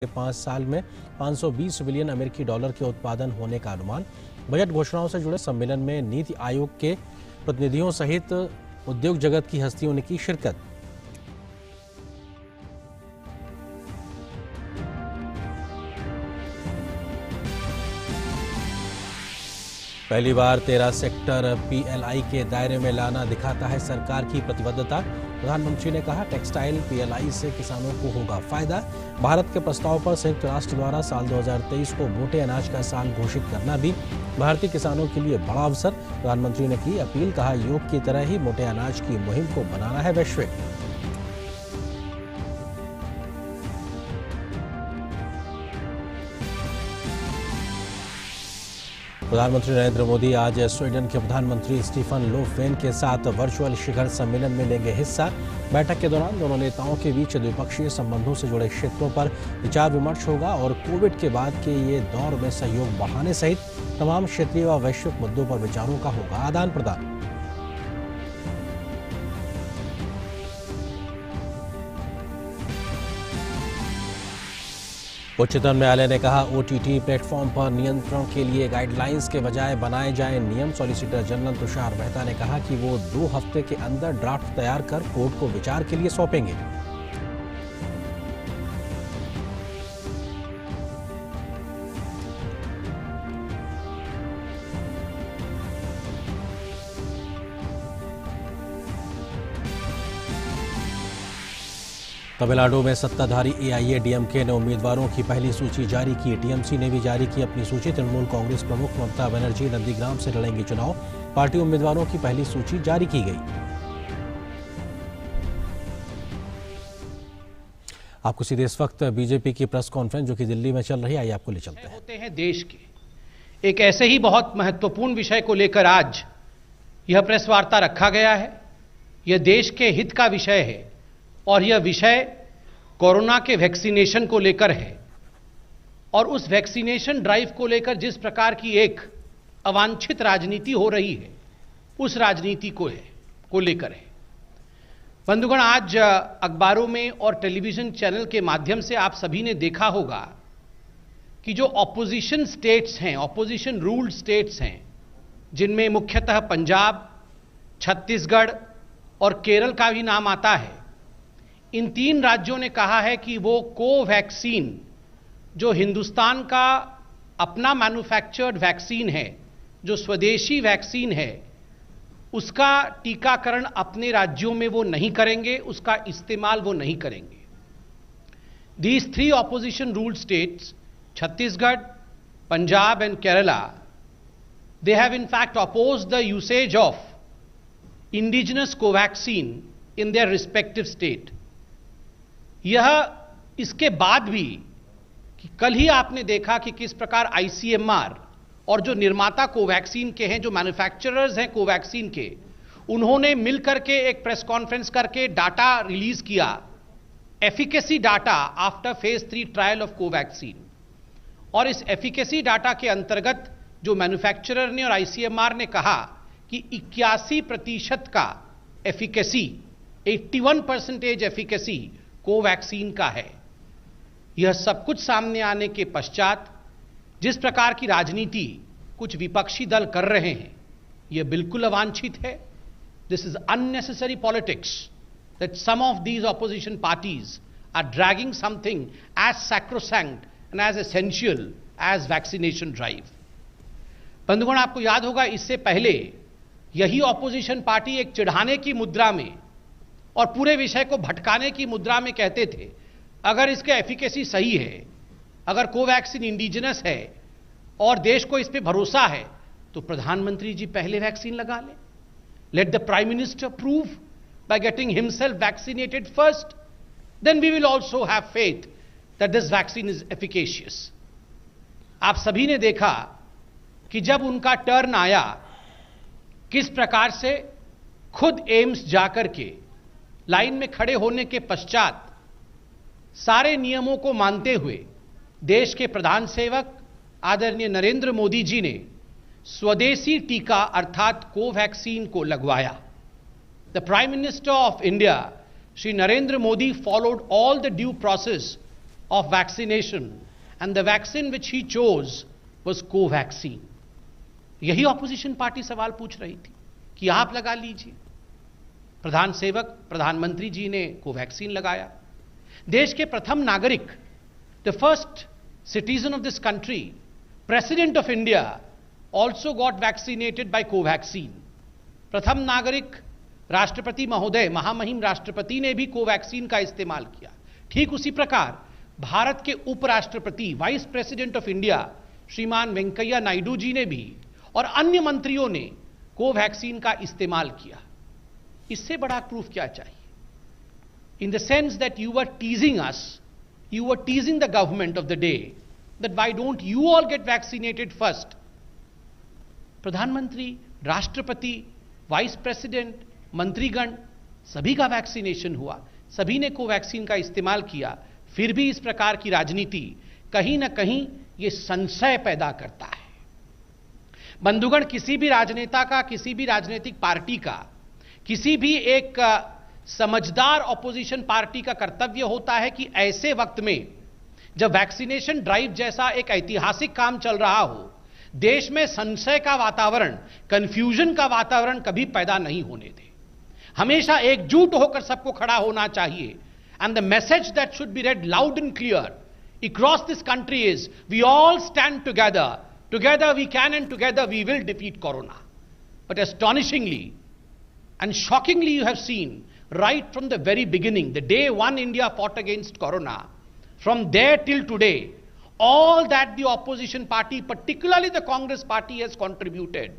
5 साल में 520 बिलियन अमेरिकी डॉलर के उत्पादन होने का अनुमान। बजट घोषणाओं से जुड़े सम्मेलन में नीति आयोग के प्रतिनिधियों सहित उद्योग जगत की हस्तियों ने की शिरकत। पहली बार 13 सेक्टर पीएलआई के दायरे में लाना दिखाता है सरकार की प्रतिबद्धता। प्रधानमंत्री ने कहा, टेक्सटाइल पीएलआई से किसानों को होगा फायदा। भारत के प्रस्ताव पर संयुक्त राष्ट्र द्वारा साल 2023 को मोटे अनाज का साल घोषित करना भी भारतीय किसानों के लिए बड़ा अवसर। प्रधानमंत्री ने की अपील, कहा, योग की तरह ही मोटे अनाज की मुहिम को बनाना है वैश्विक। प्रधानमंत्री नरेंद्र मोदी आज स्वीडन के प्रधानमंत्री स्टीफन लोफवेन के साथ वर्चुअल शिखर सम्मेलन में लेंगे हिस्सा। बैठक के दौरान दोनों नेताओं के बीच द्विपक्षीय संबंधों से जुड़े क्षेत्रों पर विचार विमर्श होगा और कोविड के बाद के ये दौर में सहयोग बढ़ाने सहित तमाम क्षेत्रीय व वैश्विक मुद्दों पर विचारों का होगा आदान प्रदान। उच्चतम न्यायालय ने कहा, ओटीटी प्लेटफॉर्म पर नियंत्रण के लिए गाइडलाइंस के बजाय बनाए जाएं नियम। सॉलिसिटर जनरल तुषार मेहता ने कहा कि वो 2 हफ्ते के अंदर ड्राफ्ट तैयार कर कोर्ट को विचार के लिए सौंपेंगे। तमिलनाडु में सत्ताधारी एआईएडीएमके ने उम्मीदवारों की पहली सूची जारी की। टीएमसी ने भी जारी की अपनी सूची। तृणमूल कांग्रेस प्रमुख ममता बनर्जी नंदीग्राम से लड़ेंगी चुनाव। पार्टी उम्मीदवारों की पहली सूची जारी की गई। आपको सीधे इस वक्त बीजेपी की प्रेस कॉन्फ्रेंस जो कि दिल्ली में चल रही है, आइए आपको ले चलते हैं। होते हैं देश के एक ऐसे ही बहुत महत्वपूर्ण विषय को लेकर आज यह प्रेस वार्ता रखा गया है। यह देश के हित का विषय है और यह विषय कोरोना के वैक्सीनेशन को लेकर है और उस वैक्सीनेशन ड्राइव को लेकर जिस प्रकार की एक अवांछित राजनीति हो रही है, उस राजनीति को लेकर है। बंधुगण, आज अखबारों में और टेलीविजन चैनल के माध्यम से आप सभी ने देखा होगा कि जो ऑपोजिशन स्टेट्स हैं, ऑपोजिशन रूल्ड स्टेट्स हैं, जिनमें मुख्यतः पंजाब, छत्तीसगढ़ और केरल का भी नाम आता है, इन 3 राज्यों ने कहा है कि वो कोवैक्सीन, जो हिंदुस्तान का अपना मैन्युफैक्चर्ड वैक्सीन है, जो स्वदेशी वैक्सीन है, उसका टीकाकरण अपने राज्यों में वो नहीं करेंगे, उसका इस्तेमाल वो नहीं करेंगे। These 3 opposition ruled states, Chhattisgarh, Punjab and Kerala, they have in fact opposed the usage of indigenous Covaxin in their respective state. यह इसके बाद भी कि कल ही आपने देखा कि किस प्रकार आईसीएमआर और जो निर्माता कोवैक्सीन के हैं, जो मैन्युफैक्चरर्स हैं कोवैक्सीन के, उन्होंने मिलकर के एक प्रेस कॉन्फ्रेंस करके डाटा रिलीज किया, efficacy data after phase 3 trial of Covaxin. और इस एफिकेसी डाटा के अंतर्गत जो मैन्युफैक्चरर ने और आईसीएमआर ने कहा कि 81% का एफिकेसी, 81% एफिकेसी कोवैक्सीन का है। यह सब कुछ सामने आने के पश्चात जिस प्रकार की राजनीति कुछ विपक्षी दल कर रहे हैं, यह बिल्कुल अवांछित है। This is unnecessary politics that some of these opposition parties are dragging something as sacrosanct and as essential as vaccination drive. बंधुगण, आपको याद होगा इससे पहले यही ऑपोजिशन पार्टी एक चिढ़ाने की मुद्रा में और पूरे विषय को भटकाने की मुद्रा में कहते थे, अगर इसका एफिकेसी सही है, अगर कोवैक्सीन इंडिजिनस है और देश को इस पे भरोसा है, तो प्रधानमंत्री जी पहले वैक्सीन लगा लें। Let the prime minister prove by getting himself vaccinated first, then we will also have faith that this vaccine is efficacious. आप सभी ने देखा कि जब उनका टर्न आया, किस प्रकार से खुद एम्स जाकर के लाइन में खड़े होने के पश्चात सारे नियमों को मानते हुए देश के प्रधान सेवक आदरणीय नरेंद्र मोदी जी ने स्वदेशी टीका अर्थात कोवैक्सीन को लगवाया। The prime minister of India Shri Narendra Modi followed all the due process of vaccination, and the vaccine which he chose was Covaxin. यही ऑपोजिशन पार्टी सवाल पूछ रही थी कि आप लगा लीजिए। प्रधान सेवक प्रधानमंत्री जी ने कोवैक्सीन लगाया। देश के प्रथम नागरिक, the first citizen of this country, president of India, also got vaccinated by Covaxin. प्रथम नागरिक राष्ट्रपति महोदय, महामहिम राष्ट्रपति ने भी कोवैक्सीन का इस्तेमाल किया। ठीक उसी प्रकार भारत के उपराष्ट्रपति, वाइस प्रेसिडेंट ऑफ इंडिया श्रीमान वेंकैया नायडू जी ने भी और अन्य मंत्रियों ने कोवैक्सीन का इस्तेमाल किया। इससे बड़ा प्रूफ क्या चाहिए? In the sense that you are teasing us, you are teasing the government of the day, that why don't you all get vaccinated first? प्रधानमंत्री, राष्ट्रपति, वाइस प्रेसिडेंट, मंत्रीगण, सभी का वैक्सीनेशन हुआ, सभी ने कोवैक्सीन का इस्तेमाल किया। फिर भी इस प्रकार की राजनीति कहीं ना कहीं यह संशय पैदा करता है। बंधुगण, किसी भी राजनेता का, किसी भी राजनीतिक पार्टी का, किसी भी एक समझदार ऑपोजिशन पार्टी का कर्तव्य होता है कि ऐसे वक्त में जब वैक्सीनेशन ड्राइव जैसा एक ऐतिहासिक काम चल रहा हो, देश में संशय का वातावरण, कंफ्यूजन का वातावरण कभी पैदा नहीं होने दे। हमेशा एकजुट होकर सबको खड़ा होना चाहिए। And the message that should be red loud and clear across this country is, we all stand together. Together we can and together we will defeat Corona. But astonishingly and shockingly, you have seen right from the very beginning, the day one India fought against Corona, from there till today, all that the opposition party, particularly the Congress party, has contributed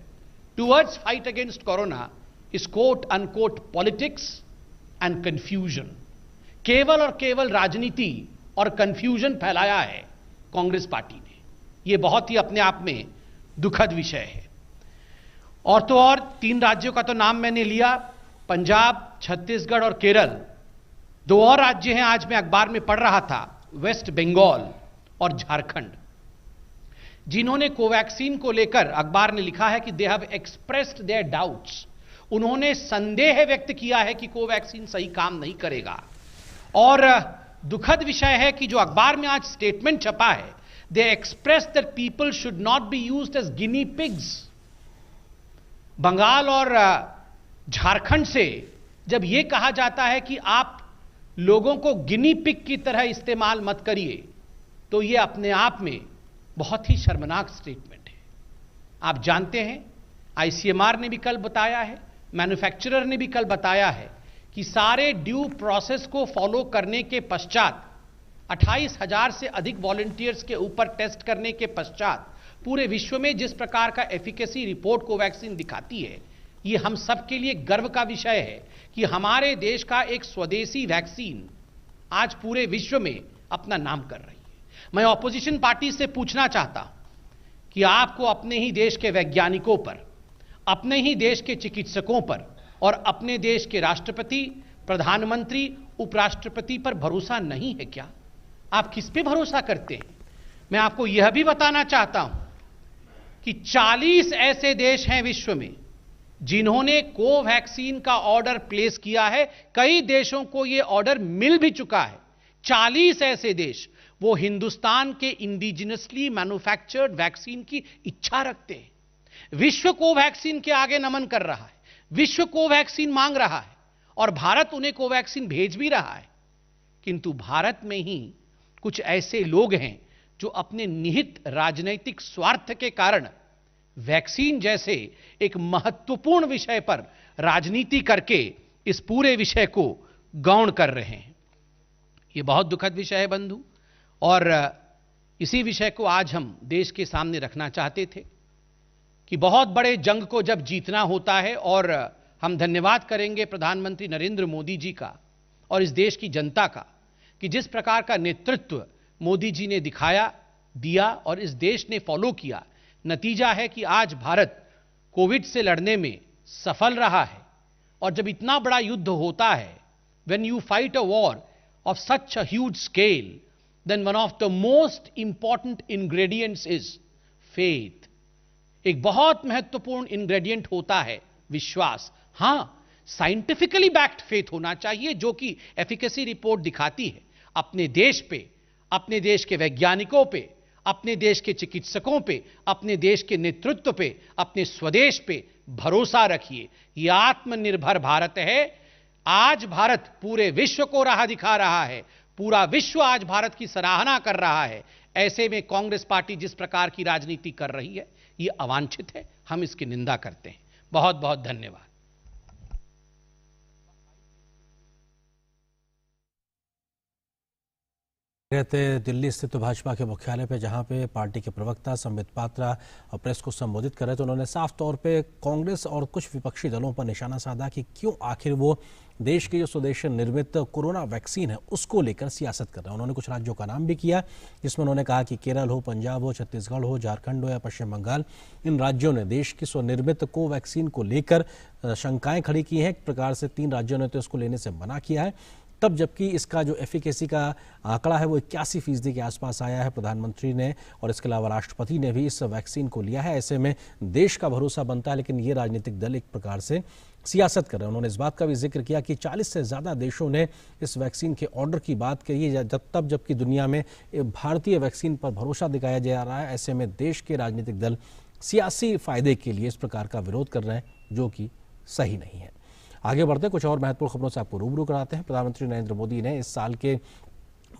towards fight against Corona is quote unquote politics and confusion. केवल और केवल राजनीति और confusion फैलाया है Congress party ने। यह बहुत ही अपने आप में दुखद विषय है। और तो और 3 राज्यों का तो नाम मैंने लिया, पंजाब, छत्तीसगढ़ और केरल। 2 और राज्य हैं, आज मैं अखबार में पढ़ रहा था, वेस्ट बंगाल और झारखंड, जिन्होंने कोवैक्सीन को लेकर, अखबार ने लिखा है कि they have expressed their doubts, उन्होंने संदेह व्यक्त किया है कि कोवैक्सीन सही काम नहीं करेगा। और दुखद विषय है कि जो अखबार में आज स्टेटमेंट छपा है, they express that people should not be used as guinea pigs. Bengal और झारखंड से जब यह कहा जाता है कि आप लोगों को गिनी पिग की तरह इस्तेमाल मत करिए, तो यह अपने आप में बहुत ही शर्मनाक स्टेटमेंट है। आप जानते हैं, आईसीएमआर ने भी कल बताया है, मैन्युफैक्चरर ने भी कल बताया है कि सारे ड्यू प्रोसेस को फॉलो करने के पश्चात 28,000 से अधिक वॉलंटियर्स के ऊपर टेस्ट करने के पश्चात पूरे विश्व में जिस प्रकार का एफिकेसी रिपोर्ट कोवैक्सीन दिखाती है, यह हम सबके लिए गर्व का विषय है कि हमारे देश का एक स्वदेशी वैक्सीन आज पूरे विश्व में अपना नाम कर रही है। मैं ऑपोजिशन पार्टी से पूछना चाहता हूं कि आपको अपने ही देश के वैज्ञानिकों पर, अपने ही देश के चिकित्सकों पर और अपने देश के राष्ट्रपति, प्रधानमंत्री, उपराष्ट्रपति पर भरोसा नहीं है क्या? आप किस पे भरोसा करते हैं? मैं आपको यह भी बताना चाहता हूं कि 40 ऐसे देश हैं विश्व में जिन्होंने कोवैक्सीन का ऑर्डर प्लेस किया है। कई देशों को यह ऑर्डर मिल भी चुका है। 40 ऐसे देश वो हिंदुस्तान के इंडिजिनसली मैन्युफैक्चर्ड वैक्सीन की इच्छा रखते हैं। विश्व कोवैक्सीन के आगे नमन कर रहा है, विश्व कोवैक्सीन मांग रहा है और भारत उन्हें कोवैक्सीन भेज भी रहा है। किंतु भारत में ही कुछ ऐसे लोग हैं जो अपने निहित राजनैतिक स्वार्थ के कारण वैक्सीन जैसे एक महत्वपूर्ण विषय पर राजनीति करके इस पूरे विषय को गौण कर रहे हैं। यह बहुत दुखद विषय है बंधु, और इसी विषय को आज हम देश के सामने रखना चाहते थे कि बहुत बड़े जंग को जब जीतना होता है, और हम धन्यवाद करेंगे प्रधानमंत्री नरेंद्र मोदी जी का और इस देश की जनता का कि जिस प्रकार का नेतृत्व मोदी जी ने दिया और इस देश ने फॉलो किया। नतीजा है कि आज भारत कोविड से लड़ने में सफल रहा है। और जब इतना बड़ा युद्ध होता है, when you fight a war of such a huge scale, then one of the most important ingredients is faith. एक बहुत महत्वपूर्ण इंग्रेडिएंट होता है विश्वास। हां, साइंटिफिकली बैक्ड फेथ होना चाहिए, जो कि एफिकेसी रिपोर्ट दिखाती है। अपने देश पे, अपने देश के वैज्ञानिकों पे, अपने देश के चिकित्सकों पे, अपने देश के नेतृत्व पे, अपने स्वदेश पे भरोसा रखिए। यह आत्मनिर्भर भारत है। आज भारत पूरे विश्व को राह दिखा रहा है। पूरा विश्व आज भारत की सराहना कर रहा है। ऐसे में कांग्रेस पार्टी जिस प्रकार की राजनीति कर रही है, यह अवांछित है। हम इसकी निंदा करते हैं। बहुत बहुत धन्यवाद। रहते दिल्ली स्थित भाजपा के मुख्यालय पे, जहां पे पार्टी के प्रवक्ता संबित पात्रा प्रेस को संबोधित कर रहे थे, उन्होंने साफ तौर पे कांग्रेस और कुछ विपक्षी दलों पर निशाना साधा कि क्यों आखिर वो देश की जो स्वदेशी निर्मित कोरोना वैक्सीन है उसको लेकर सियासत कर रहे हैं। उन्होंने कुछ राज्यों का नाम भी किया, जिसमें उन्होंने कहा कि केरल हो, पंजाब हो, छत्तीसगढ़ हो, झारखंड हो या पश्चिम बंगाल, इन राज्यों ने देश की स्वनिर्मित कोवैक्सीन को लेकर शंकाएं खड़ी की हैं। एक प्रकार से 3 राज्यों ने तो इसको लेने से मना किया है, तब जबकि इसका जो एफिकेसी का आंकड़ा है वो 81% के आसपास आया है। प्रधानमंत्री ने और इसके अलावा राष्ट्रपति ने भी इस वैक्सीन को लिया है। ऐसे में देश का भरोसा बनता है, लेकिन ये राजनीतिक दल एक प्रकार से सियासत कर रहे हैं। उन्होंने इस बात का भी जिक्र किया कि 40 से ज़्यादा देशों ने इस वैक्सीन के ऑर्डर की बात कही है, तब जबकि दुनिया में भारतीय वैक्सीन पर भरोसा दिखाया जा रहा है। ऐसे में देश के राजनीतिक दल सियासी फायदे के लिए इस प्रकार का विरोध कर रहे हैं, जो कि सही नहीं है। आगे बढ़ते कुछ और महत्वपूर्ण खबरों से आपको रूबरू कराते हैं। प्रधानमंत्री नरेंद्र मोदी ने इस साल के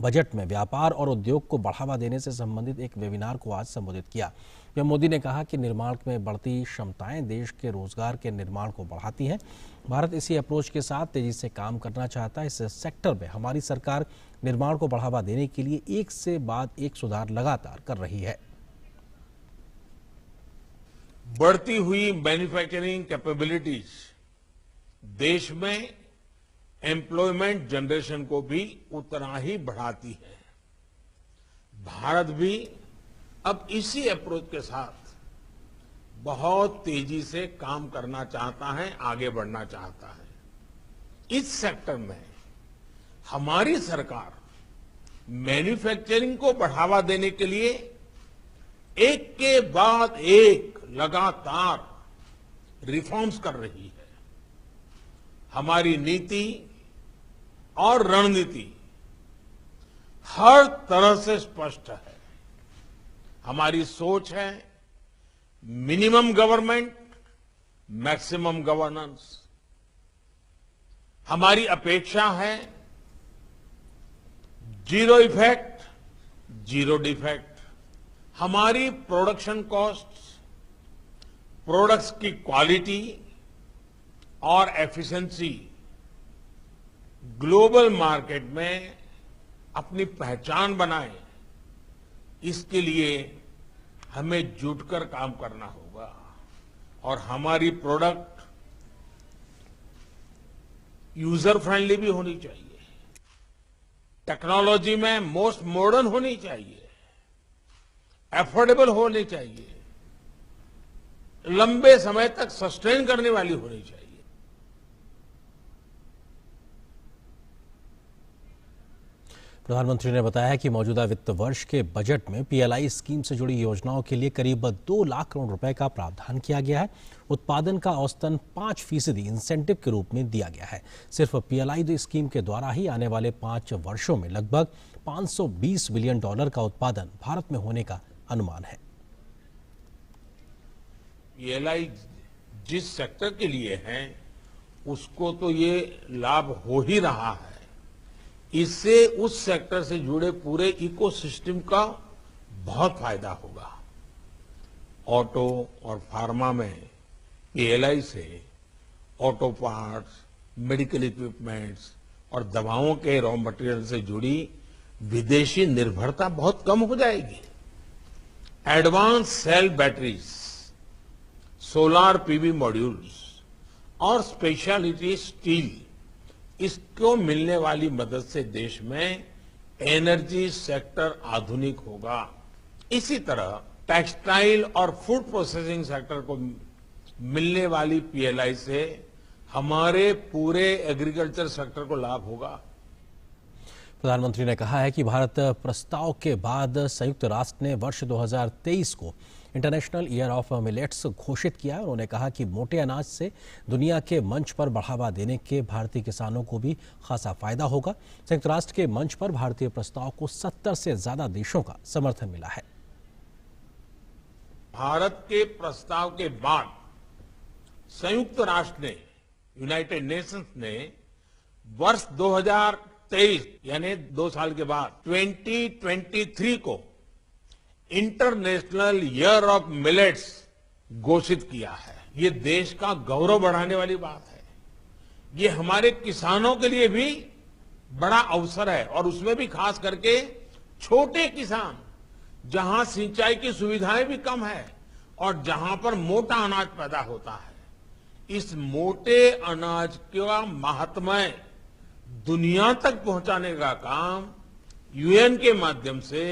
बजट में व्यापार और उद्योग को बढ़ावा देने से संबंधित एक वेबिनार को आज संबोधित किया। पीएम मोदी ने कहा कि निर्माण में बढ़ती क्षमताएं देश के रोजगार के निर्माण को बढ़ाती हैं। भारत इसी अप्रोच के साथ तेजी से काम करना चाहता है। इस सेक्टर में हमारी सरकार निर्माण को बढ़ावा देने के लिए एक से बाद एक सुधार लगातार कर रही है। बढ़ती हुई मैन्युफैक्चरिंग कैपेबिलिटीज देश में एम्प्लॉयमेंट जनरेशन को भी उतना ही बढ़ाती है। भारत भी अब इसी अप्रोच के साथ बहुत तेजी से काम करना चाहता है, आगे बढ़ना चाहता है। इस सेक्टर में हमारी सरकार मैन्युफैक्चरिंग को बढ़ावा देने के लिए एक के बाद एक लगातार रिफॉर्म्स कर रही है। हमारी नीति और रणनीति हर तरह से स्पष्ट है। हमारी सोच है मिनिमम गवर्नमेंट, मैक्सिमम गवर्नेंस। हमारी अपेक्षा है जीरो इफेक्ट, जीरो डिफेक्ट। हमारी प्रोडक्शन कॉस्ट, प्रोडक्ट्स की क्वालिटी और एफिशिएंसी ग्लोबल मार्केट में अपनी पहचान बनाए, इसके लिए हमें जुटकर काम करना होगा। और हमारी प्रोडक्ट यूजर फ्रेंडली भी होनी चाहिए, टेक्नोलॉजी में मोस्ट मॉडर्न होनी चाहिए, एफोर्डेबल होनी चाहिए, लंबे समय तक सस्टेन करने वाली होनी चाहिए। प्रधानमंत्री ने बताया कि मौजूदा वित्त वर्ष के बजट में पीएलआई स्कीम से जुड़ी योजनाओं के लिए करीब 2 लाख करोड़ रुपए का प्रावधान किया गया है। उत्पादन का औसतन 5% इंसेंटिव के रूप में दिया गया है। सिर्फ पीएलआई स्कीम के द्वारा ही आने वाले 5 वर्षों में लगभग $520 बिलियन का उत्पादन भारत में होने का अनुमान है। पीएलआई जिस सेक्टर के लिए है उसको तो ये लाभ हो ही रहा है। इससे उस सेक्टर से जुड़े पूरे इकोसिस्टम का बहुत फायदा होगा। ऑटो और फार्मा में पीएलआई से ऑटो पार्ट्स, मेडिकल इक्विपमेंट्स और दवाओं के रॉ मटेरियल से जुड़ी विदेशी निर्भरता बहुत कम हो जाएगी। Advance cell batteries, solar PV modules और स्पेशलिटी स्टील, इसको मिलने वाली मदद से देश में एनर्जी सेक्टर आधुनिक होगा। इसी तरह टेक्सटाइल और फूड प्रोसेसिंग सेक्टर को मिलने वाली पीएलआई से हमारे पूरे एग्रीकल्चर सेक्टर को लाभ होगा। प्रधानमंत्री ने कहा है कि भारत प्रस्ताव के बाद संयुक्त राष्ट्र ने वर्ष 2023 को इंटरनेशनल ईयर ऑफ मिलेट्स घोषित किया। उन्होंने कहा कि मोटे अनाज से दुनिया के मंच पर बढ़ावा देने के भारतीय किसानों को भी खासा फायदा होगा। संयुक्त राष्ट्र के मंच पर भारतीय प्रस्ताव को 70 से ज्यादा देशों का समर्थन मिला है। भारत के प्रस्ताव के बाद संयुक्त राष्ट्र ने, यूनाइटेड नेशंस ने वर्ष 2023 यानी 2 साल के बाद 2023 को इंटरनेशनल ईयर ऑफ मिलेट्स घोषित किया है। ये देश का गौरव बढ़ाने वाली बात है। ये हमारे किसानों के लिए भी बड़ा अवसर है और उसमें भी खास करके छोटे किसान, जहां सिंचाई की सुविधाएं भी कम है और जहां पर मोटा अनाज पैदा होता है। इस मोटे अनाज का महात्म्य दुनिया तक पहुंचाने का काम यूएन के माध्यम से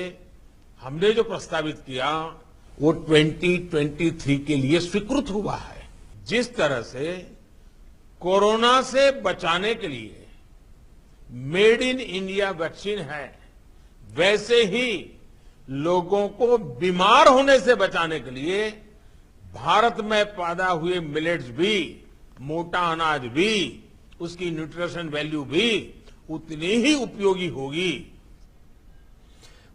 हमने जो प्रस्तावित किया वो 2023 के लिए स्वीकृत हुआ है। जिस तरह से कोरोना से बचाने के लिए मेड इन इंडिया वैक्सीन है, वैसे ही लोगों को बीमार होने से बचाने के लिए भारत में पैदा हुए मिलेट्स भी, मोटा अनाज भी, उसकी न्यूट्रिशन वैल्यू भी उतनी ही उपयोगी होगी।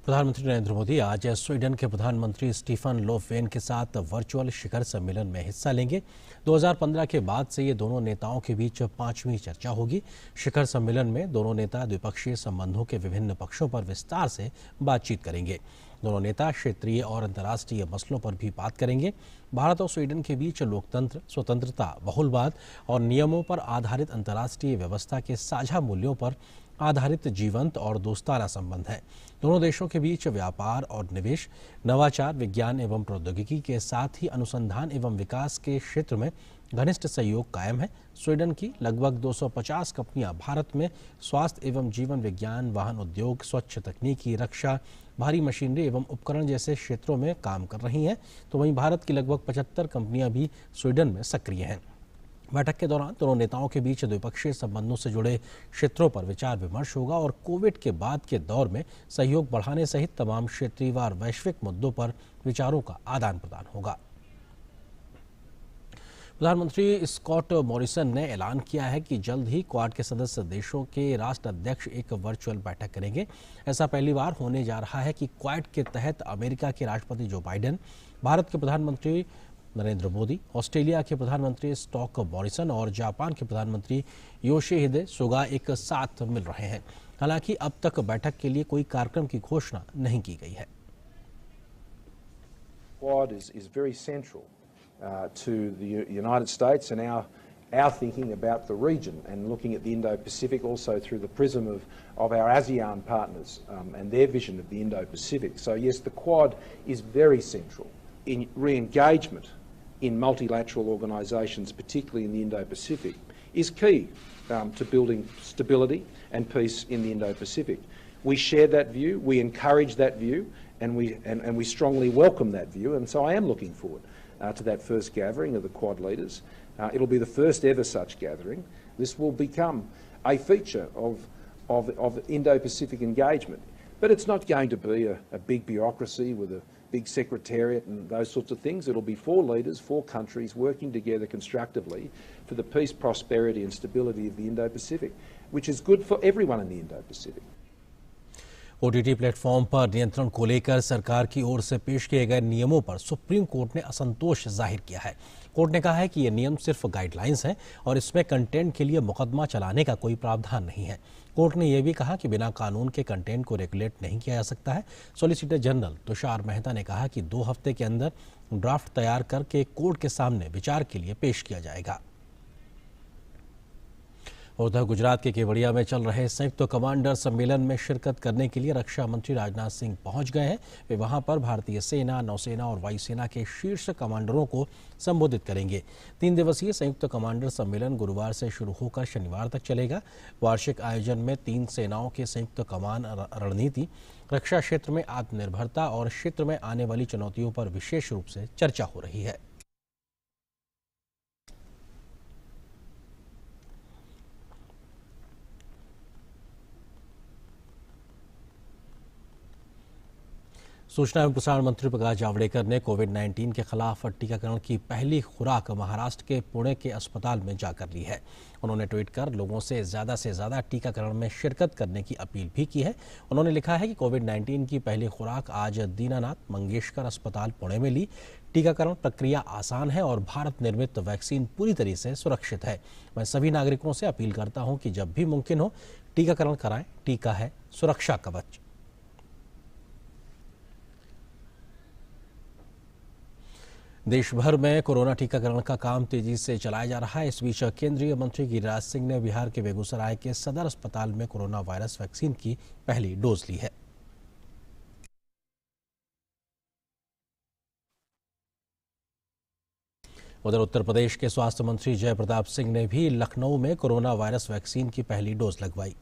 प्रधानमंत्री नरेंद्र मोदी आज स्वीडन के प्रधानमंत्री स्टीफन लोफवेन के साथ वर्चुअल शिखर सम्मेलन में हिस्सा लेंगे। 2015 के बाद से ये दोनों नेताओं के बीच 5वीं चर्चा होगी। शिखर सम्मेलन में दोनों नेता द्विपक्षीय संबंधों के विभिन्न पक्षों पर विस्तार से बातचीत करेंगे। दोनों नेता क्षेत्रीय और अंतर्राष्ट्रीय मसलों पर भी बात करेंगे। भारत और स्वीडन के बीच लोकतंत्र, स्वतंत्रता, बहुलवाद और नियमों पर आधारित अंतर्राष्ट्रीय व्यवस्था के साझा मूल्यों पर आधारित जीवंत और दोस्ताना संबंध है। दोनों देशों के बीच व्यापार और निवेश, नवाचार, विज्ञान एवं प्रौद्योगिकी के साथ ही अनुसंधान एवं विकास के क्षेत्र में घनिष्ठ सहयोग कायम है। स्वीडन की लगभग 250 कंपनियां भारत में स्वास्थ्य एवं जीवन विज्ञान, वाहन उद्योग, स्वच्छ तकनीकी, रक्षा, भारी मशीनरी एवं उपकरण जैसे क्षेत्रों में काम कर रही हैं, तो वहीं भारत की लगभग 75 कंपनियां भी स्वीडन में सक्रिय हैं। बैठक के दौरान दोनों नेताओं के बीच द्विपक्षीय संबंधों से जुड़े क्षेत्रों पर विचार विमर्श होगा और कोविड के बाद के दौर में सहयोग बढ़ाने सहित तमाम क्षेत्रीय व वैश्विक मुद्दों पर विचारों का आदान प्रदान होगा। प्रधानमंत्री स्कॉट मॉरिसन ने ऐलान किया है कि जल्द ही क्वाड के सदस्य देशों के राष्ट्राध्यक्ष एक वर्चुअल बैठक करेंगे। ऐसा पहली बार होने जा रहा है कि क्वाड के तहत अमेरिका के राष्ट्रपति जो बाइडेन, भारत के प्रधानमंत्री नरेंद्र मोदी, ऑस्ट्रेलिया के प्रधानमंत्री स्कॉट मॉरिसन और जापान के प्रधानमंत्री योशिहिदे सुगा एक साथ मिल रहे हैं। हालांकि अब तक बैठक के लिए कोई कार्यक्रम की घोषणा नहीं की गई है। Quad is very central to the United States and our thinking about the region and looking at the Indo-Pacific also through the prism of our ASEAN partners and their vision of the Indo-Pacific. So yes, the Quad is very central in re-engagement in multilateral organisations, particularly in the Indo-Pacific, is key to building stability and peace in the Indo-Pacific. We share that view, we encourage that view, and we strongly welcome that view. And so I am looking forward to that first gathering of the Quad leaders. It'll be the first ever such gathering. This will become a feature of Indo-Pacific engagement. But it's not going to be a big bureaucracy with a big secretariat and those sorts of things. It'll be 4 leaders, 4 countries working together constructively for the peace, prosperity and stability of the Indo-Pacific, which is good for everyone in the Indo-Pacific. OTT platform पर नियंत्रण को लेकर सरकार की ओर से पेश किए गए नियमों पर सुप्रीम कोर्ट ने असंतोष जाहिर किया है। कोर्ट ने कहा है कि ये नियम सिर्फ गाइडलाइंस हैं और इसमें कंटेंट के लिए मुकदमा चलाने का कोई प्रावधान नहीं है। कोर्ट ने यह भी कहा कि बिना कानून के कंटेंट को रेगुलेट नहीं किया जा सकता है। सॉलिसिटर जनरल तुषार मेहता ने कहा कि 2 हफ्ते के अंदर ड्राफ्ट तैयार करके कोर्ट के सामने विचार के लिए पेश किया जाएगा। उधर गुजरात के केवड़िया में चल रहे संयुक्त कमांडर सम्मेलन में शिरकत करने के लिए रक्षा मंत्री राजनाथ सिंह पहुंच गए हैं। वे वहां पर भारतीय सेना, नौसेना और वायुसेना के शीर्ष कमांडरों को संबोधित करेंगे। 3 दिवसीय संयुक्त कमांडर सम्मेलन गुरुवार से शुरू होकर शनिवार तक चलेगा। वार्षिक आयोजन में 3 सेनाओं के संयुक्त कमान रणनीति, रक्षा क्षेत्र में आत्मनिर्भरता और क्षेत्र में आने वाली चुनौतियों पर विशेष रूप से चर्चा हो रही है। सूचना एवं प्रसारण मंत्री प्रकाश जावड़ेकर ने कोविड-19 के खिलाफ टीकाकरण की पहली खुराक महाराष्ट्र के पुणे के अस्पताल में जाकर ली है। उन्होंने ट्वीट कर लोगों से ज़्यादा टीकाकरण में शिरकत करने की अपील भी की है। उन्होंने लिखा है कि कोविड-19 की पहली खुराक आज दीनानाथ मंगेशकर अस्पताल पुणे में ली। टीकाकरण प्रक्रिया आसान है और भारत निर्मित वैक्सीन पूरी तरह से सुरक्षित है। मैं सभी नागरिकों से अपील करता हूं कि जब भी मुमकिन हो टीकाकरण कराएं। टीका है सुरक्षा कवच। देश भर में कोरोना टीकाकरण का काम तेजी से चलाया जा रहा है। इस बीच केंद्रीय मंत्री गिरिराज सिंह ने बिहार के बेगूसराय के सदर अस्पताल में कोरोना वायरस वैक्सीन की पहली डोज ली है। उधर उत्तर प्रदेश के स्वास्थ्य मंत्री जय प्रताप सिंह ने भी लखनऊ में कोरोना वायरस वैक्सीन की पहली डोज लगवाई।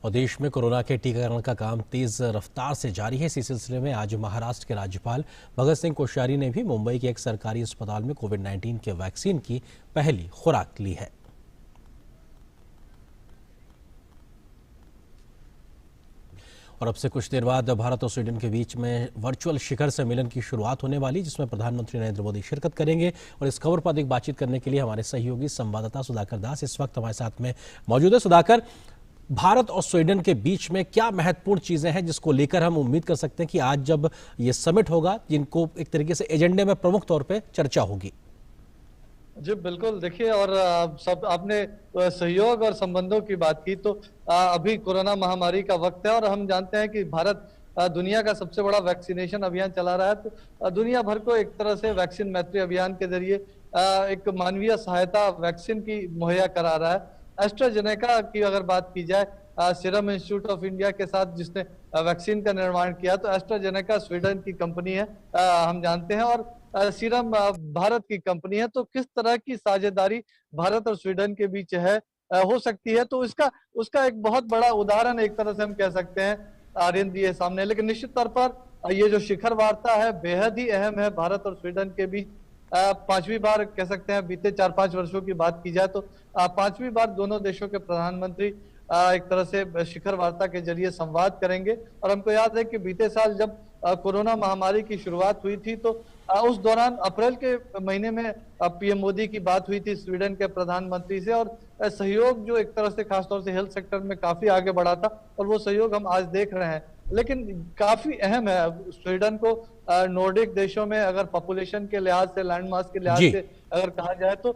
और देश में कोरोना के टीकाकरण का काम तेज रफ्तार से जारी है। इसी सिलसिले में आज महाराष्ट्र के राज्यपाल भगत सिंह कोश्यारी ने भी मुंबई के एक सरकारी अस्पताल में कोविड-19 के वैक्सीन की पहली खुराक ली है। और अब से कुछ देर बाद भारत और स्वीडन के बीच में वर्चुअल शिखर सम्मेलन की शुरुआत होने वाली, जिसमें प्रधानमंत्री नरेंद्र मोदी शिरकत करेंगे। और इस खबर पर अधिक बातचीत करने के लिए हमारे सहयोगी संवाददाता सुधाकर दास इस वक्त हमारे साथ में मौजूद है। सुधाकर, भारत और स्वीडन के बीच में क्या महत्वपूर्ण चीजें हैं जिसको लेकर हम उम्मीद कर सकते हैं कि आज जब ये समिट होगा, जिनको एक तरीके से एजेंडे में प्रमुख तौर पे चर्चा होगी? जी बिल्कुल, देखिए, और सब आपने सहयोग और संबंधों की बात की, तो अभी कोरोना महामारी का वक्त है और हम जानते हैं कि भारत दुनिया का सबसे बड़ा वैक्सीनेशन अभियान चला रहा है। तो दुनिया भर को एक तरह से वैक्सीन मैत्री अभियान के जरिए एक मानवीय सहायता वैक्सीन की मुहैया करा रहा है। एस्ट्राजेनेका की अगर बात की जाए, सीरम इंस्टीट्यूट ऑफ इंडिया के साथ जिसने वैक्सीन का निर्माण किया, तो एस्ट्राजेनेका स्वीडन की कंपनी है, हम जानते हैं, और सीरम भारत की कंपनी है। तो किस तरह की साझेदारी भारत और स्वीडन के बीच है हो सकती है, तो उसका एक बहुत बड़ा उदाहरण एक तरह से हम कह सकते हैं आर्यन दिए सामने। लेकिन निश्चित तौर पर ये जो शिखर वार्ता है बेहद ही अहम है भारत और स्वीडन के बीच। पांचवी बार कह सकते हैं, बीते 4-5 वर्षों की बात की जाए तो पांचवी बार दोनों देशों के प्रधानमंत्री एक तरह से शिखर वार्ता के जरिए संवाद करेंगे। और हमको याद है कि बीते साल जब कोरोना महामारी की शुरुआत हुई थी, तो उस दौरान अप्रैल के महीने में पीएम मोदी की बात हुई थी स्वीडन के प्रधानमंत्री से, और सहयोग जो एक तरह से खासतौर से हेल्थ सेक्टर में काफी आगे बढ़ा था, और वो सहयोग हम आज देख रहे हैं। लेकिन काफी अहम है स्वीडन को नॉर्डिक देशों में अगर पॉपुलेशन के लिहाज से, लैंडमास के लिहाज से अगर कहा जाए तो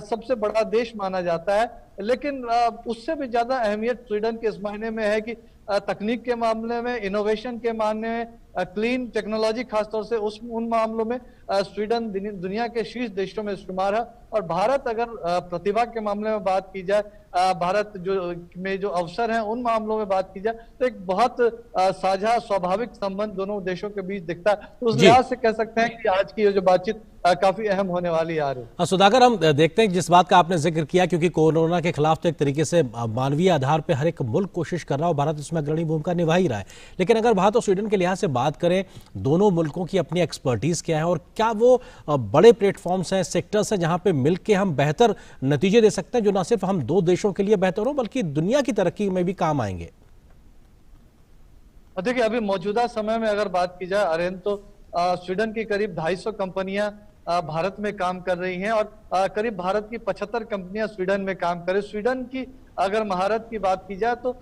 सबसे बड़ा देश माना जाता है। लेकिन उससे भी ज्यादा अहमियत स्वीडन के इस मायने में है कि तकनीक के मामले में, इनोवेशन के मामले में, क्लीन टेक्नोलॉजी खासतौर से उन मामलों में स्वीडन दुनिया के शीर्ष देशों में शुमार है। और भारत अगर प्रतिभा के मामले में बात की जाए, भारत जो अवसर हैं उन मामलों में बात की जाए, तो एक बहुत साझा स्वाभाविक संबंध दोनों देशों के बीच दिखता है। तो उस लिहाज से कह सकते हैं कि आज की ये जो बातचीत काफी अहम होने वाली आ रही है। सुधाकर, हम देखते हैं जिस बात का आपने जिक्र किया, क्योंकि कोरोना के खिलाफ तो एक तरीके से मानवीय आधार पर हर एक मुल्क कोशिश कर रहा है, भारत इसमें अग्रणी भूमिका निभा ही रहा है। लेकिन अगर भारत और स्वीडन के लिहाज से बात करें, दोनों मुल्कों की अपनी एक्सपर्टीज क्या है और क्या वो बड़े प्लेटफॉर्म्स हैं, सेक्टर्स हैं जहां पे मिलकर हम बेहतर नतीजे दे सकते हैं, जो न सिर्फ हम दो देशों के लिए बेहतर हो बल्कि दुनिया की तरक्की में भी काम आएंगे? देखिए, अभी मौजूदा समय में अगर बात की जाए आर्यन, तो स्वीडन की करीब 250 कंपनियां भारत में काम कर रही हैं, और करीब भारत की 75 कंपनियां स्वीडन में काम कर रही। स्वीडन की अगर महारत की बात की जाए तो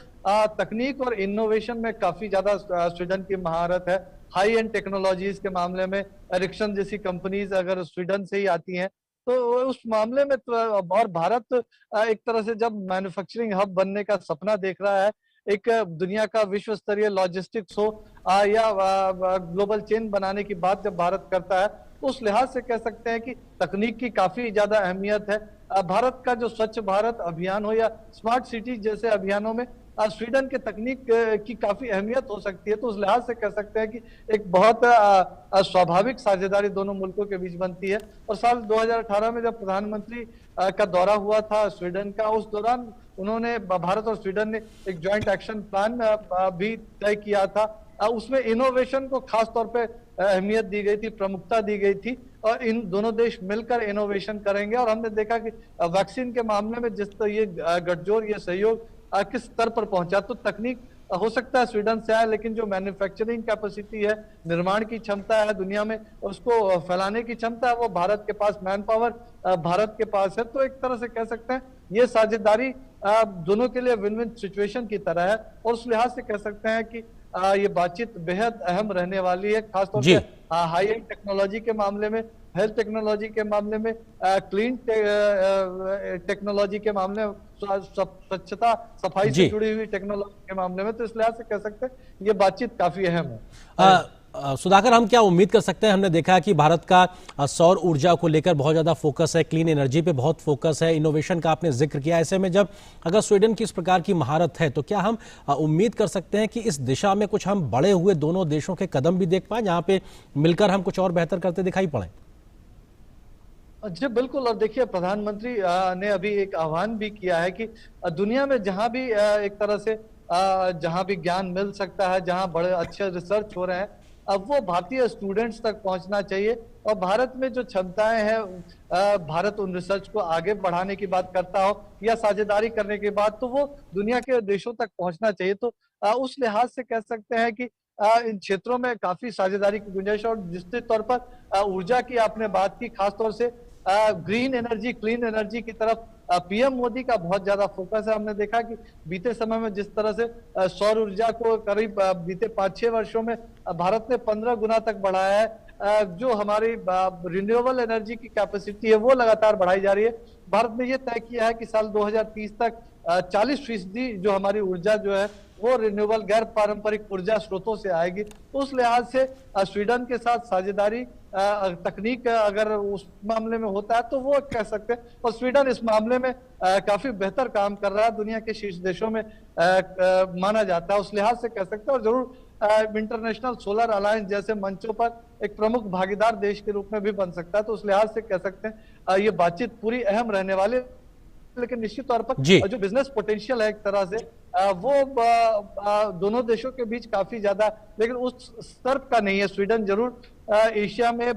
तकनीक और इनोवेशन में काफी ज्यादा स्वीडन की महारत है। हाई एंड टेक्नोलॉजीज के मामले में एरिक्सन जैसी कंपनीज अगर स्वीडन से ही आती हैं, तो उस मामले में तो, और भारत एक तरह से जब मैन्युफैक्चरिंग हब बनने का सपना देख रहा है, एक दुनिया का विश्व स्तरीय लॉजिस्टिक्स हो या ग्लोबल चेन बनाने की बात जब भारत करता है, तो उस लिहाज से कह सकते हैं कि तकनीक की काफी ज्यादा अहमियत है। भारत का जो स्वच्छ भारत अभियान हो या स्मार्ट सिटी जैसे अभियानों में स्वीडन के तकनीक की काफी अहमियत हो सकती है। तो उस लिहाज से कह सकते हैं कि एक बहुत स्वाभाविक साझेदारी दोनों मुल्कों के बीच बनती है। और साल 2018 में जब प्रधानमंत्री का दौरा हुआ था स्वीडन का, उस दौरान उन्होंने, भारत और स्वीडन ने एक ज्वाइंट एक्शन प्लान भी तय किया था, उसमें इनोवेशन को खास तौर पे अहमियत दी गई थी, प्रमुखता दी गई थी, और इन दोनों देश मिलकर इनोवेशन करेंगे। और हमने देखा कि वैक्सीन के मामले में जिस तरह ये गठजोड़, ये सहयोग किस स्तर पर पहुंचा। तो तकनीक हो सकता है स्वीडन से आए, लेकिन जो मैन्युफैक्चरिंग कैपेसिटी है, निर्माण की क्षमता है दुनिया में, उसको फैलाने की क्षमता है, वो भारत के पास, मैन पावर भारत के पास है। तो एक तरह से कह सकते हैं ये साझेदारी दोनों के लिए विन विन सिचुएशन की तरह है, और उस लिहाज से कह सकते हैं कि ये बातचीत बेहद अहम रहने वाली है, खासतौर से हाई एंड टेक्नोलॉजी के मामले में, हेल्थ टेक्नोलॉजी के मामले में, क्लीन टेक्नोलॉजी के मामले में, स्वच्छता सफाई से जुड़ी हुई टेक्नोलॉजी के मामले में। तो इस लिहाज से कह सकते हैं ये बातचीत काफी अहम है। सुधाकर, हम क्या उम्मीद कर सकते हैं? हमने देखा है कि भारत का सौर ऊर्जा को लेकर बहुत ज्यादा फोकस है, क्लीन एनर्जी पे बहुत फोकस है, इनोवेशन का आपने जिक्र किया। ऐसे में जब अगर स्वीडन की इस प्रकार की महारत है, तो क्या हम उम्मीद कर सकते हैं कि इस दिशा में कुछ हम बढ़े हुए दोनों देशों के कदम भी देख पाए, जहां पे मिलकर हम कुछ और बेहतर करते दिखाई पड़े? जी बिल्कुल। और देखिए, प्रधानमंत्री ने अभी एक आह्वान भी किया है कि दुनिया में जहां भी एक तरह से जहां भी ज्ञान मिल सकता है, जहां बड़े अच्छे रिसर्च हो रहे हैं, अब वो भारतीय स्टूडेंट्स तक पहुंचना चाहिए। और भारत में जो क्षमताएं हैं, भारत उन रिसर्च को आगे बढ़ाने की बात करता हो या साझेदारी करने की बात, तो वो दुनिया के देशों तक पहुंचना चाहिए। तो उस लिहाज से कह सकते हैं कि इन क्षेत्रों में काफी साझेदारी की गुंजाइश। और निश्चित तौर पर ऊर्जा की आपने बात की, खासतौर से ग्रीन एनर्जी, क्लीन एनर्जी की तरफ पीएम मोदी का बहुत ज्यादा फोकस है। हमने देखा कि बीते समय में जिस तरह से सौर ऊर्जा को करीब बीते 5-6 वर्षों में भारत ने 15 गुना तक बढ़ाया है। जो हमारी रिन्यूएबल एनर्जी की कैपेसिटी है वो लगातार बढ़ाई जा रही है। भारत ने ये तय किया है कि साल 2030 तक 40% जो हमारी ऊर्जा जो है वो रिन्यूएबल, गैर पारंपरिक ऊर्जा स्रोतों से आएगी। तो उस लिहाज से स्वीडन के साथ साझेदारी, तकनीक अगर उस मामले में होता है तो वो कह सकते हैं। और स्वीडन इस मामले में काफी बेहतर काम कर रहा है, दुनिया के शीर्ष देशों में माना जाता है। उस लिहाज से कह सकते हैं। और जरूर इंटरनेशनल सोलर अलायंस जैसे मंचों पर एक प्रमुख भागीदार देश के रूप में भी बन सकता है। तो उस लिहाज से कह सकते हैं ये बातचीत पूरी अहम रहने वाली। लेकिन निश्चित तौर पर जो बिजनेस पोटेंशियल है एक तरह से वो दोनों देशों के बीच काफी ज्यादा, लेकिन उस स्तर का नहीं है। स्वीडन जरूर एशिया में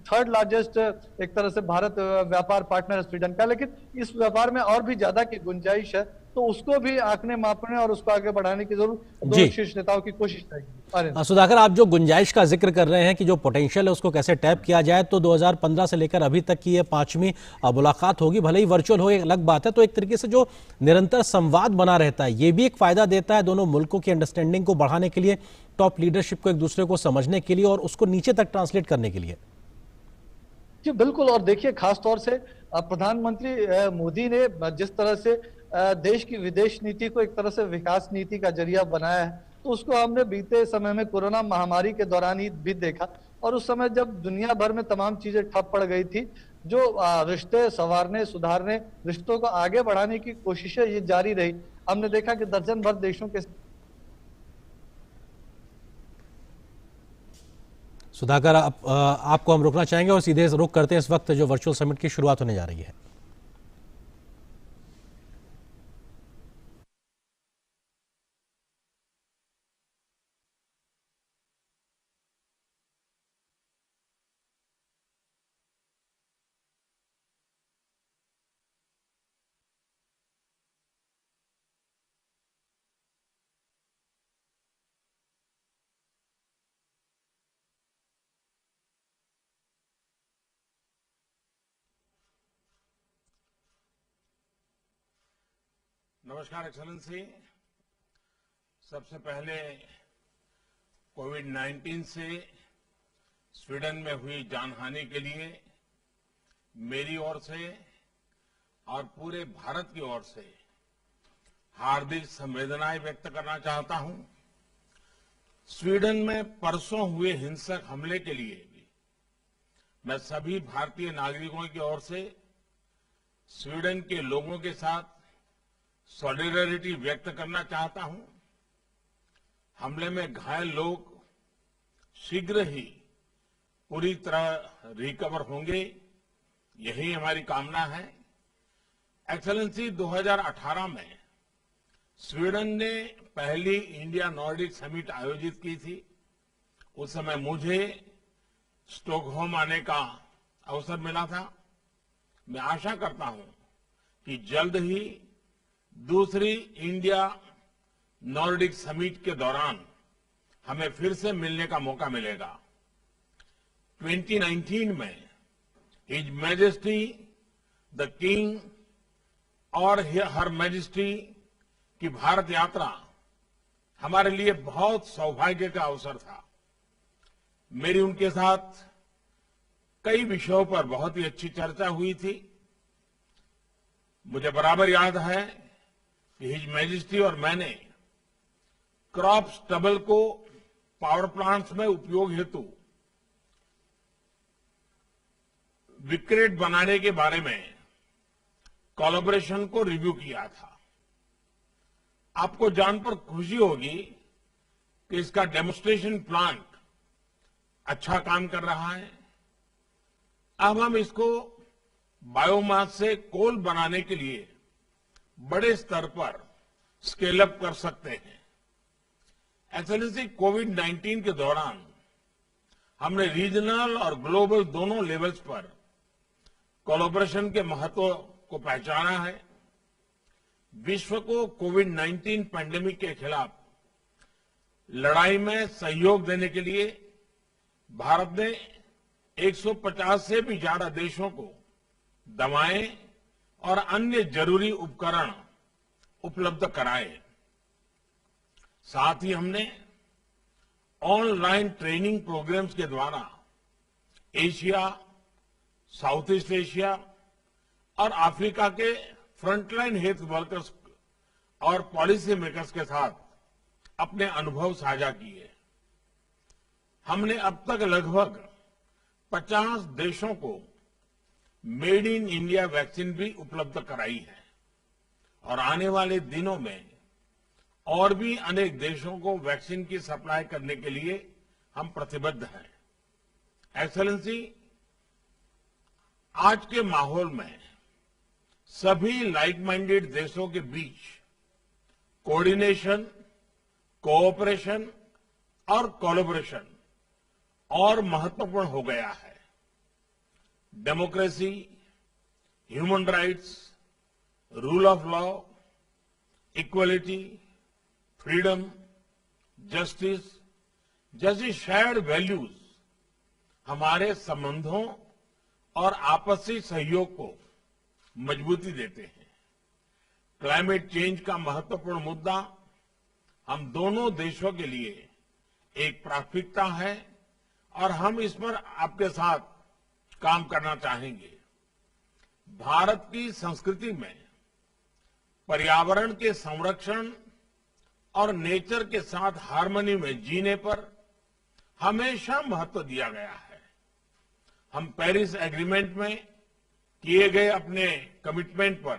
3rd लार्जेस्ट एक तरह से भारत व्यापार पार्टनर है स्वीडन का, लेकिन इस व्यापार में और भी ज्यादा की गुंजाइश है। तो उसको भी आंकने मापने और उसको आगे बढ़ाने की जरूर दोनों शीर्ष नेताओं की कोशिश रहेगी। सुधाकर, आप जो गुंजाइश का जिक्र कर रहे हैं कि जो पोटेंशियल है उसको कैसे टैप किया जाए, तो 2015 से लेकर अभी तक की ये 5वीं मुलाकात होगी, भले ही वर्चुअल हो, एक अलग बात है। तो एक तरीके से जो निरंतर संवाद बना रहता है, ये भी एक फायदा देता है दोनों मुल्कों की अंडरस्टैंडिंग को बढ़ाने के लिए, टॉप लीडरशिप को एक दूसरे को समझने के लिए और उसको नीचे तक ट्रांसलेट करने के लिए। जी बिल्कुल। और देखिए, खासतौर से प्रधानमंत्री मोदी ने जिस तरह से देश की विदेश नीति को एक तरह से विकास नीति का जरिया बनाया है, तो उसको हमने बीते समय में कोरोना महामारी के दौरान ही भी देखा। और उस समय जब दुनिया भर में तमाम चीजें ठप पड़ गई थी, जो रिश्ते संवारने, सुधारने, रिश्तों को आगे बढ़ाने की कोशिशें ये जारी रही। हमने देखा कि दर्जन भर देशों के। सुधाकर, आपको हम रोकना चाहेंगे और सीधे रुख करते हैं इस वक्त जो वर्चुअल समिट की शुरुआत होने जा रही है। नमस्कार एक्सेलेंसी। सबसे पहले कोविड-19 से स्वीडन में हुई जानहानि के लिए मेरी ओर से और पूरे भारत की ओर से हार्दिक संवेदनाएं व्यक्त करना चाहता हूं। स्वीडन में परसों हुए हिंसक हमले के लिए भी मैं सभी भारतीय नागरिकों की ओर से स्वीडन के लोगों के साथ सॉलिडेरिटी व्यक्त करना चाहता हूं। हमले में घायल लोग शीघ्र ही पूरी तरह रिकवर होंगे, यही हमारी कामना है। एक्सेलेंसी, 2018 में स्वीडन ने पहली इंडिया नॉर्डिक समिट आयोजित की थी। उस समय मुझे स्टॉकहोम आने का अवसर मिला था। मैं आशा करता हूं कि जल्द ही दूसरी इंडिया नॉर्डिक समिट के दौरान हमें फिर से मिलने का मौका मिलेगा। 2019 में हिज मैजेस्टी द किंग और हर मैजेस्टी की भारत यात्रा हमारे लिए बहुत सौभाग्य का अवसर था। मेरी उनके साथ कई विषयों पर बहुत ही अच्छी चर्चा हुई थी। मुझे बराबर याद है कि हिज मैजेस्टी और मैंने क्रॉप स्टबल को पावर प्लांट्स में उपयोग हेतु विक्रेट बनाने के बारे में कोलैबोरेशन को रिव्यू किया था। आपको जानकर खुशी होगी कि इसका डेमोन्स्ट्रेशन प्लांट अच्छा काम कर रहा है। अब हम इसको बायोमास से कोल बनाने के लिए बड़े स्तर पर स्केल अप कर सकते हैं। एक्सेलेंसी, कोविड-19 के दौरान हमने रीजनल और ग्लोबल दोनों लेवल्स पर कोलैबोरेशन के महत्व को पहचाना है। विश्व को कोविड-19 पैंडेमिक के खिलाफ लड़ाई में सहयोग देने के लिए भारत ने 150 से भी ज्यादा देशों को दवाएं और अन्य जरूरी उपकरण उपलब्ध कराए। साथ ही हमने ऑनलाइन ट्रेनिंग प्रोग्राम्स के द्वारा एशिया, साउथ ईस्ट एशिया और अफ्रीका के फ्रंटलाइन हेल्थ वर्कर्स और पॉलिसी मेकर्स के साथ अपने अनुभव साझा किए। हमने अब तक लगभग 50 देशों को मेड इन इंडिया वैक्सीन भी उपलब्ध कराई है और आने वाले दिनों में और भी अनेक देशों को वैक्सीन की सप्लाई करने के लिए हम प्रतिबद्ध हैं। एक्सेलेंसी, आज के माहौल में सभी लाइक माइंडेड देशों के बीच कोऑर्डिनेशन, कोऑपरेशन और कोलैबोरेशन और महत्वपूर्ण हो गया है। Democracy, human rights, rule of law, equality, freedom, justice जैसी शेयर्ड वैल्यूज हमारे संबंधों और आपसी सहयोग को मजबूती देते हैं। क्लाइमेट चेंज का महत्वपूर्ण मुद्दा हम दोनों देशों के लिए एक प्राथमिकता है और हम इस पर आपके साथ काम करना चाहेंगे। भारत की संस्कृति में पर्यावरण के संरक्षण और नेचर के साथ हार्मनी में जीने पर हमेशा महत्व दिया गया है। हम पेरिस एग्रीमेंट में किए गए अपने कमिटमेंट पर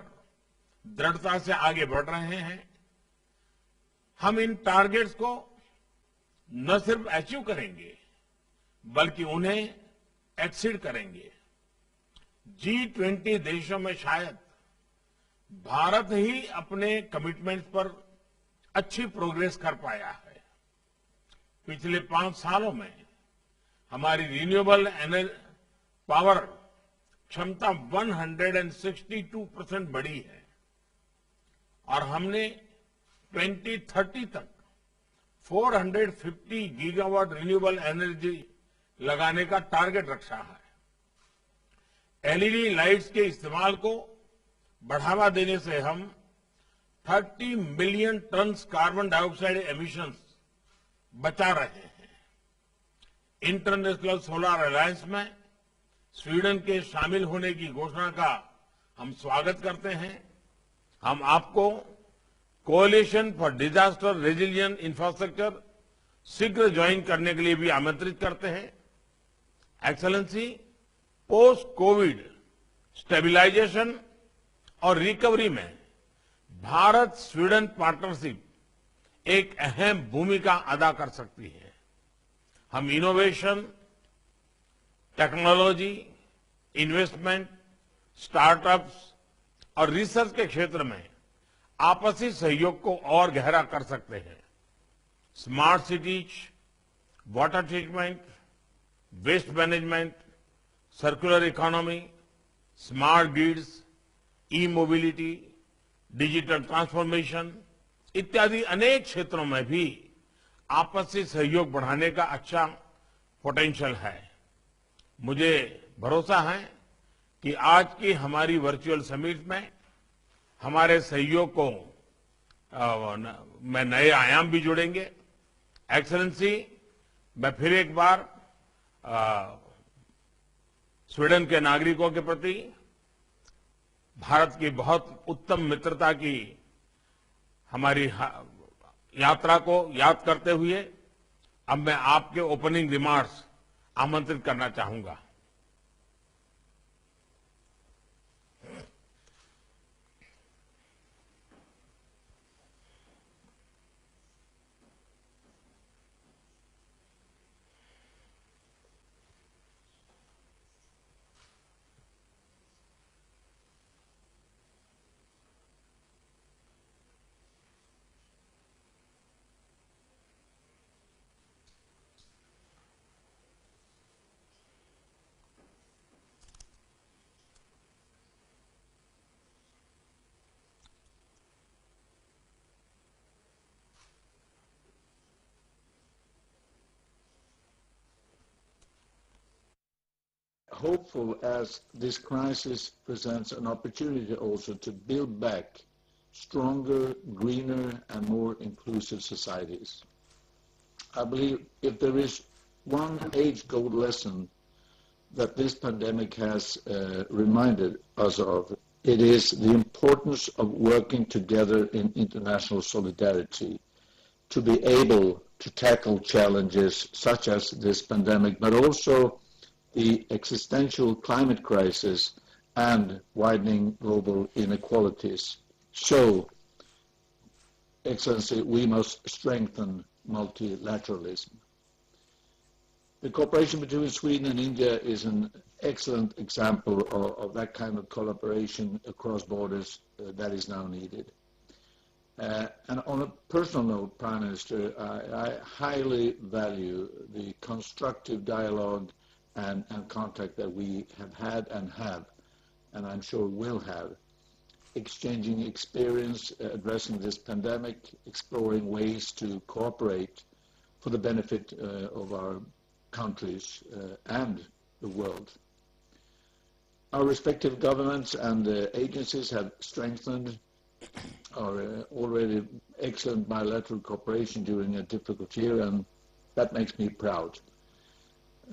दृढ़ता से आगे बढ़ रहे हैं। हम इन टारगेट्स को न सिर्फ अचीव करेंगे बल्कि उन्हें एक्सीड करेंगे। G20 देशों में शायद भारत ही अपने कमिटमेंट्स पर अच्छी प्रोग्रेस कर पाया है। पिछले 5 सालों में हमारी रिन्यूएबल पावर क्षमता 162% बढ़ी है और हमने 2030 तक 450 गीगावाट रिन्यूएबल एनर्जी लगाने का टारगेट रखा है। एलईडी लाइट्स के इस्तेमाल को बढ़ावा देने से हम 30 million tonne carbon dioxide emissions बचा रहे हैं। इंटरनेशनल सोलर अलायंस में स्वीडन के शामिल होने की घोषणा का हम स्वागत करते हैं। हम आपको coalition for disaster resilient infrastructure शीघ्र ज्वाइन करने के लिए भी आमंत्रित करते हैं। एक्सेलेंसी, पोस्ट कोविड स्टेबलाइजेशन और रिकवरी में भारत स्वीडन पार्टनरशिप एक अहम भूमिका अदा कर सकती है। हम इनोवेशन, टेक्नोलॉजी, इन्वेस्टमेंट, स्टार्टअप्स और रिसर्च के क्षेत्र में आपसी सहयोग को और गहरा कर सकते हैं। Smart cities, water treatment, waste management, circular economy, smart grids, e mobility, digital transformation इत्यादि अनेक क्षेत्रों में भी आपसी सहयोग बढ़ाने का अच्छा पोटेंशियल है। मुझे भरोसा है कि आज की हमारी वर्चुअल समिट में हमारे सहयोग को में नए आयाम भी जुड़ेंगे। एक्सेलेंसी, मैं फिर एक बार स्वीडन के नागरिकों के प्रति भारत की बहुत उत्तम मित्रता की हमारी यात्रा को याद करते हुए अब मैं आपके ओपनिंग रिमार्क्स आमंत्रित करना चाहूंगा। Hopeful as this crisis presents an opportunity also to build back stronger, greener, and more inclusive societies. I believe if there is one age gold lesson that this pandemic has reminded us of, it is the importance of working together in international solidarity to be able to tackle challenges such as this pandemic, but also the existential climate crisis and widening global inequalities. So, Excellency, we must strengthen multilateralism. The cooperation between Sweden and India is an excellent example of that kind of collaboration across borders that is now needed. And on a personal note, Prime Minister, I highly value the constructive dialogue and contact that we have had and I'm sure will have, exchanging experience, addressing this pandemic, exploring ways to cooperate for the benefit of our countries and the world. Our respective governments and agencies have strengthened our already excellent bilateral cooperation during a difficult year, and that makes me proud.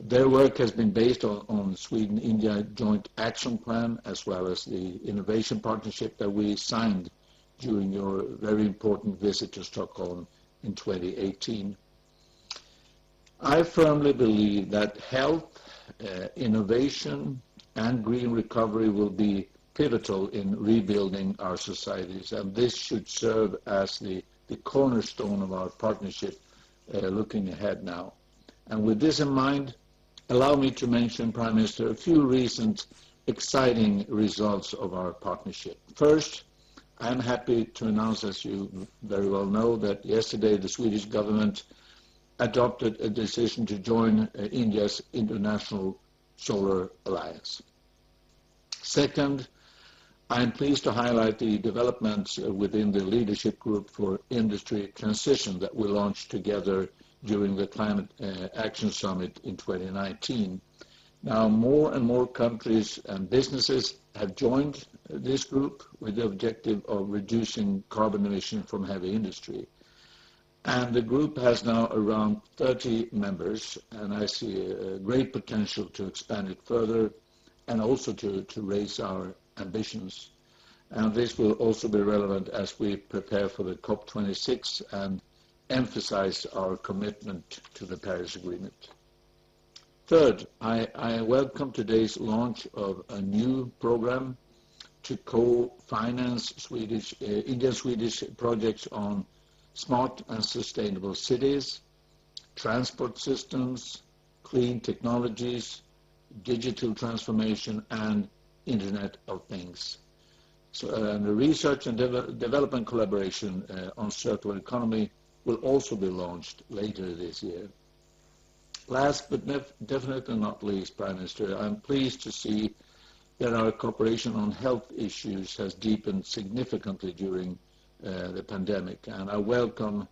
Their work has been based on Sweden-India Joint Action Plan, as well as the innovation partnership that we signed during your very important visit to Stockholm in 2018. I firmly believe that health, innovation, and green recovery will be pivotal in rebuilding our societies, and this should serve as the cornerstone of our partnership looking ahead now. And with this in mind, allow me to mention, Prime Minister, a few recent exciting results of our partnership. First, I am happy to announce, as you very well know, that yesterday the Swedish government adopted a decision to join India's International Solar Alliance. Second, I am pleased to highlight the developments within the Leadership Group for Industry Transition that we launched together during the Climate Action Summit in 2019. Now, more and more countries and businesses have joined this group with the objective of reducing carbon emission from heavy industry. And the group has now around 30 members, and I see a great potential to expand it further and also to raise our ambitions. And this will also be relevant as we prepare for the COP26 and emphasize our commitment to the Paris Agreement. Third, I welcome today's launch of a new program to co-finance Indian-Swedish projects on smart and sustainable cities, transport systems, clean technologies, digital transformation, and Internet of Things. And the research and development collaboration on circular economy will also be launched later this year. Last but definitely not least, Prime Minister, I'm pleased to see that our cooperation on health issues has deepened significantly during the pandemic, and I welcome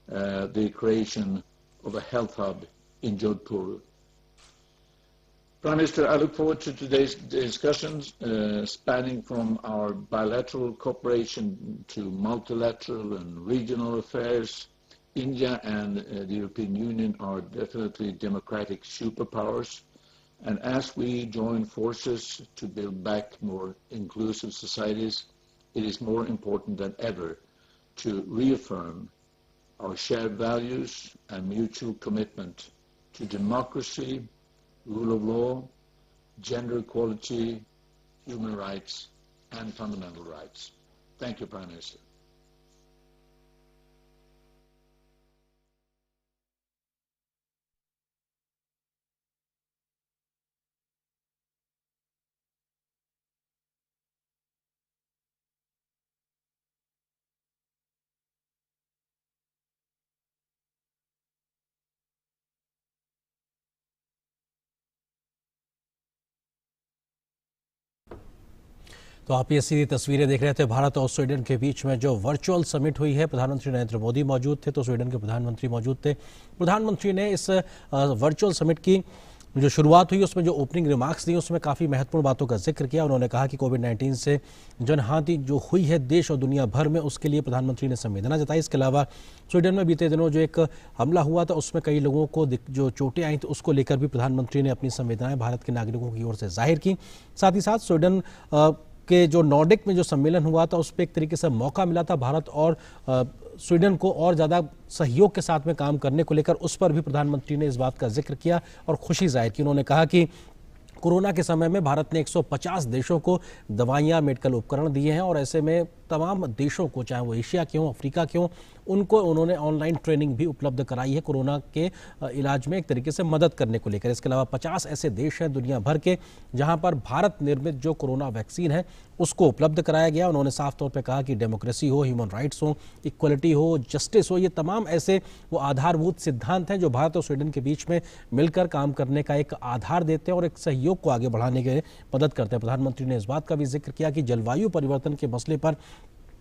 the creation of a health hub in Jodhpur. Prime Minister, I look forward to today's discussions spanning from our bilateral cooperation to multilateral and regional affairs. India and the European Union are definitely democratic superpowers, and as we join forces to build back more inclusive societies, it is more important than ever to reaffirm our shared values and mutual commitment to democracy, rule of law, gender equality, human rights, and fundamental rights. Thank you, Prime Minister. तो आप ये सीधी तस्वीरें देख रहे थे भारत और Sweden के बीच में जो वर्चुअल समिट हुई है। प्रधानमंत्री नरेंद्र मोदी मौजूद थे तो स्वीडन के प्रधानमंत्री मौजूद थे। प्रधानमंत्री ने इस वर्चुअल समिट की जो शुरुआत हुई उसमें जो ओपनिंग रिमार्क्स दी उसमें काफ़ी महत्वपूर्ण बातों का जिक्र किया। उन्होंने कहा कि कोविड-19 से जनहानि जो हुई है देश और दुनिया भर में उसके लिए प्रधानमंत्री ने संवेदना जताई। इसके अलावा स्वीडन में बीते दिनों जो एक हमला हुआ था उसमें कई लोगों को जो चोटें आई थी उसको लेकर भी प्रधानमंत्री ने अपनी संवेदनाएं भारत के नागरिकों की ओर से जाहिर की। साथ ही साथ स्वीडन के जो नॉर्डिक में जो सम्मेलन हुआ था उस पर एक तरीके से मौका मिला था भारत और स्वीडन को और ज़्यादा सहयोग के साथ में काम करने को लेकर। उस पर भी प्रधानमंत्री ने इस बात का जिक्र किया और खुशी जाहिर की। उन्होंने कहा कि कोरोना के समय में भारत ने 150 देशों को दवाइयाँ, मेडिकल उपकरण दिए हैं और ऐसे में तमाम देशों को, चाहे वो एशिया के हों, अफ्रीका के हों, उनको उन्होंने ऑनलाइन ट्रेनिंग भी उपलब्ध कराई है कोरोना के इलाज में एक तरीके से मदद करने को लेकर। इसके अलावा 50 ऐसे देश हैं दुनिया भर के जहां पर भारत निर्मित जो कोरोना वैक्सीन है उसको उपलब्ध कराया गया। उन्होंने साफ तौर पे कहा कि डेमोक्रेसी हो, ह्यूमन राइट्स हो, इक्वलिटी हो, जस्टिस हो, ये तमाम ऐसे वो आधारभूत सिद्धांत हैं जो भारत और स्वीडन के बीच में मिलकर काम करने का एक आधार देते हैं और एक सहयोग को आगे बढ़ाने के मदद करते हैं। प्रधानमंत्री ने इस बात का भी जिक्र किया कि जलवायु परिवर्तन के मसले पर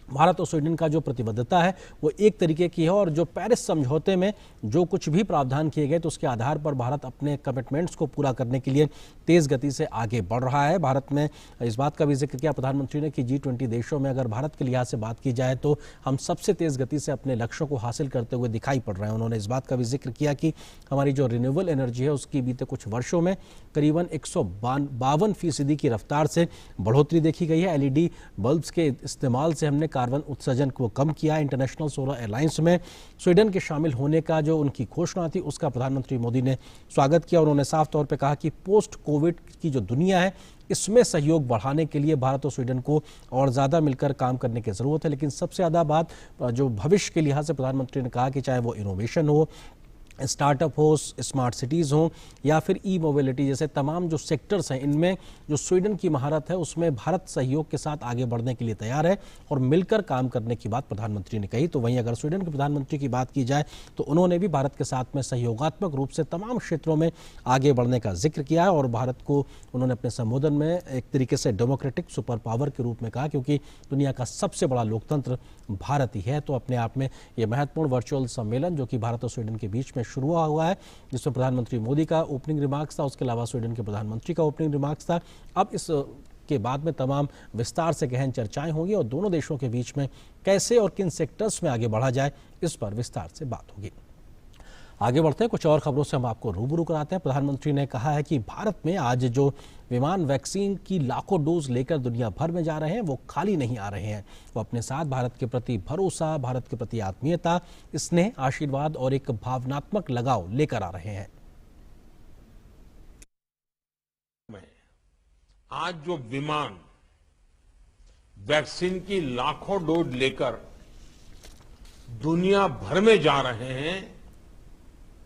भारत और स्वीडन का जो प्रतिबद्धता है वो एक तरीके की है और जो पेरिस समझौते में जो कुछ भी प्रावधान किए गए तो उसके आधार पर भारत अपने कमिटमेंट्स को पूरा करने के लिए तेज़ गति से आगे बढ़ रहा है। भारत में इस बात का भी जिक्र किया प्रधानमंत्री ने कि G20 देशों में अगर भारत के लिहाज से बात की जाए तो हम सबसे तेज़ गति से अपने लक्ष्यों को हासिल करते हुए दिखाई पड़ रहे हैं। उन्होंने इस बात का भी जिक्र किया कि हमारी जो रिन्यूएबल एनर्जी है उसकी बीते कुछ वर्षों में करीबन 152% की रफ्तार से बढ़ोतरी देखी गई है। LED बल्ब्स के इस्तेमाल से हमने कार्बन उत्सर्जन को कम किया। इंटरनेशनल सोलर अलायंस में स्वीडन के शामिल होने का जो उनकी घोषणा थी उसका प्रधानमंत्री मोदी ने स्वागत किया। उन्होंने साफ तौर पे कहा कि पोस्ट कोविड की जो दुनिया है इसमें सहयोग बढ़ाने के लिए भारत और स्वीडन को और ज़्यादा मिलकर काम करने की ज़रूरत है। लेकिन सबसे ज़्यादा बात जो भविष्य के लिहाज से प्रधानमंत्री ने कहा कि चाहे वो इनोवेशन हो, स्टार्टअप हो, स्मार्ट सिटीज़ हों या फिर ई मोबिलिटी जैसे तमाम जो सेक्टर्स हैं इनमें जो स्वीडन की महारत है उसमें भारत सहयोग के साथ आगे बढ़ने के लिए तैयार है और मिलकर काम करने की बात प्रधानमंत्री ने कही। तो वहीं अगर स्वीडन के प्रधानमंत्री की बात की जाए तो उन्होंने भी भारत के साथ में सहयोगात्मक रूप से तमाम क्षेत्रों में आगे बढ़ने का जिक्र किया है और भारत को उन्होंने अपने संबोधन में एक तरीके से डेमोक्रेटिक सुपर पावर के रूप में कहा क्योंकि दुनिया का सबसे बड़ा लोकतंत्र भारत ही है। तो अपने आप में ये महत्वपूर्ण वर्चुअल सम्मेलन जो कि भारत और स्वीडन के बीच में शुरू हुआ है जिसमें प्रधानमंत्री मोदी का ओपनिंग रिमार्क्स था, उसके अलावा स्वीडन के प्रधानमंत्री का ओपनिंग रिमार्क्स था। अब इस के बाद में तमाम विस्तार से गहन चर्चाएं होंगी और दोनों देशों के बीच में कैसे और किन सेक्टर्स में आगे बढ़ा जाए इस पर विस्तार से बात होगी। आगे बढ़ते हैं, कुछ और खबरों से हम आपको रूबरू कराते हैं। प्रधानमंत्री ने कहा है कि भारत में आज जो विमान वैक्सीन की लाखों डोज लेकर दुनिया भर में जा रहे हैं वो खाली नहीं आ रहे हैं। वो अपने साथ भारत के प्रति भरोसा, भारत के प्रति आत्मीयता, स्नेह, आशीर्वाद और एक भावनात्मक लगाव लेकर आ रहे हैं। आज जो विमान वैक्सीन की लाखों डोज लेकर दुनिया भर में जा रहे हैं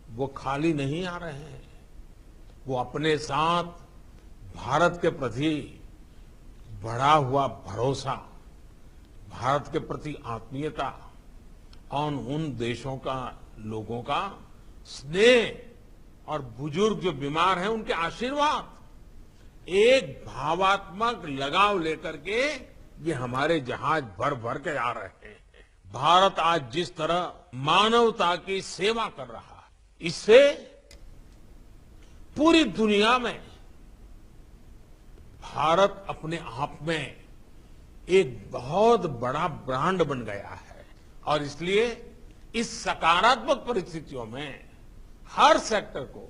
वो खाली नहीं आ रहे हैं, वो अपने साथ भारत के प्रति बढ़ा हुआ भरोसा भारत के प्रति आत्मीयता और उन देशों का लोगों का स्नेह और बुजुर्ग जो बीमार हैं उनके आशीर्वाद, एक भावात्मक लगाव लेकर के ये हमारे जहाज भर भर के आ रहे हैं। भारत आज जिस तरह मानवता की सेवा कर रहा है, इससे पूरी दुनिया में भारत अपने आप में एक बहुत बड़ा ब्रांड बन गया है। और इसलिए इस सकारात्मक परिस्थितियों में हर सेक्टर को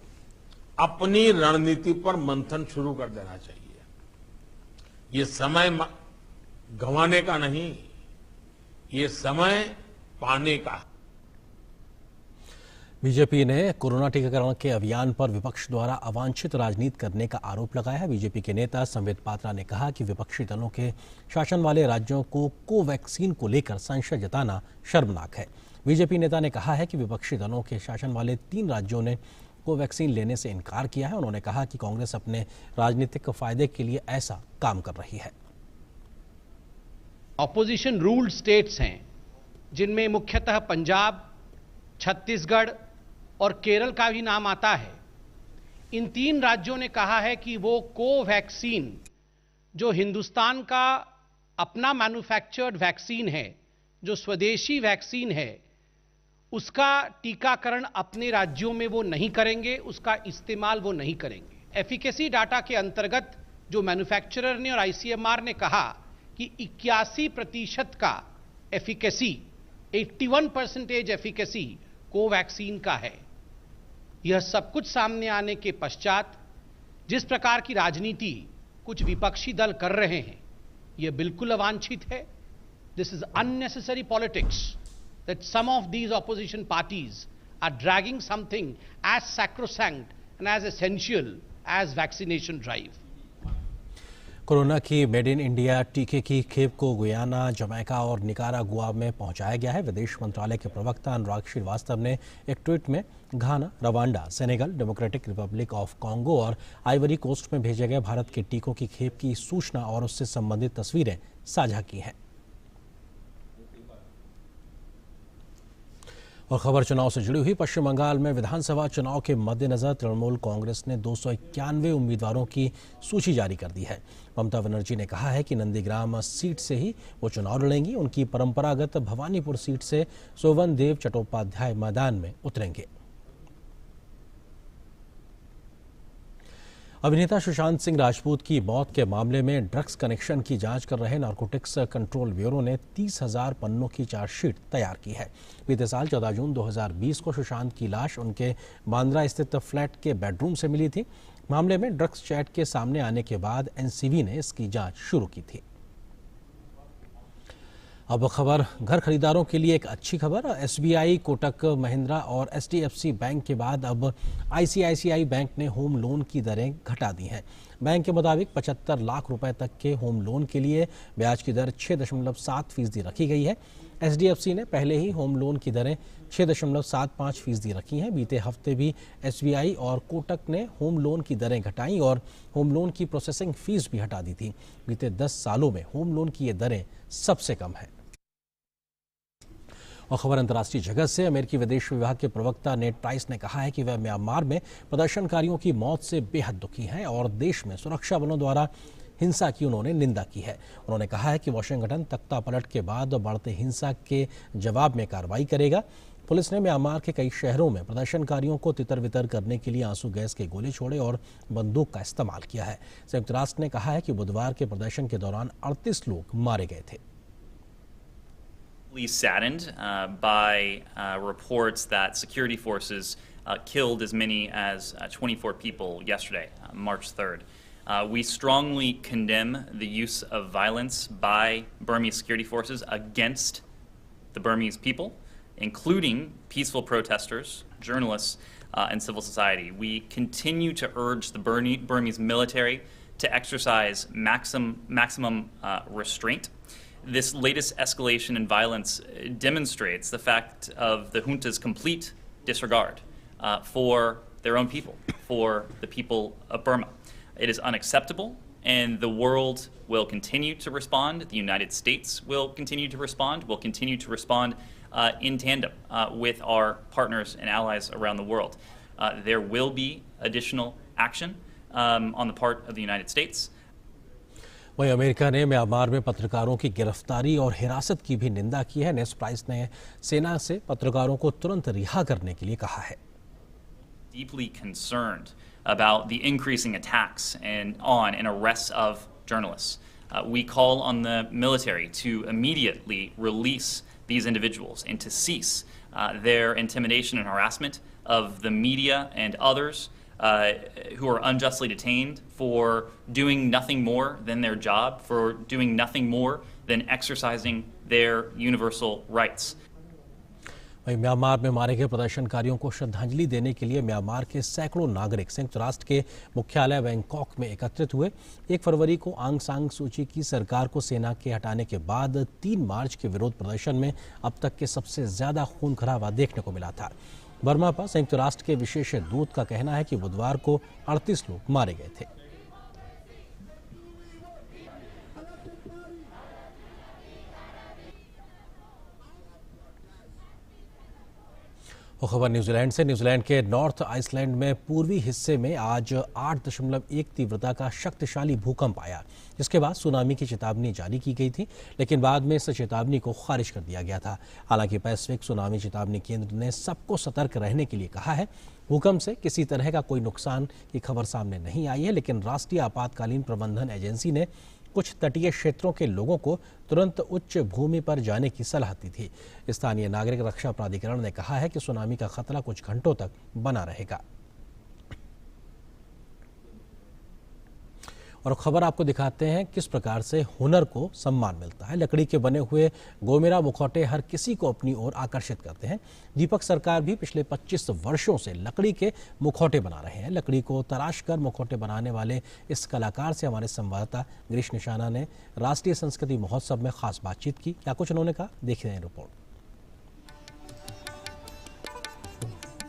अपनी रणनीति पर मंथन शुरू कर देना चाहिए। ये समय गंवाने का नहीं, ये समय पाने का। बीजेपी ने कोरोना टीकाकरण के अभियान पर विपक्ष द्वारा अवांछित राजनीति करने का आरोप लगाया है। बीजेपी के नेता संबित पात्रा ने कहा कि विपक्षी दलों के शासन वाले राज्यों को कोवैक्सीन को लेकर संशय जताना शर्मनाक है। बीजेपी नेता ने कहा है कि विपक्षी दलों के शासन वाले 3 राज्यों ने कोवैक्सीन लेने से इनकार किया है। उन्होंने कहा कि कांग्रेस अपने राजनीतिक फायदे के लिए ऐसा काम कर रही है। ऑपोजिशन रूल्ड स्टेट्स हैं जिनमें मुख्यतः पंजाब, छत्तीसगढ़ और केरल का भी नाम आता है। इन 3 राज्यों ने कहा है कि वो कोवैक्सीन, जो हिंदुस्तान का अपना मैन्युफैक्चर्ड वैक्सीन है, जो स्वदेशी वैक्सीन है, उसका टीकाकरण अपने राज्यों में वो नहीं करेंगे, उसका इस्तेमाल वो नहीं करेंगे। एफिकेसी डाटा के अंतर्गत जो मैन्युफैक्चरर ने और आईसीएमआर ने कहा कि 81% का एफिकेसी, 81% एफिकेसी कोवैक्सीन का है। यह सब कुछ सामने आने के पश्चात जिस प्रकार की राजनीति कुछ विपक्षी दल कर रहे हैं, यह बिल्कुल अवांछित है। This is unnecessary politics that some of these opposition parties are dragging something as sacrosanct and as essential as vaccination drive. Corona की मेड इन इंडिया टीके की खेप को गुयाना, जमैका और निकारागुआ में पहुंचाया गया है। विदेश मंत्रालय के प्रवक्ता अनुराग श्रीवास्तव ने एक ट्वीट में Ghana, Rwanda, Senegal, Democratic Republic of Congo और आइवरी कोस्ट में भेजे गए भारत के टीकों की खेप की सूचना और उससे संबंधित तस्वीरें साझा की हैं। और खबर चुनाव से जुड़ी हुई। पश्चिम बंगाल में विधानसभा चुनाव के मद्देनजर तृणमूल कांग्रेस ने 291 उम्मीदवारों की सूची जारी कर दी है। ममता बनर्जी ने कहा है कि नंदीग्राम सीट से ही वो चुनाव लड़ेंगी। उनकी परंपरागत भवानीपुर सीट से सोवन देव चट्टोपाध्याय मैदान में उतरेंगे। अभिनेता सुशांत सिंह राजपूत की मौत के मामले में ड्रग्स कनेक्शन की जांच कर रहे नारकोटिक्स कंट्रोल ब्यूरो ने 30,000 पन्नों की चार्जशीट तैयार की है। बीते साल 14 जून 2020 को सुशांत की लाश उनके बांद्रा स्थित फ्लैट के बेडरूम से मिली थी। मामले में ड्रग्स चैट के सामने आने के बाद एनसीबी ने इसकी जांच शुरू की थी। अब खबर घर खरीदारों के लिए एक अच्छी खबर। एसबीआई, कोटक महिंद्रा और एचडीएफसी बैंक के बाद अब आईसीआईसीआई बैंक ने होम लोन की दरें घटा दी हैं। बैंक के मुताबिक 75 लाख रुपए तक के होम लोन के लिए ब्याज की दर 6.7% रखी गई है। एचडीएफसी ने पहले ही होम लोन की दरें 6.75% रखी हैं। बीते हफ्ते भी एसबीआई और कोटक ने होम लोन की दरें घटाई और होम लोन की प्रोसेसिंग फीस भी हटा दी थी। बीते 10 सालों में होम लोन की ये दरें सबसे कम है। और खबर अंतर्राष्ट्रीय जगत से। अमेरिकी विदेश विभाग के प्रवक्ता नेड प्राइस ने कहा है कि वह म्यांमार में प्रदर्शनकारियों की मौत से बेहद दुखी हैं और देश में सुरक्षा बलों द्वारा हिंसा की उन्होंने निंदा की है। उन्होंने कहा है कि वाशिंगटन तख्तापलट के बाद बढ़ते हिंसा के जवाब में कार्रवाई करेगा। पुलिस ने म्यांमार के कई शहरों में प्रदर्शनकारियों को तितर बितर करने के लिए आंसू गैस के गोले छोड़े और बंदूक का इस्तेमाल किया है। संयुक्त राष्ट्र ने कहा है कि बुधवार के प्रदर्शन के दौरान 38 लोग मारे गए थे। Saddened by reports that security forces killed as many as 24 people yesterday, March 3rd. We strongly condemn the use of violence by Burmese security forces against the Burmese people, including peaceful protesters, journalists, and civil society. We continue to urge the Burmese military to exercise maximum restraint. This latest escalation in violence demonstrates the fact of the junta's complete disregard for their own people, for the people of Burma. It is unacceptable, and the world will continue to respond. The United States will continue to respond. We'll continue to respond in tandem with our partners and allies around the world. There will be additional action on the part of the United States. वहीं America ने Myanmar में पत्रकारों की गिरफ्तारी और हिरासत की भी निंदा की है। नेस प्राइस ने सेना से पत्रकारों को तुरंत रिहा करने के लिए कहा है। Deeply concerned about the increasing attacks and arrests of journalists. We call on the military to immediately release these individuals and to cease their intimidation and harassment of the media and others who are unjustly detained for doing nothing more than their job, for doing nothing more than exercising their universal rights. वहीं Myanmar में मारे गए प्रदर्शनकारियों को श्रद्धांजलि देने के लिए म्यांमार के सैकड़ों नागरिक संयुक्त राष्ट्र के मुख्यालय बैंकॉक में एकत्रित हुए। 1 फरवरी को आंग सान सूची की सरकार को सेना के हटाने के बाद 3 मार्च के विरोध प्रदर्शन में अब तक के सबसे ज्यादा खून खराबा देखने को मिला था। बर्मा पर संयुक्त राष्ट्र के विशेष दूत का कहना है कि बुधवार को 38 लोग मारे गए थे। खबर न्यूजीलैंड से। न्यूजीलैंड के नॉर्थ आइसलैंड में पूर्वी हिस्से में आज 8.1 तीव्रता का शक्तिशाली भूकंप आया, जिसके बाद सुनामी की चेतावनी जारी की गई थी, लेकिन बाद में इस चेतावनी को खारिज कर दिया गया था। हालांकि पैसिफिक सुनामी चेतावनी केंद्र ने सबको सतर्क रहने के लिए कहा है। भूकंप से किसी तरह का कोई नुकसान की खबर सामने नहीं आई है, लेकिन राष्ट्रीय आपातकालीन प्रबंधन एजेंसी ने कुछ तटीय क्षेत्रों के लोगों को तुरंत उच्च भूमि पर जाने की सलाह दी थी। स्थानीय नागरिक रक्षा प्राधिकरण ने कहा है कि सुनामी का खतरा कुछ घंटों तक बना रहेगा। और खबर आपको दिखाते हैं किस प्रकार से हुनर को सम्मान मिलता है। लकड़ी के बने हुए गोमेरा मुखौटे हर किसी को अपनी ओर आकर्षित करते हैं। दीपक सरकार भी पिछले 25 वर्षों से लकड़ी के मुखौटे बना रहे हैं। लकड़ी को तराश कर मुखौटे बनाने वाले इस कलाकार से हमारे संवाददाता गिरीश निशाना ने राष्ट्रीय संस्कृति महोत्सव में खास बातचीत की। क्या कुछ उन्होंने कहा, देखिए रिपोर्ट।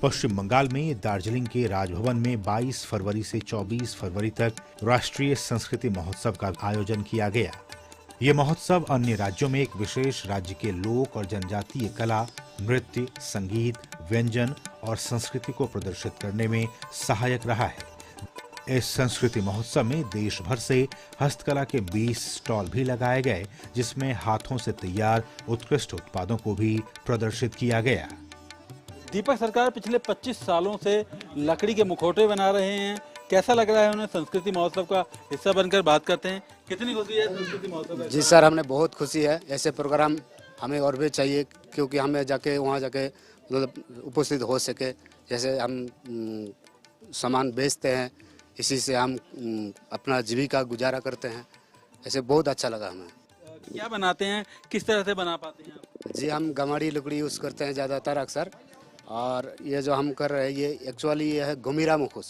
पश्चिम बंगाल में दार्जिलिंग के राजभवन में 22 फरवरी से 24 फरवरी तक राष्ट्रीय संस्कृति महोत्सव का आयोजन किया गया। ये महोत्सव अन्य राज्यों में एक विशेष राज्य के लोक और जनजातीय कला, नृत्य, संगीत, व्यंजन और संस्कृति को प्रदर्शित करने में सहायक रहा है। इस संस्कृति महोत्सव में देश भर से हस्तकला के 20 स्टॉल भी लगाए गए, जिसमें हाथों से तैयार उत्कृष्ट उत्पादों को भी प्रदर्शित किया गया। दीपक सरकार पिछले 25 सालों से लकड़ी के मुखौटे बना रहे हैं। कैसा लग रहा है उन्हें संस्कृति महोत्सव का हिस्सा बनकर? बात करते हैं, कितनी खुशी है संस्कृति महोत्सव का? जी सर, हमें बहुत खुशी है। ऐसे प्रोग्राम हमें और भी चाहिए, क्योंकि हमें जाके वहाँ जाके मतलब उपस्थित हो सके। जैसे हम सामान बेचते हैं, इसी से हम अपना जीविका गुजारा करते हैं। ऐसे बहुत अच्छा लगा हमें। क्या बनाते हैं, किस तरह से बना पाते हैं आप? जी, हम गमाड़ी लकड़ी यूज़ करते हैं ज़्यादातर अक्सर। और ये जो हम कर रहे हैं ये एक्चुअली ये है गोमेरा मुखोस।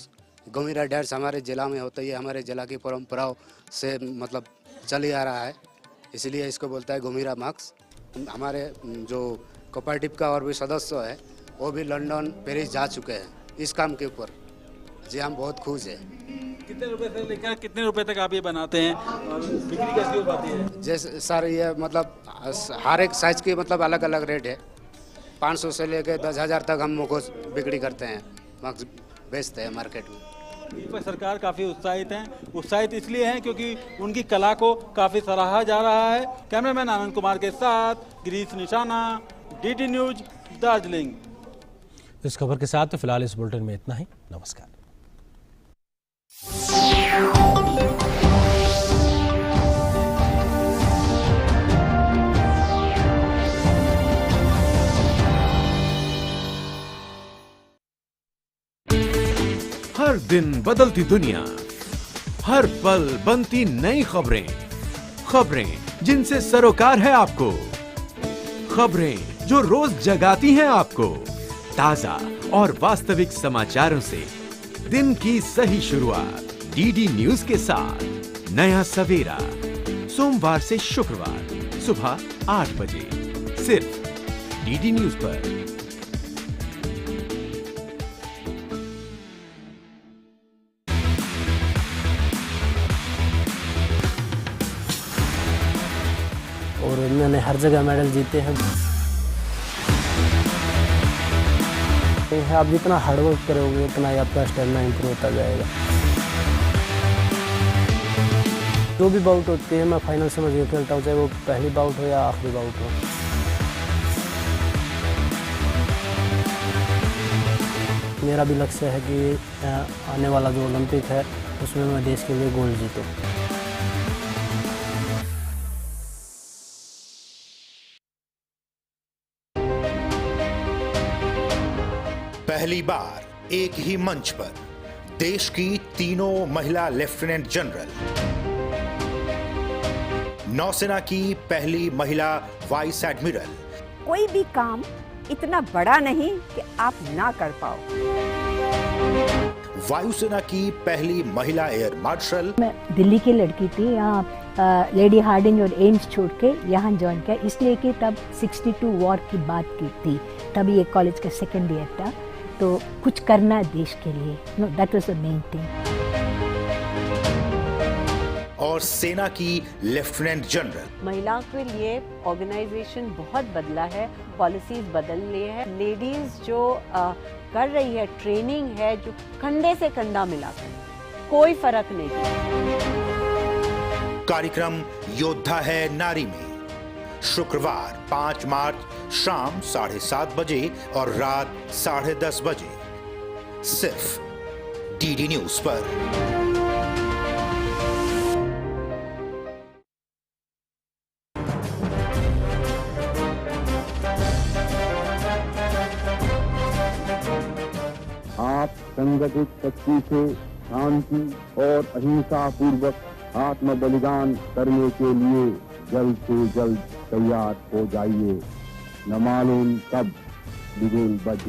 गोमेरा डांस हमारे ज़िला में होता है। ये हमारे ज़िला की परंपराओं से मतलब चली आ रहा है, इसलिए इसको बोलता है गोमेरा मार्क्स। हमारे जो कोऑपरेटिव का और भी सदस्य है वो भी लंदन, पेरिस जा चुके हैं इस काम के ऊपर। जी, हम बहुत खुश हैं। कितने रुपए से लेकर कितने रुपए तक आप ये बनाते हैं और बिक्री कैसी हो पाती है? जैसे सर ये मतलब हर एक साइज की मतलब अलग अलग रेट है। 500 से लेकर 10,000 तक हम मुखोस बिक्री करते हैं, मार्क्स बेचते हैं मार्केट में। दीपक सरकार काफ़ी उत्साहित हैं। उत्साहित इसलिए हैं क्योंकि उनकी कला को काफ़ी सराहा जा रहा है। कैमरामैन आनंद कुमार के साथ गिरीश निशाना, DD न्यूज, दार्जिलिंग। इस खबर के साथ फिलहाल इस बुलेटिन में इतना ही। नमस्कार। हर दिन बदलती दुनिया, हर पल बनती नई खबरें, खबरें जिनसे सरोकार है आपको, खबरें जो रोज जगाती हैं आपको। ताजा और वास्तविक समाचारों से दिन की सही शुरुआत DD न्यूज के साथ। नया सवेरा सोमवार से शुक्रवार सुबह 8 बजे सिर्फ DD न्यूज पर। और मैंने हर जगह मेडल जीते हैं। आप जितना हार्डवर्क करोगे उतना ही आपका स्टेमिना इंप्रूव होता जाएगा। जो भी बाउट होती है मैं फाइनल समझ के खेलता हूँ, चाहे वो पहली बाउट हो या आखिरी बाउट हो। मेरा भी लक्ष्य है कि आने वाला जो ओलंपिक है उसमें मैं देश के लिए गोल्ड जीतूँ। पहली बार एक ही मंच पर देश की तीनों महिला लेफ्टिनेंट जनरल, नौसेना की पहली महिला वाइस एडमिरल। कोई भी काम इतना बड़ा नहीं कि आप ना कर पाओ। वायुसेना की पहली महिला एयर मार्शल। मैं दिल्ली की लड़की थी, यहाँ लेडी हार्डिंज और एम्स छोड़ के यहाँ ज्वाइन किया, इसलिए कि तब 62 वॉर की बात की थी, तभी ये कॉलेज का सेकेंड ईयर था, तो कुछ करना देश के लिए, know that was the main thing. और सेना की लेफ्टिनेंट जनरल। महिलाओं के लिए ऑर्गेनाइजेशन बहुत बदला है, पॉलिसीज बदल ली है। लेडीज जो कर रही है ट्रेनिंग है, जो कंधे से कंधा मिलाकर, कोई फर्क नहीं। कार्यक्रम योद्धा है नारी में शुक्रवार 5 मार्च शाम 7:30 बजे और रात 10:30 बजे सिर्फ डीडी न्यूज पर। आप संगठित शक्ति से शांति और अहिंसा पूर्वक आत्म बलिदान करने के लिए जल्द से जल्द तैयार हो जाइए। न मालूम कब बिगुल बज।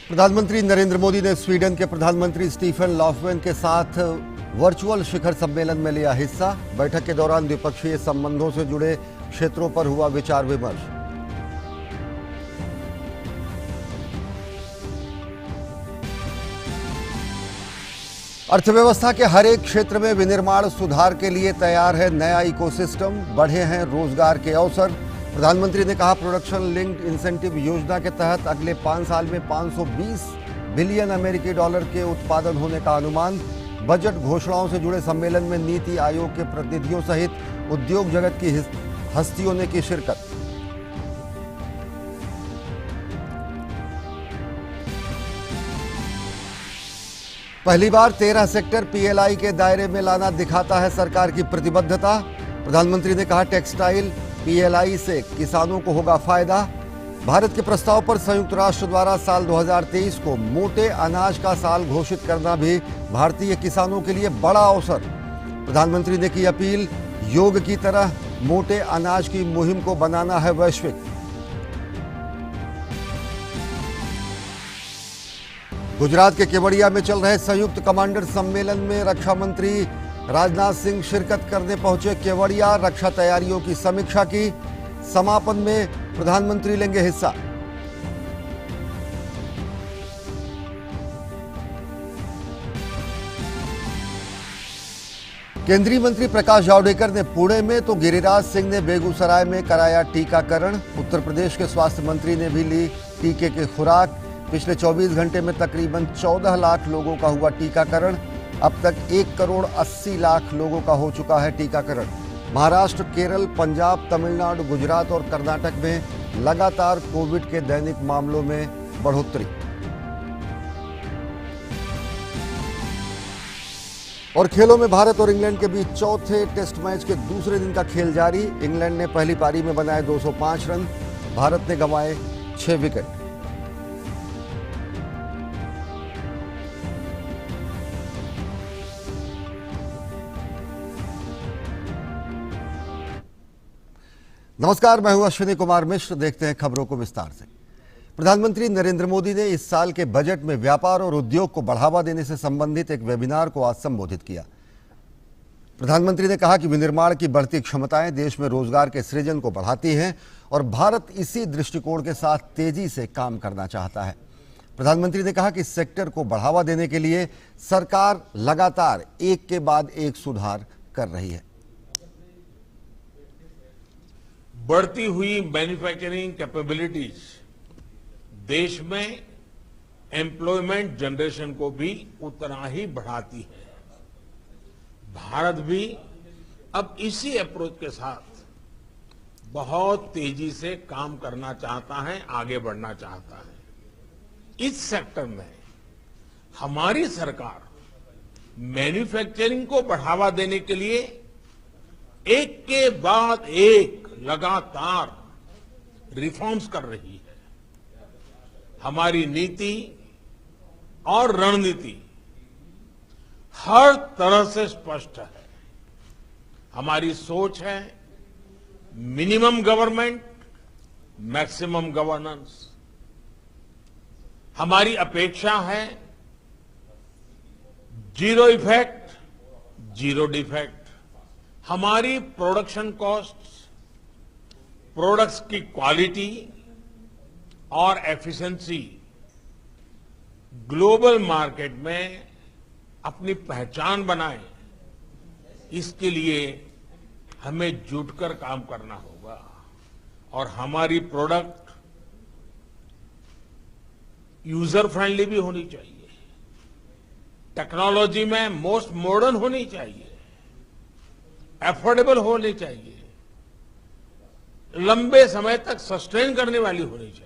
प्रधानमंत्री नरेंद्र मोदी ने स्वीडन के प्रधानमंत्री स्टीफन लॉफवेन के साथ वर्चुअल शिखर सम्मेलन में लिया हिस्सा। बैठक के दौरान द्विपक्षीय संबंधों से जुड़े क्षेत्रों पर हुआ विचार विमर्श। अर्थव्यवस्था के हर एक क्षेत्र में विनिर्माण सुधार के लिए तैयार है नया इकोसिस्टम, बढ़े हैं रोजगार के अवसर। प्रधानमंत्री ने कहा प्रोडक्शन लिंक्ड इंसेंटिव योजना के तहत अगले 5 साल में 520 बिलियन अमेरिकी डॉलर के उत्पादन होने का अनुमान। बजट घोषणाओं से जुड़े सम्मेलन में नीति आयोग के प्रतिनिधियों सहित उद्योग जगत की हस्तियों ने की शिरकत। पहली बार 13 सेक्टर पीएलआई के दायरे में लाना दिखाता है सरकार की प्रतिबद्धता। प्रधानमंत्री ने कहा टेक्सटाइल पीएलआई से किसानों को होगा फायदा। भारत के प्रस्ताव पर संयुक्त राष्ट्र द्वारा साल 2023 को मोटे अनाज का साल घोषित करना भी भारतीय किसानों के लिए बड़ा अवसर। प्रधानमंत्री ने की अपील, योग की तरह मोटे अनाज की मुहिम को बनाना है वैश्विक। गुजरात के केवड़िया में चल रहे संयुक्त कमांडर सम्मेलन में रक्षा मंत्री राजनाथ सिंह शिरकत करने पहुंचे केवड़िया। रक्षा तैयारियों की समीक्षा की। समापन में प्रधानमंत्री लेंगे हिस्सा। केंद्रीय मंत्री प्रकाश जावड़ेकर ने पुणे में तो गिरिराज सिंह ने बेगूसराय में कराया टीकाकरण। उत्तर प्रदेश के स्वास्थ्य मंत्री ने भी ली टीके की खुराक। पिछले 24 घंटे में तकरीबन 14 लाख लोगों का हुआ टीकाकरण। अब तक 1 करोड़ 80 लाख लोगों का हो चुका है टीकाकरण। महाराष्ट्र, केरल, पंजाब, तमिलनाडु, गुजरात और कर्नाटक में लगातार कोविड के दैनिक मामलों में बढ़ोतरी। और खेलों में भारत और इंग्लैंड के बीच चौथे टेस्ट मैच के दूसरे दिन का खेल जारी। इंग्लैंड ने पहली पारी में बनाए 205 रन, भारत ने गंवाए 6 विकेट। नमस्कार, मैं हूं अश्विनी कुमार मिश्र। देखते हैं खबरों को विस्तार से। प्रधानमंत्री नरेंद्र मोदी ने इस साल के बजट में व्यापार और उद्योग को बढ़ावा देने से संबंधित एक वेबिनार को आज संबोधित किया। प्रधानमंत्री ने कहा कि विनिर्माण की बढ़ती क्षमताएं देश में रोजगार के सृजन को बढ़ाती हैं और भारत इसी दृष्टिकोण के साथ तेजी से काम करना चाहता है। प्रधानमंत्री ने कहा कि इस सेक्टर को बढ़ावा देने के लिए सरकार लगातार एक के बाद एक सुधार कर रही है। बढ़ती हुई मैन्युफैक्चरिंग कैपेबिलिटीज देश में एम्प्लॉयमेंट जनरेशन को भी उतना ही बढ़ाती है। भारत भी अब इसी अप्रोच के साथ बहुत तेजी से काम करना चाहता है, आगे बढ़ना चाहता है। इस सेक्टर में हमारी सरकार मैन्युफैक्चरिंग को बढ़ावा देने के लिए एक के बाद एक लगातार रिफॉर्म्स कर रही है। हमारी नीति और रणनीति हर तरह से स्पष्ट है। हमारी सोच है मिनिमम गवर्नमेंट, मैक्सिमम गवर्नेंस। हमारी अपेक्षा है जीरो इफेक्ट, जीरो डिफेक्ट। हमारी प्रोडक्शन कॉस्ट, प्रोडक्ट्स की क्वालिटी और एफिशिएंसी ग्लोबल मार्केट में अपनी पहचान बनाए, इसके लिए हमें जुटकर काम करना होगा। और हमारी प्रोडक्ट यूजर फ्रेंडली भी होनी चाहिए, टेक्नोलॉजी में मोस्ट मॉडर्न होनी चाहिए, एफोर्डेबल होनी चाहिए, लंबे समय तक सस्टेन करने वाली होनी चाहिए।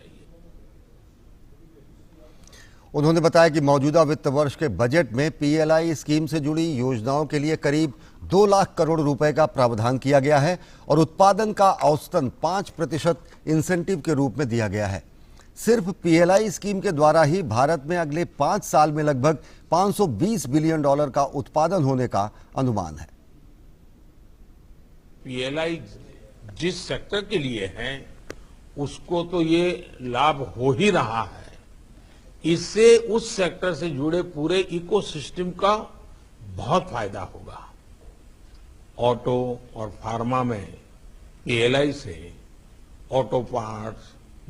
उन्होंने बताया कि मौजूदा वित्त वर्ष के बजट में पीएलआई स्कीम से जुड़ी योजनाओं के लिए करीब 2 लाख करोड़ रुपए का प्रावधान किया गया है और उत्पादन का औसतन 5% इंसेंटिव के रूप में दिया गया है। सिर्फ पीएलआई स्कीम के द्वारा ही भारत में अगले 5 साल में लगभग $520 बिलियन का उत्पादन होने का अनुमान है। पीएलआई जिस सेक्टर के लिए है उसको तो ये लाभ हो ही रहा है। इससे उस सेक्टर से जुड़े पूरे इकोसिस्टम का बहुत फायदा होगा। ऑटो और फार्मा में पीएलआई से ऑटो पार्ट्स,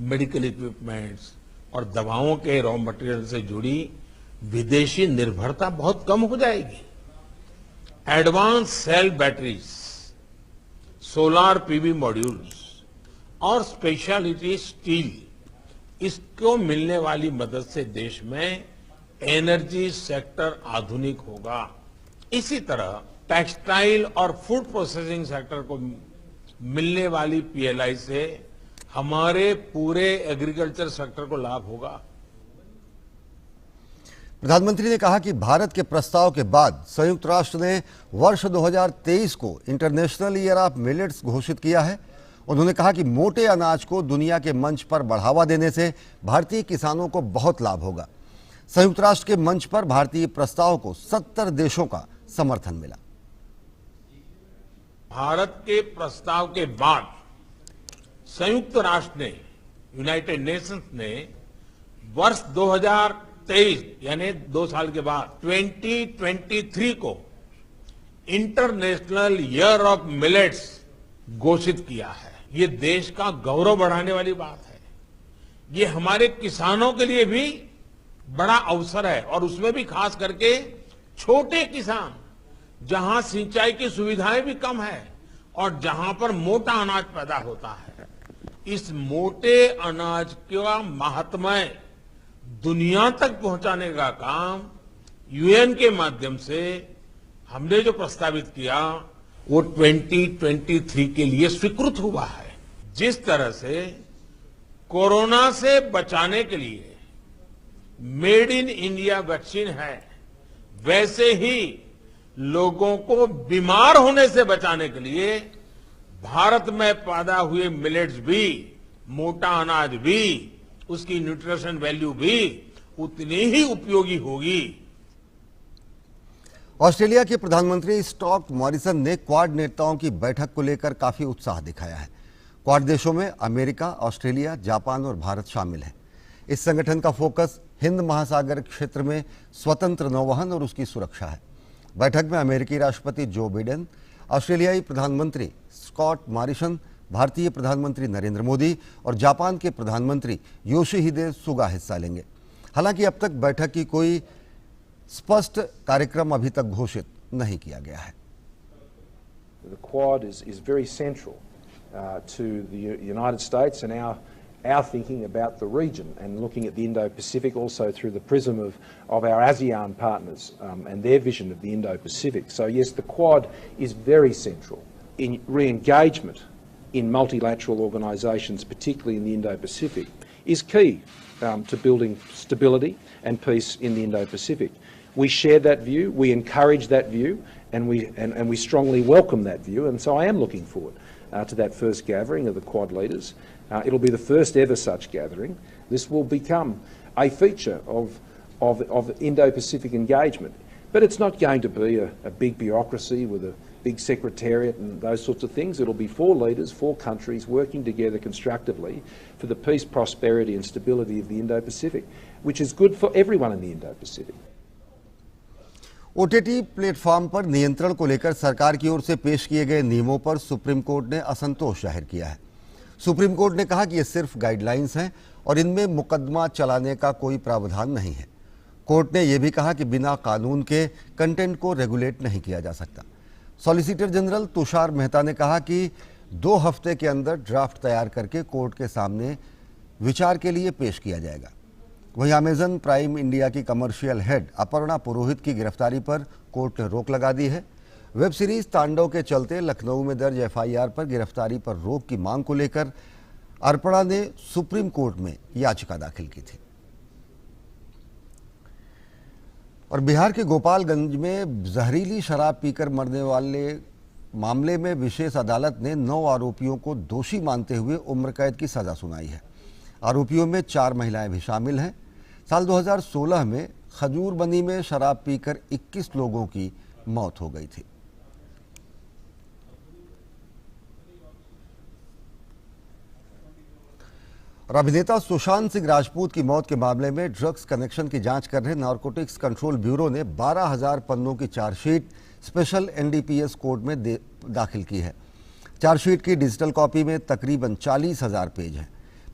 मेडिकल इक्विपमेंट्स और दवाओं के रॉ मटेरियल से जुड़ी विदेशी निर्भरता बहुत कम हो जाएगी। Advance cell batteries, solar PV modules और स्पेशलिटी स्टील, इसको मिलने वाली मदद से देश में एनर्जी सेक्टर आधुनिक होगा। इसी तरह टेक्सटाइल और फूड प्रोसेसिंग सेक्टर को मिलने वाली पीएलआई से हमारे पूरे एग्रीकल्चर सेक्टर को लाभ होगा। प्रधानमंत्री ने कहा कि भारत के प्रस्ताव के बाद संयुक्त राष्ट्र ने वर्ष 2023 को इंटरनेशनल ईयर ऑफ मिलेट्स घोषित किया है। उन्होंने कहा कि मोटे अनाज को दुनिया के मंच पर बढ़ावा देने से भारतीय किसानों को बहुत लाभ होगा। संयुक्त राष्ट्र के मंच पर भारतीय प्रस्ताव को 70 देशों का समर्थन मिला। भारत के प्रस्ताव के बाद संयुक्त राष्ट्र ने, यूनाइटेड नेशंस ने वर्ष 2023 यानी 2 साल के बाद 2023 को इंटरनेशनल ईयर ऑफ मिलेट्स घोषित किया है। ये देश का गौरव बढ़ाने वाली बात है। ये हमारे किसानों के लिए भी बड़ा अवसर है और उसमें भी खास करके छोटे किसान जहां सिंचाई की सुविधाएं भी कम है और जहां पर मोटा अनाज पैदा होता है, इस मोटे अनाज का महात्म्य दुनिया तक पहुंचाने का काम यूएन के माध्यम से हमने जो प्रस्तावित किया वो 2023 के लिए स्वीकृत हुआ है। जिस तरह से कोरोना से बचाने के लिए मेड इन इंडिया वैक्सीन है, वैसे ही लोगों को बीमार होने से बचाने के लिए भारत में पैदा हुए मिलेट्स भी, मोटा अनाज भी, उसकी न्यूट्रिशन वैल्यू भी उतनी ही उपयोगी होगी। ऑस्ट्रेलिया के प्रधानमंत्री स्कॉट मॉरिसन ने क्वाड नेताओं की बैठक को लेकर काफी उत्साह दिखाया है। क्वाड देशों में अमेरिका, ऑस्ट्रेलिया, जापान और भारत शामिल है। इस संगठन का फोकस हिंद महासागर क्षेत्र में स्वतंत्र नौवहन और उसकी सुरक्षा है। बैठक में अमेरिकी राष्ट्रपति जो बिडेन, ऑस्ट्रेलियाई प्रधानमंत्री स्कॉट मॉरिसन, भारतीय प्रधानमंत्री नरेंद्र मोदी और जापान के प्रधानमंत्री योशिहिदे सुगा हिस्सा लेंगे। हालांकि अब तक बैठक की कोई स्पष्ट कार्यक्रम अभी तक घोषित नहीं किया गया है। The Quad is very central to the United States and our thinking about the region and looking at the Indo-Pacific also through the prism of our ASEAN partners and their vision of the Indo-Pacific. So yes, the Quad is very central in re-engagement in multilateral organisations, particularly in the Indo-Pacific, is key to building stability and peace in the Indo-Pacific. We share that view, we encourage that view, and we strongly welcome that view. And so I am looking forward to that first gathering of the Quad leaders. It'll be the first ever such gathering. This will become a feature of Indo-Pacific engagement. But it's not going to be a big bureaucracy with a big secretariat and those sorts of things. It'll be 4 leaders, 4 countries working together constructively for the peace, prosperity and stability of the Indo-Pacific, which is good for everyone in the Indo-Pacific. OTT platform पर नियंत्रण को लेकर सरकार की ओर से पेश किए गए नियमों पर सुप्रीम कोर्ट ने असंतोष जाहिर किया है। सुप्रीम कोर्ट ने कहा कि ये सिर्फ गाइडलाइंस हैं और इनमें मुकदमा चलाने का कोई प्रावधान नहीं है। कोर्ट ने यह भी कहा कि बिना कानून के कंटेंट को रेगुलेट नहीं किया जा सकता। सॉलिसिटर जनरल तुषार मेहता ने कहा कि 2 हफ्ते के अंदर ड्राफ्ट तैयार करके कोर्ट के सामने विचार के लिए पेश किया जाएगा। वहीं अमेजन प्राइम इंडिया की कमर्शियल हेड अपर्णा पुरोहित की गिरफ्तारी पर कोर्ट ने रोक लगा दी है। वेब सीरीज तांडव के चलते लखनऊ में दर्ज एफआईआर पर गिरफ्तारी पर रोक की मांग को लेकर अर्पणा ने सुप्रीम कोर्ट में याचिका दाखिल की थी। और बिहार के गोपालगंज में जहरीली शराब पीकर मरने वाले मामले में विशेष अदालत ने 9 आरोपियों को दोषी मानते हुए उम्र कैद की सजा सुनाई है। आरोपियों में 4 महिलाएं भी शामिल हैं। साल 2016 में खजूरबनी में शराब पीकर 21 लोगों की मौत हो गई थी। और अभिनेता सुशांत सिंह राजपूत की मौत के मामले में ड्रग्स कनेक्शन की जांच कर रहे नारकोटिक्स कंट्रोल ब्यूरो ने 12,000 पन्नों की चार्जशीट स्पेशल एनडीपीएस कोर्ट में दाखिल की है। चार्जशीट की डिजिटल कॉपी में तकरीबन 40,000 पेज हैं।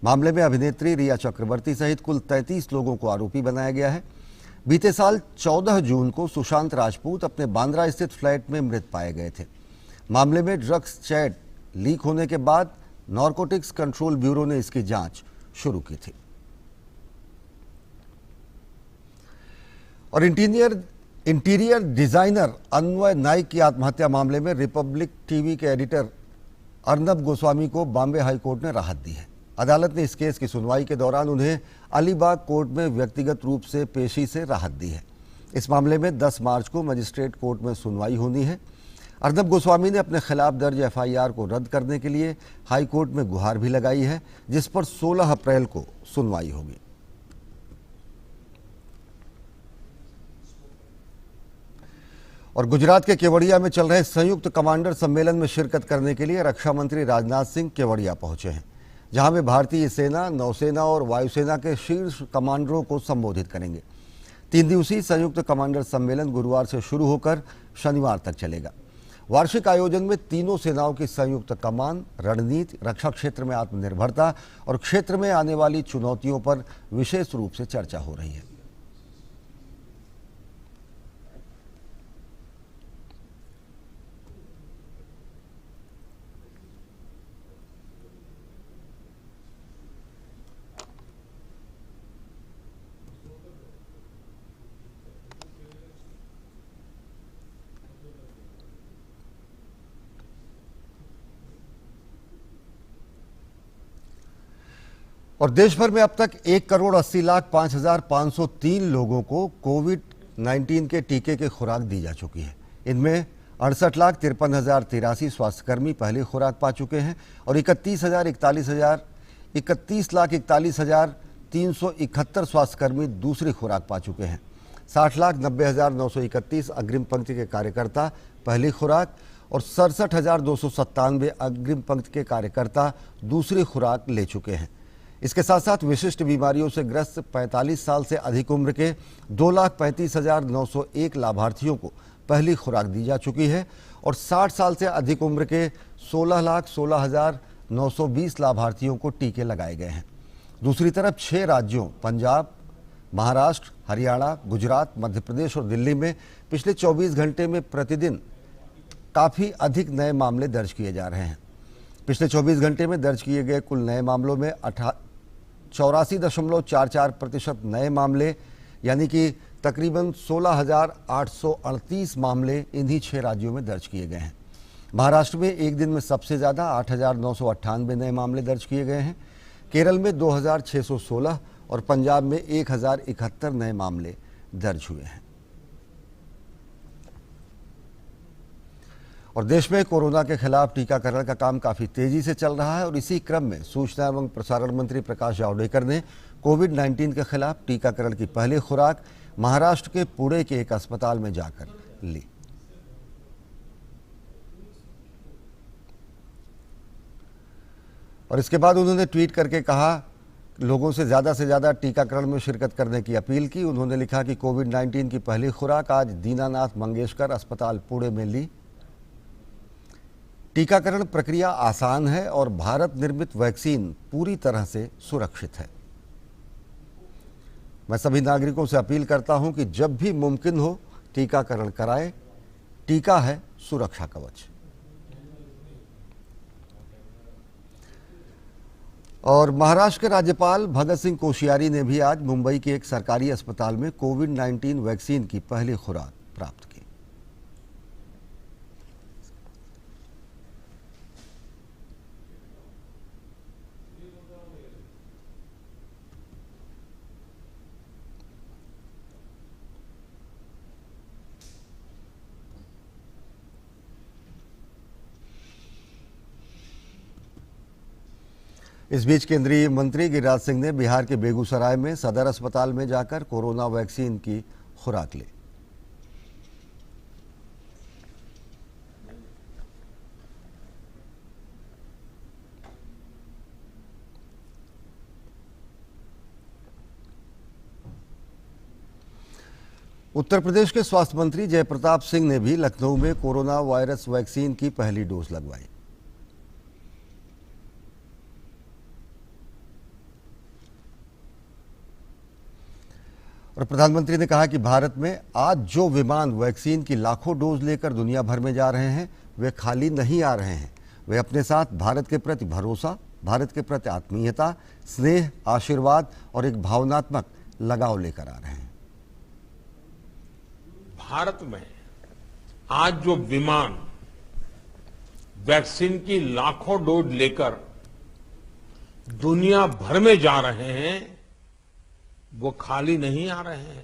मामले में अभिनेत्री रिया चक्रवर्ती सहित कुल 33 लोगों को आरोपी बनाया गया है। बीते साल 14 जून को सुशांत राजपूत अपने बांद्रा स्थित फ्लैट में मृत पाए गए थे। मामले में ड्रग्स चैट लीक होने के बाद नारकोटिक्स कंट्रोल ब्यूरो ने इसकी जांच शुरू की थी। और इंटीरियर डिजाइनर अन्वय नाइक की आत्महत्या मामले में रिपब्लिक टीवी के एडिटर अर्नब गोस्वामी को बॉम्बे हाई कोर्ट ने राहत दी है। अदालत ने इस केस की सुनवाई के दौरान उन्हें अलीबाग कोर्ट में व्यक्तिगत रूप से पेशी से राहत दी है। इस मामले में 10 मार्च को मजिस्ट्रेट कोर्ट में सुनवाई होनी है। अर्नब गोस्वामी ने अपने खिलाफ दर्ज एफआईआर को रद्द करने के लिए हाई कोर्ट में गुहार भी लगाई है, जिस पर 16 अप्रैल को सुनवाई होगी। और गुजरात के केवड़िया में चल रहे संयुक्त कमांडर सम्मेलन में शिरकत करने के लिए रक्षा मंत्री राजनाथ सिंह केवड़िया पहुंचे हैं, जहां वे भारतीय सेना, नौसेना और वायुसेना के शीर्ष कमांडरों को संबोधित करेंगे। 3 दिवसीय संयुक्त कमांडर सम्मेलन गुरुवार से शुरू होकर शनिवार तक चलेगा। वार्षिक आयोजन में तीनों सेनाओं की संयुक्त कमान, रणनीति, रक्षा क्षेत्र में आत्मनिर्भरता और क्षेत्र में आने वाली चुनौतियों पर विशेष रूप से चर्चा हो रही है। और देश भर में अब तक 1,80,05,503 लोगों को कोविड-19 के टीके की खुराक दी जा चुकी है। इनमें 68,53,083 स्वास्थ्यकर्मी पहली खुराक पा चुके हैं और 31,41,371 स्वास्थ्यकर्मी दूसरी खुराक पा चुके हैं। 60,90,931 अग्रिम पंक्ति के कार्यकर्ता पहली खुराक और 67,297 अग्रिम पंक्ति के कार्यकर्ता दूसरी खुराक ले चुके हैं। इसके साथ साथ विशिष्ट बीमारियों से ग्रस्त 45 साल से अधिक उम्र के 2,35,901 लाभार्थियों को पहली खुराक दी जा चुकी है और 60 साल से अधिक उम्र के 16,16,920 लाभार्थियों को टीके लगाए गए हैं। दूसरी तरफ 6 राज्यों पंजाब, महाराष्ट्र, हरियाणा, गुजरात, मध्य प्रदेश और दिल्ली में पिछले 24 घंटे में प्रतिदिन काफ़ी अधिक नए मामले दर्ज किए जा रहे हैं। पिछले 24 घंटे में दर्ज किए गए कुल नए मामलों में 84.44% नए मामले यानी कि तकरीबन 16,838 मामले इन्हीं 6 राज्यों में दर्ज किए गए हैं। महाराष्ट्र में एक दिन में सबसे ज़्यादा 8,998 नए मामले दर्ज किए गए हैं। केरल में 2,616 और पंजाब में 1,071 नए मामले दर्ज हुए हैं। और देश में कोरोना के खिलाफ टीकाकरण का काम काफ़ी तेजी से चल रहा है और इसी क्रम में सूचना एवं प्रसारण मंत्री प्रकाश जावड़ेकर ने कोविड-19 के खिलाफ टीकाकरण की पहली खुराक महाराष्ट्र के पुणे के एक अस्पताल में जाकर ली। और इसके बाद उन्होंने ट्वीट करके कहा, लोगों से ज़्यादा टीकाकरण में शिरकत करने की अपील की। उन्होंने लिखा कि कोविड-19 की पहली खुराक आज दीनानाथ मंगेशकर अस्पताल पुणे में ली। टीकाकरण प्रक्रिया आसान है और भारत निर्मित वैक्सीन पूरी तरह से सुरक्षित है। मैं सभी नागरिकों से अपील करता हूं कि जब भी मुमकिन हो टीकाकरण कराएं। टीका है सुरक्षा कवच। और महाराष्ट्र के राज्यपाल भगत सिंह कोश्यारी ने भी आज मुंबई के एक सरकारी अस्पताल में कोविड-19 वैक्सीन की पहली खुराक प्राप्त की। इस बीच केंद्रीय मंत्री गिरिराज सिंह ने बिहार के बेगूसराय में सदर अस्पताल में जाकर कोरोना वैक्सीन की खुराक ली। उत्तर प्रदेश के स्वास्थ्य मंत्री जयप्रताप सिंह ने भी लखनऊ में कोरोना वायरस वैक्सीन की पहली डोज लगवाई। और प्रधानमंत्री ने कहा कि भारत में आज जो विमान वैक्सीन की लाखों डोज लेकर दुनिया भर में जा रहे हैं वे खाली नहीं आ रहे हैं। वे अपने साथ भारत के प्रति भरोसा, भारत के प्रति आत्मीयता, स्नेह, आशीर्वाद और एक भावनात्मक लगाव लेकर आ रहे हैं। भारत में आज जो विमान वैक्सीन की लाखों डोज लेकर दुनिया भर में जा रहे हैं वो खाली नहीं आ रहे हैं।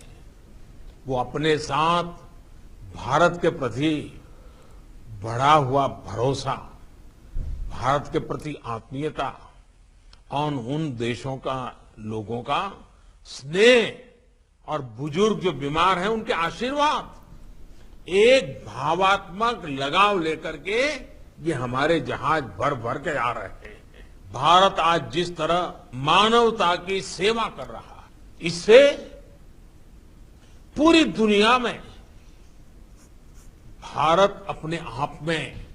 वो अपने साथ भारत के प्रति बढ़ा हुआ भरोसा, भारत के प्रति आत्मीयता और उन देशों का लोगों का स्नेह और बुजुर्ग जो बीमार हैं उनके आशीर्वाद, एक भावात्मक लगाव लेकर के ये हमारे जहाज भर भर के आ रहे हैं। भारत आज जिस तरह मानवता की सेवा कर रहा है, इससे पूरी दुनिया में भारत अपने आप में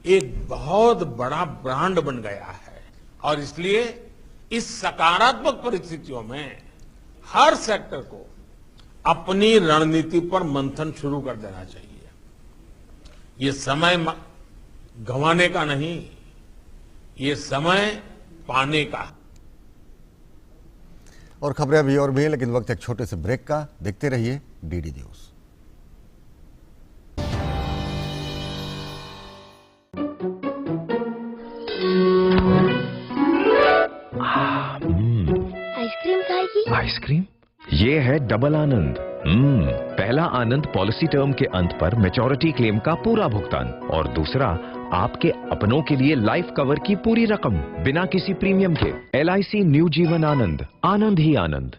एक बहुत बड़ा ब्रांड बन गया है। और इसलिए इस सकारात्मक परिस्थितियों में हर सेक्टर को अपनी रणनीति पर मंथन शुरू कर देना चाहिए। ये समय गंवाने का नहीं, ये समय पाने का है। और खबरें अभी और भी हैं, लेकिन वक्त एक छोटे से ब्रेक का। देखते रहिए डीडी न्यूज। आइसक्रीम? ये है डबल आनंद। पहला आनंद पॉलिसी टर्म के अंत पर मैच्योरिटी क्लेम का पूरा भुगतान, और दूसरा आपके अपनों के लिए लाइफ कवर की पूरी रकम बिना किसी प्रीमियम के। LIC न्यू जीवन आनंद, आनंद ही आनंद।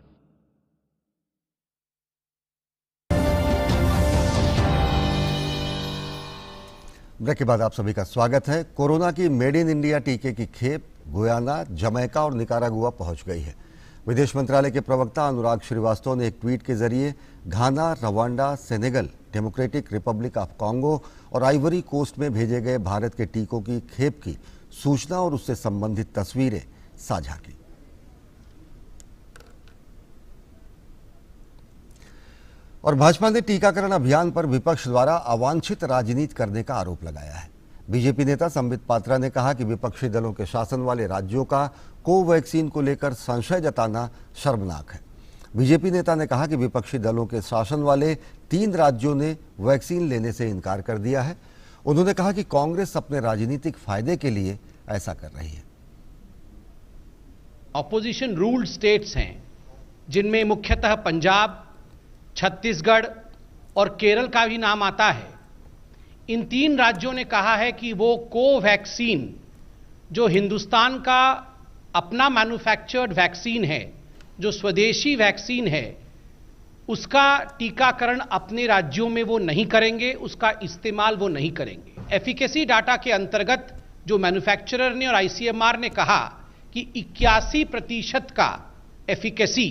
ब्रेक के बाद आप सभी का स्वागत है। कोरोना की मेड इन इंडिया टीके की खेप गुयाना, जमैका और निकारागुआ पहुंच गई है। विदेश मंत्रालय के प्रवक्ता अनुराग श्रीवास्तव ने एक ट्वीट के जरिए Ghana, Rwanda, Senegal, Democratic Republic of Congo और आइवरी कोस्ट में भेजे गए भारत के टीकों की खेप की सूचना और उससे संबंधित तस्वीरें साझा की। और भाजपा ने टीकाकरण अभियान पर विपक्ष द्वारा अवांछित राजनीति करने का आरोप लगाया है। बीजेपी नेता संबित पात्रा ने कहा कि विपक्षी दलों के शासन वाले राज्यों का कोवैक्सीन को लेकर संशय जताना शर्मनाक है। बीजेपी नेता ने कहा कि विपक्षी दलों के शासन वाले 3 राज्यों ने वैक्सीन लेने से इनकार कर दिया है। उन्होंने कहा कि कांग्रेस अपने राजनीतिक फायदे के लिए ऐसा कर रही है। ऑपोजिशन रूल्ड स्टेट्स हैं, जिनमें मुख्यतः पंजाब, छत्तीसगढ़ और केरल का भी नाम आता है। इन 3 राज्यों ने कहा है कि वो कोवैक्सीन, जो हिंदुस्तान का अपना मैन्युफैक्चर्ड वैक्सीन है, जो स्वदेशी वैक्सीन है, उसका टीकाकरण अपने राज्यों में वो नहीं करेंगे, उसका इस्तेमाल वो नहीं करेंगे। एफिकेसी डाटा के अंतर्गत जो मैन्युफैक्चरर ने और ICMR ने कहा कि 81% का एफिकेसी,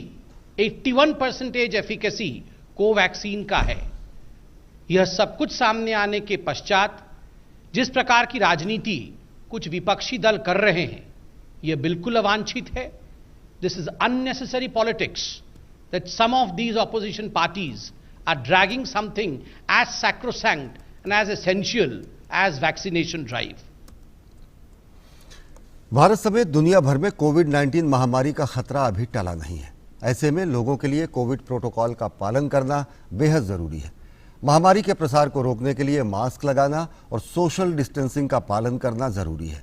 81% एफिकेसी कोवैक्सीन का है। यह सब कुछ सामने आने के पश्चात जिस प्रकार की राजनीति कुछ विपक्षी दल कर रहे हैं, यह बिल्कुल अवांछित है। This is unnecessary politics that some of these opposition parties are dragging something as sacrosanct and as essential as vaccination drive. Bharat समेत दुनिया भर में कोविड-19 महामारी का खतरा अभी टला नहीं है। ऐसे में लोगों के लिए कोविड प्रोटोकॉल का पालन करना बेहद जरूरी है। महामारी के प्रसार को रोकने के लिए मास्क लगाना और सोशल डिस्टेंसिंग का पालन करना जरूरी है।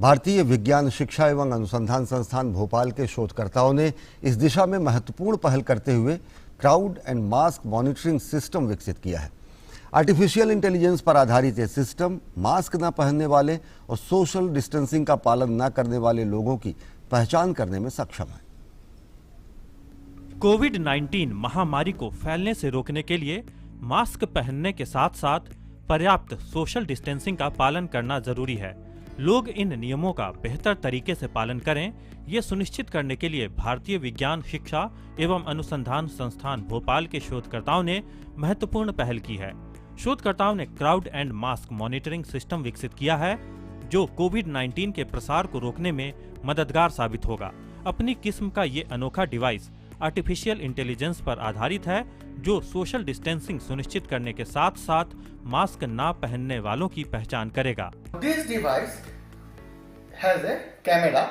भारतीय विज्ञान शिक्षा एवं अनुसंधान संस्थान भोपाल के शोधकर्ताओं ने इस दिशा में महत्वपूर्ण पहल करते हुए crowd and mask monitoring system विकसित किया है। आर्टिफिशियल इंटेलिजेंस पर आधारित ये सिस्टम मास्क न पहनने वाले और सोशल डिस्टेंसिंग का पालन न करने वाले लोगों की पहचान करने में सक्षम है। कोविड-19 महामारी को फैलने से रोकने के लिए मास्क पहनने के साथ साथ पर्याप्त सोशल डिस्टेंसिंग का पालन करना जरूरी है। लोग इन नियमों का बेहतर तरीके से पालन करें, ये सुनिश्चित करने के लिए भारतीय विज्ञान शिक्षा एवं अनुसंधान संस्थान भोपाल के शोधकर्ताओं ने महत्वपूर्ण पहल की है। शोधकर्ताओं ने crowd and mask monitoring system विकसित किया है, जो कोविड-19 के प्रसार को रोकने में मददगार साबित होगा। अपनी किस्म का ये अनोखा डिवाइस आर्टिफिशियल इंटेलिजेंस पर आधारित है, जो सोशल डिस्टेंसिंग सुनिश्चित करने के साथ साथ मास्क ना पहनने वालों की पहचान करेगा। This device has a camera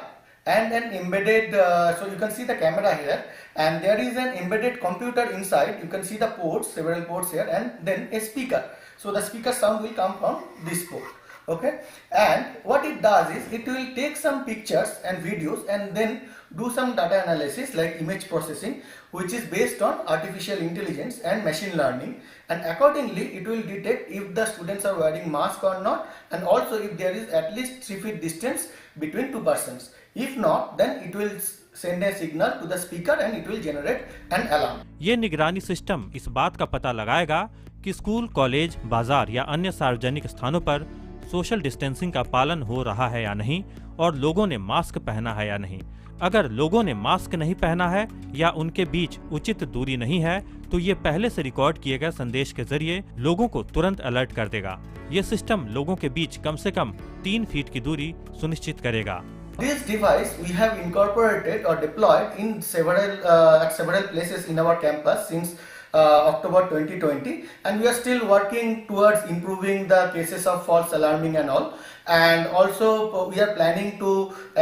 and an embedded, so you can see the camera here, and there is an embedded computer inside. You can see the ports, several ports here, and then a speaker. So the speaker sound will come from this port. Okay, and what it does is it will take some pictures and videos and then do some data analysis like image processing, which is based on artificial intelligence and machine learning, and accordingly it will detect if the students are wearing mask or not, and also if there is at least 3 feet distance between 2 persons. If not, then it will send a signal to the speaker and it will generate an alarm. ये निगरानी system इस बात का पता लगाएगा कि school, college, बाजार या अन्य सार्वजनिक स्थानों पर सोशल डिस्टेंसिंग का पालन हो रहा है या नहीं और लोगों ने मास्क पहना है या नहीं। अगर लोगों ने मास्क नहीं पहना है या उनके बीच उचित दूरी नहीं है, तो ये पहले से रिकॉर्ड किए गए संदेश के जरिए लोगों को तुरंत अलर्ट कर देगा। ये सिस्टम लोगों के बीच कम से कम 3 फीट की दूरी सुनिश्चित करेगा। This device we have incorporated or deployed in several places in our campus since October 2020, and we are still working towards improving the cases of false alarming and all, and also we are planning to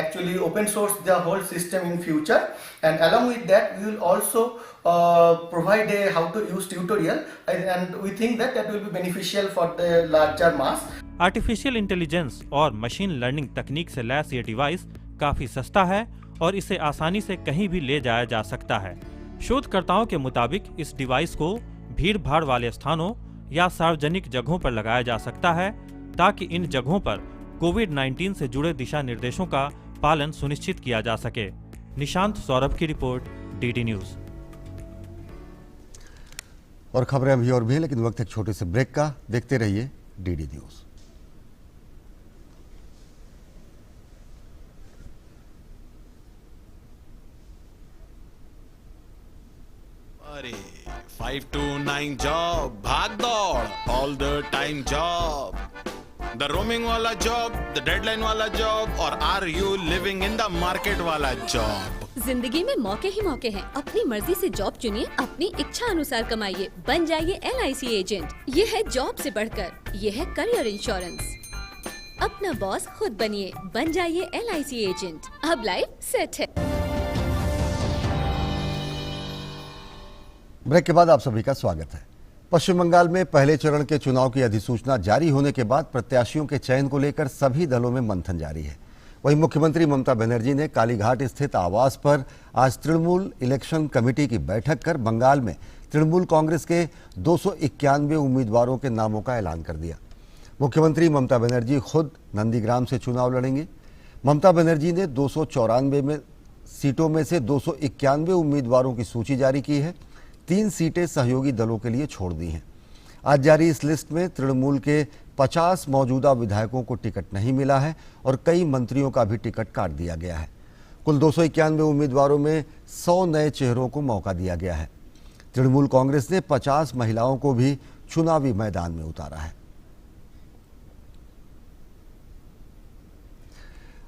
actually open source the whole system in future, and along with that we will also provide a how to use tutorial, and we think that that will be beneficial for the larger mass. Artificial intelligence और machine learning तकनीक से lace ये device काफी सस्ता है और इसे आसानी से कहीं भी ले जाया जा सकता है। शोधकर्ताओं के मुताबिक इस डिवाइस को भीड़-भाड़ वाले स्थानों या सार्वजनिक जगहों पर लगाया जा सकता है ताकि इन जगहों पर कोविड-19 से जुड़े दिशा निर्देशों का पालन सुनिश्चित किया जा सके। निशांत सौरभ की रिपोर्ट, डीडी न्यूज। और खबरें अभी और भी हैं, लेकिन वक्त एक छोटे से ब्रेक का। देखते रहिए डीडी न्यूज। अरे 5 to 9 जॉब, भाग दौड़, all the time job, the roaming वाला जॉब, द डेडलाइन वाला जॉब, और are you living in the market वाला जॉब। जिंदगी में मौके ही मौके हैं। अपनी मर्जी से जॉब चुनिए, अपनी इच्छा अनुसार कमाइए, बन जाइए LIC एजेंट। ये है जॉब से बढ़कर, ये है करियर इंश्योरेंस। अपना बॉस खुद बनिए, बन जाइए LIC एजेंट। अब लाइफ सेट है। ब्रेक के बाद आप सभी का स्वागत है। पश्चिम बंगाल में पहले चरण के चुनाव की अधिसूचना जारी होने के बाद प्रत्याशियों के चयन को लेकर सभी दलों में मंथन जारी है। वहीं मुख्यमंत्री ममता बनर्जी ने कालीघाट स्थित आवास पर आज तृणमूल इलेक्शन कमेटी की बैठक कर बंगाल में तृणमूल कांग्रेस के 291 उम्मीदवारों के नामों का ऐलान कर दिया। मुख्यमंत्री ममता बनर्जी खुद नंदीग्राम से चुनाव लड़ेंगे। ममता बनर्जी ने 294 सीटों में से 291 उम्मीदवारों की सूची जारी की है। 3 सीटें सहयोगी दलों के लिए छोड़ दी हैं। आज जारी इस लिस्ट में तृणमूल के 50 मौजूदा विधायकों को टिकट नहीं मिला है और कई मंत्रियों का भी टिकट काट दिया गया है। कुल 291 उम्मीदवारों में 100 नए चेहरों को मौका दिया गया है। तृणमूल कांग्रेस ने 50 महिलाओं को भी चुनावी मैदान में उतारा है।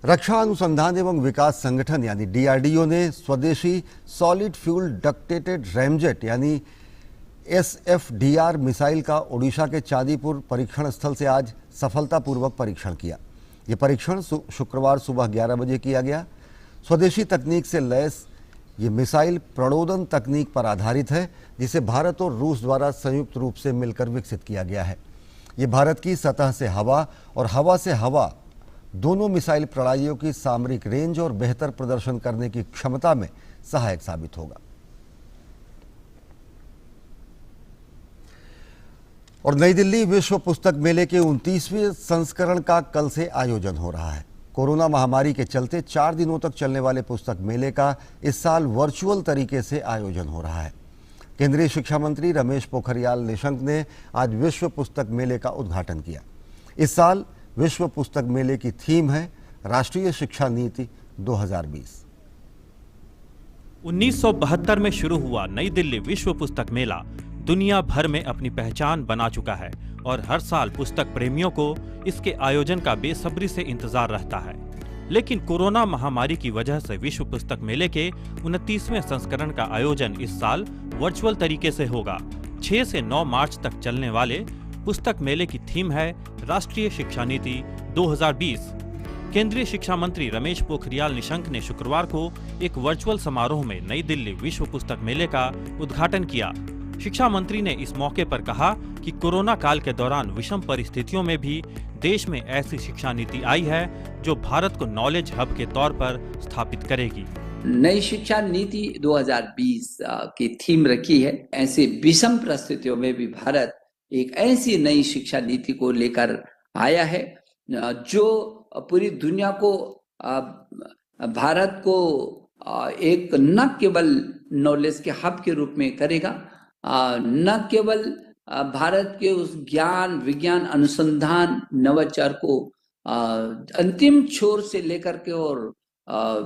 रक्षा अनुसंधान एवं विकास संगठन यानी DRDO ने स्वदेशी सॉलिड फ्यूल डक्टेटेड रैमजेट यानी SFDR मिसाइल का ओडिशा के चांदीपुर परीक्षण स्थल से आज सफलतापूर्वक परीक्षण किया। ये परीक्षण शुक्रवार सुबह 11 बजे किया गया। स्वदेशी तकनीक से लैस ये मिसाइल प्रणोदन तकनीक पर आधारित है, जिसे भारत और रूस द्वारा संयुक्त रूप से मिलकर विकसित किया गया है। ये भारत की सतह से हवा और हवा से हवा दोनों मिसाइल प्रणालियों की सामरिक रेंज और बेहतर प्रदर्शन करने की क्षमता में सहायक साबित होगा। और नई दिल्ली विश्व पुस्तक मेले के 29वें संस्करण का कल से आयोजन हो रहा है। कोरोना महामारी के चलते 4 दिनों तक चलने वाले पुस्तक मेले का इस साल वर्चुअल तरीके से आयोजन हो रहा है। केंद्रीय शिक्षा मंत्री रमेश पोखरियाल निशंक ने आज विश्व पुस्तक मेले का उद्घाटन किया। इस साल विश्व पुस्तक मेले की थीम है राष्ट्रीय शिक्षा नीति 2020। 1972 में शुरू हुआ नई दिल्ली विश्व पुस्तक मेला दुनिया भर में अपनी पहचान बना चुका है और हर साल पुस्तक प्रेमियों को इसके आयोजन का बेसब्री से इंतजार रहता है। लेकिन कोरोना महामारी की वजह से विश्व पुस्तक मेले के 29वें संस्करण का आयोजन इस साल वर्चुअल तरीके से होगा। 6 से 9 मार्च तक चलने वाले पुस्तक मेले की थीम है राष्ट्रीय शिक्षा नीति 2020। केंद्रीय शिक्षा मंत्री रमेश पोखरियाल निशंक ने शुक्रवार को एक वर्चुअल समारोह में नई दिल्ली विश्व पुस्तक मेले का उद्घाटन किया। शिक्षा मंत्री ने इस मौके पर कहा कि कोरोना काल के दौरान विषम परिस्थितियों में भी देश में ऐसी शिक्षा नीति आई है जो भारत को नॉलेज हब के तौर पर स्थापित करेगी। नई शिक्षा नीति 2020 की थीम रखी है। ऐसे विषम परिस्थितियों में भी भारत एक ऐसी नई शिक्षा नीति को लेकर आया है जो पूरी दुनिया को भारत को एक न केवल नॉलेज के हब के रूप में करेगा, न केवल भारत के उस ज्ञान विज्ञान अनुसंधान नवाचार को अंतिम छोर से लेकर के और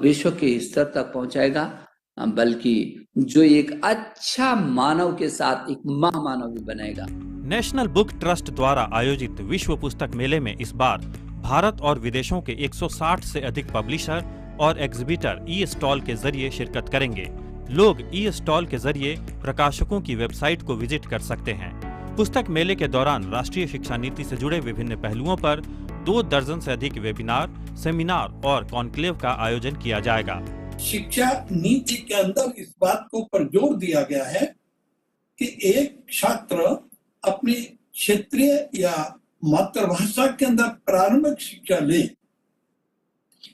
विश्व के स्तर तक पहुंचाएगा, बल्कि जो एक अच्छा मानव के साथ एक महामानव भी बनाएगा। नेशनल बुक ट्रस्ट द्वारा आयोजित विश्व पुस्तक मेले में इस बार भारत और विदेशों के 160 से अधिक पब्लिशर और एग्जीबिटर ई-स्टॉल के जरिए शिरकत करेंगे। लोग ई-स्टॉल के जरिए प्रकाशकों की वेबसाइट को विजिट कर सकते हैं। पुस्तक मेले के दौरान राष्ट्रीय शिक्षा नीति से जुड़े विभिन्न पहलुओं पर 2 दर्जन से अधिक वेबिनार, सेमिनार और कॉन्क्लेव का आयोजन किया जाएगा। शिक्षा नीति के अंदर इस बात को पर जोर दिया गया है कि एक छात्र अपनी क्षेत्रीय या मातृभाषा के अंदर प्रारंभिक शिक्षा ले।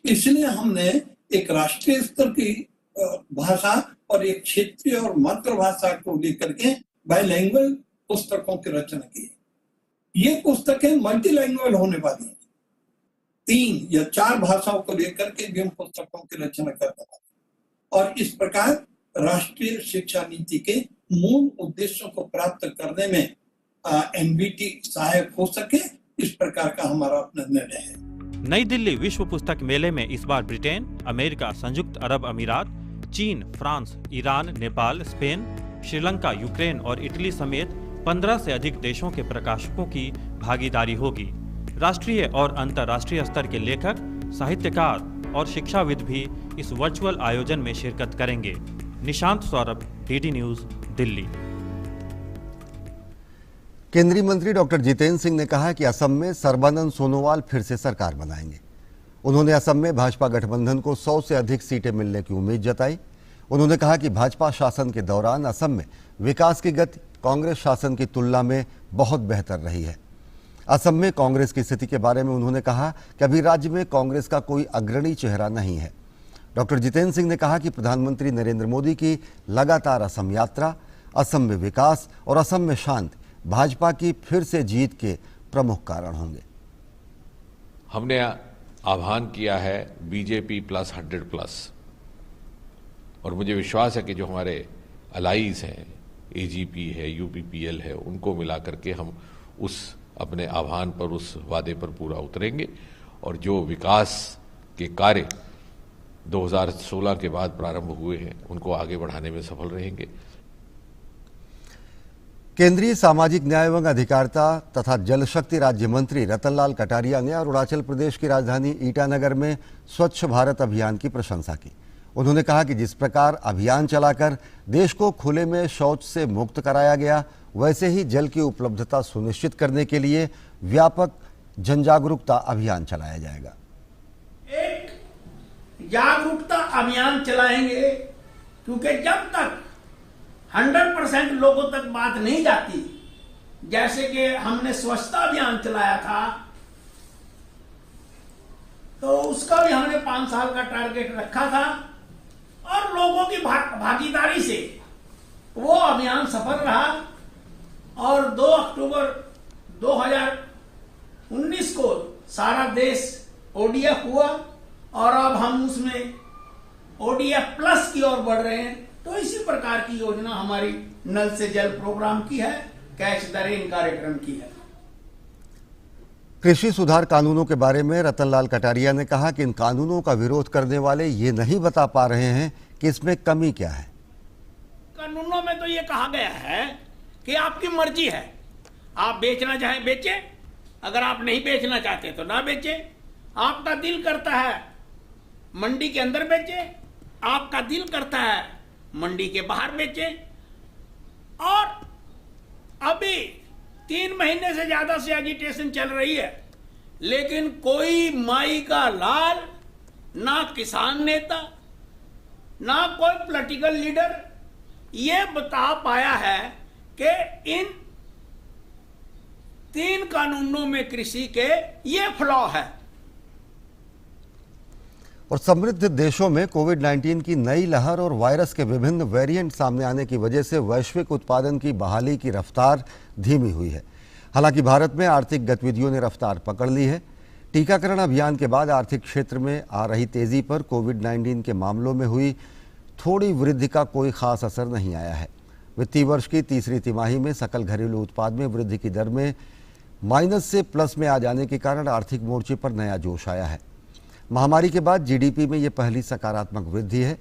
इसलिए हमने एक राष्ट्रीय स्तर की भाषा और एक क्षेत्रीय और मातृभाषा को लेकर के बाइलैंग्वेज पुस्तकों की रचना की। ये पुस्तकें मल्टीलैंग्वेज होने वाली हैं। 3 या 4 भाषाओं को लेकर के भी हम पुस्तकों की रचना करते हैं और इस प्रकार राष्ट्रीय शिक्षा नीति के मूल उद्देश्यों को प्राप्त करने में एनबीटी सहायक हो सके, इस प्रकार का हमारा अपना निर्णय है। नई दिल्ली विश्व पुस्तक मेले में इस बार ब्रिटेन, अमेरिका, संयुक्त अरब अमीरात, चीन, France, Iran, Nepal, Spain, Sri Lanka, Ukraine और इटली समेत 15 से अधिक देशों के प्रकाशकों की भागीदारी होगी। राष्ट्रीय और अंतर्राष्ट्रीय स्तर के लेखक, साहित्यकार और शिक्षाविद भी इस वर्चुअल आयोजन में शिरकत करेंगे। Nishant Saurabh, DD news, Delhi. केंद्रीय मंत्री डॉक्टर जितेंद्र सिंह ने कहा कि असम में सर्बानंद सोनोवाल फिर से सरकार बनाएंगे। उन्होंने असम में भाजपा गठबंधन को 100 से अधिक सीटें मिलने की उम्मीद जताई। उन्होंने कहा कि भाजपा शासन के दौरान असम में विकास की गति कांग्रेस शासन की तुलना में बहुत बेहतर रही है। असम में कांग्रेस की स्थिति के बारे में उन्होंने कहा कि अभी राज्य में कांग्रेस का कोई अग्रणी चेहरा नहीं है। डॉक्टर जितेंद्र सिंह ने कहा कि प्रधानमंत्री नरेंद्र मोदी की लगातार असम यात्रा, असम में विकास और असम में शांति भाजपा की फिर से जीत के प्रमुख कारण होंगे। हमने आह्वान किया है बीजेपी प्लस 100 प्लस, और मुझे विश्वास है कि जो हमारे अलाइज हैं, एजीपी है, यूपीपीएल है, उनको मिला करके हम उस अपने आह्वान पर, उस वादे पर पूरा उतरेंगे और जो विकास के कार्य 2016 के बाद प्रारंभ हुए हैं उनको आगे बढ़ाने में सफल रहेंगे। केंद्रीय सामाजिक न्याय एवं अधिकारिता तथा जल शक्ति राज्य मंत्री रतनलाल कटारिया ने अरुणाचल प्रदेश की राजधानी ईटानगर में स्वच्छ भारत अभियान की प्रशंसा की। उन्होंने कहा कि जिस प्रकार अभियान चलाकर देश को खुले में शौच से मुक्त कराया गया, वैसे ही जल की उपलब्धता सुनिश्चित करने के लिए व्यापक जनजागरूकता अभियान चलाया जाएगा। एक जागरूकता अभियान चलाएंगे, क्योंकि जब तक 100% लोगों तक बात नहीं जाती, जैसे कि हमने स्वच्छता अभियान चलाया था, तो उसका भी हमने 5 साल का टारगेट रखा था और लोगों की भागीदारी से वो अभियान सफल रहा और 2 अक्टूबर 2019 को सारा देश ओडीएफ हुआ और अब हम उसमें ओडीएफ प्लस की ओर बढ़ रहे हैं। तो इसी प्रकार की योजना हमारी नल से जल प्रोग्राम की है, कैच द रेन कार्यक्रम की है। कृषि सुधार कानूनों के बारे में रतनलाल कटारिया ने कहा कि इन कानूनों का विरोध करने वाले ये नहीं बता पा रहे हैं कि इसमें कमी क्या है। कानूनों में तो ये कहा गया है कि आपकी मर्जी है, आप बेचना चाहें बेचें, अगर आप नहीं बेचना चाहते तो ना बेचें। आपका दिल करता है मंडी के अंदर बेचें, आपका दिल करता है मंडी के बाहर बेचें। और अभी 3 महीने से ज्यादा से एजिटेशन चल रही है, लेकिन कोई माई का लाल, ना किसान नेता, ना कोई पॉलिटिकल लीडर ये बता पाया है कि इन 3 कानूनों में कृषि के ये फ्लॉ है। और समृद्ध देशों में कोविड-19 की नई लहर और वायरस के विभिन्न वेरिएंट सामने आने की वजह से वैश्विक उत्पादन की बहाली की रफ्तार धीमी हुई है। हालांकि भारत में आर्थिक गतिविधियों ने रफ्तार पकड़ ली है। टीकाकरण अभियान के बाद आर्थिक क्षेत्र में आ रही तेजी पर कोविड-19 के मामलों में हुई थोड़ी वृद्धि का कोई खास असर नहीं आया है। वित्तीय वर्ष की तीसरी तिमाही में सकल घरेलू उत्पाद में वृद्धि की दर में माइनस से प्लस में आ जाने के कारण आर्थिक मोर्चे पर नया जोश आया है। महामारी के बाद जीडीपी में ये पहली सकारात्मक वृद्धि है।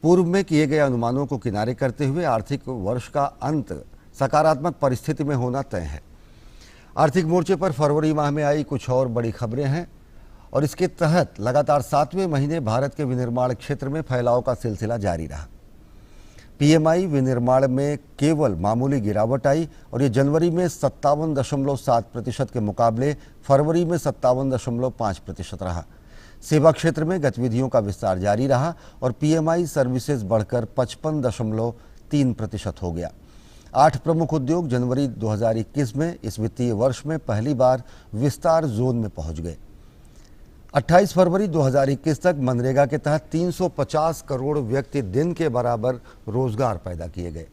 पूर्व में किए गए अनुमानों को किनारे करते हुए आर्थिक वर्ष का अंत सकारात्मक परिस्थिति में होना तय है। आर्थिक मोर्चे पर फरवरी माह में आई कुछ और बड़ी खबरें हैं और इसके तहत लगातार 7वें महीने भारत के विनिर्माण क्षेत्र में फैलाव का सिलसिला जारी रहा। पीएमआई विनिर्माण में केवल मामूली गिरावट आई और ये जनवरी में 57.7% के मुकाबले फरवरी में 57.5% रहा। सेवा क्षेत्र में गतिविधियों का विस्तार जारी रहा और पीएमआई सर्विसेज बढ़कर 55.3% हो गया। 8 प्रमुख उद्योग जनवरी 2021 में इस वित्तीय वर्ष में पहली बार विस्तार जोन में पहुंच गए। 28 फरवरी 2021 तक मनरेगा के तहत 350 करोड़ व्यक्ति दिन के बराबर रोजगार पैदा किए गए।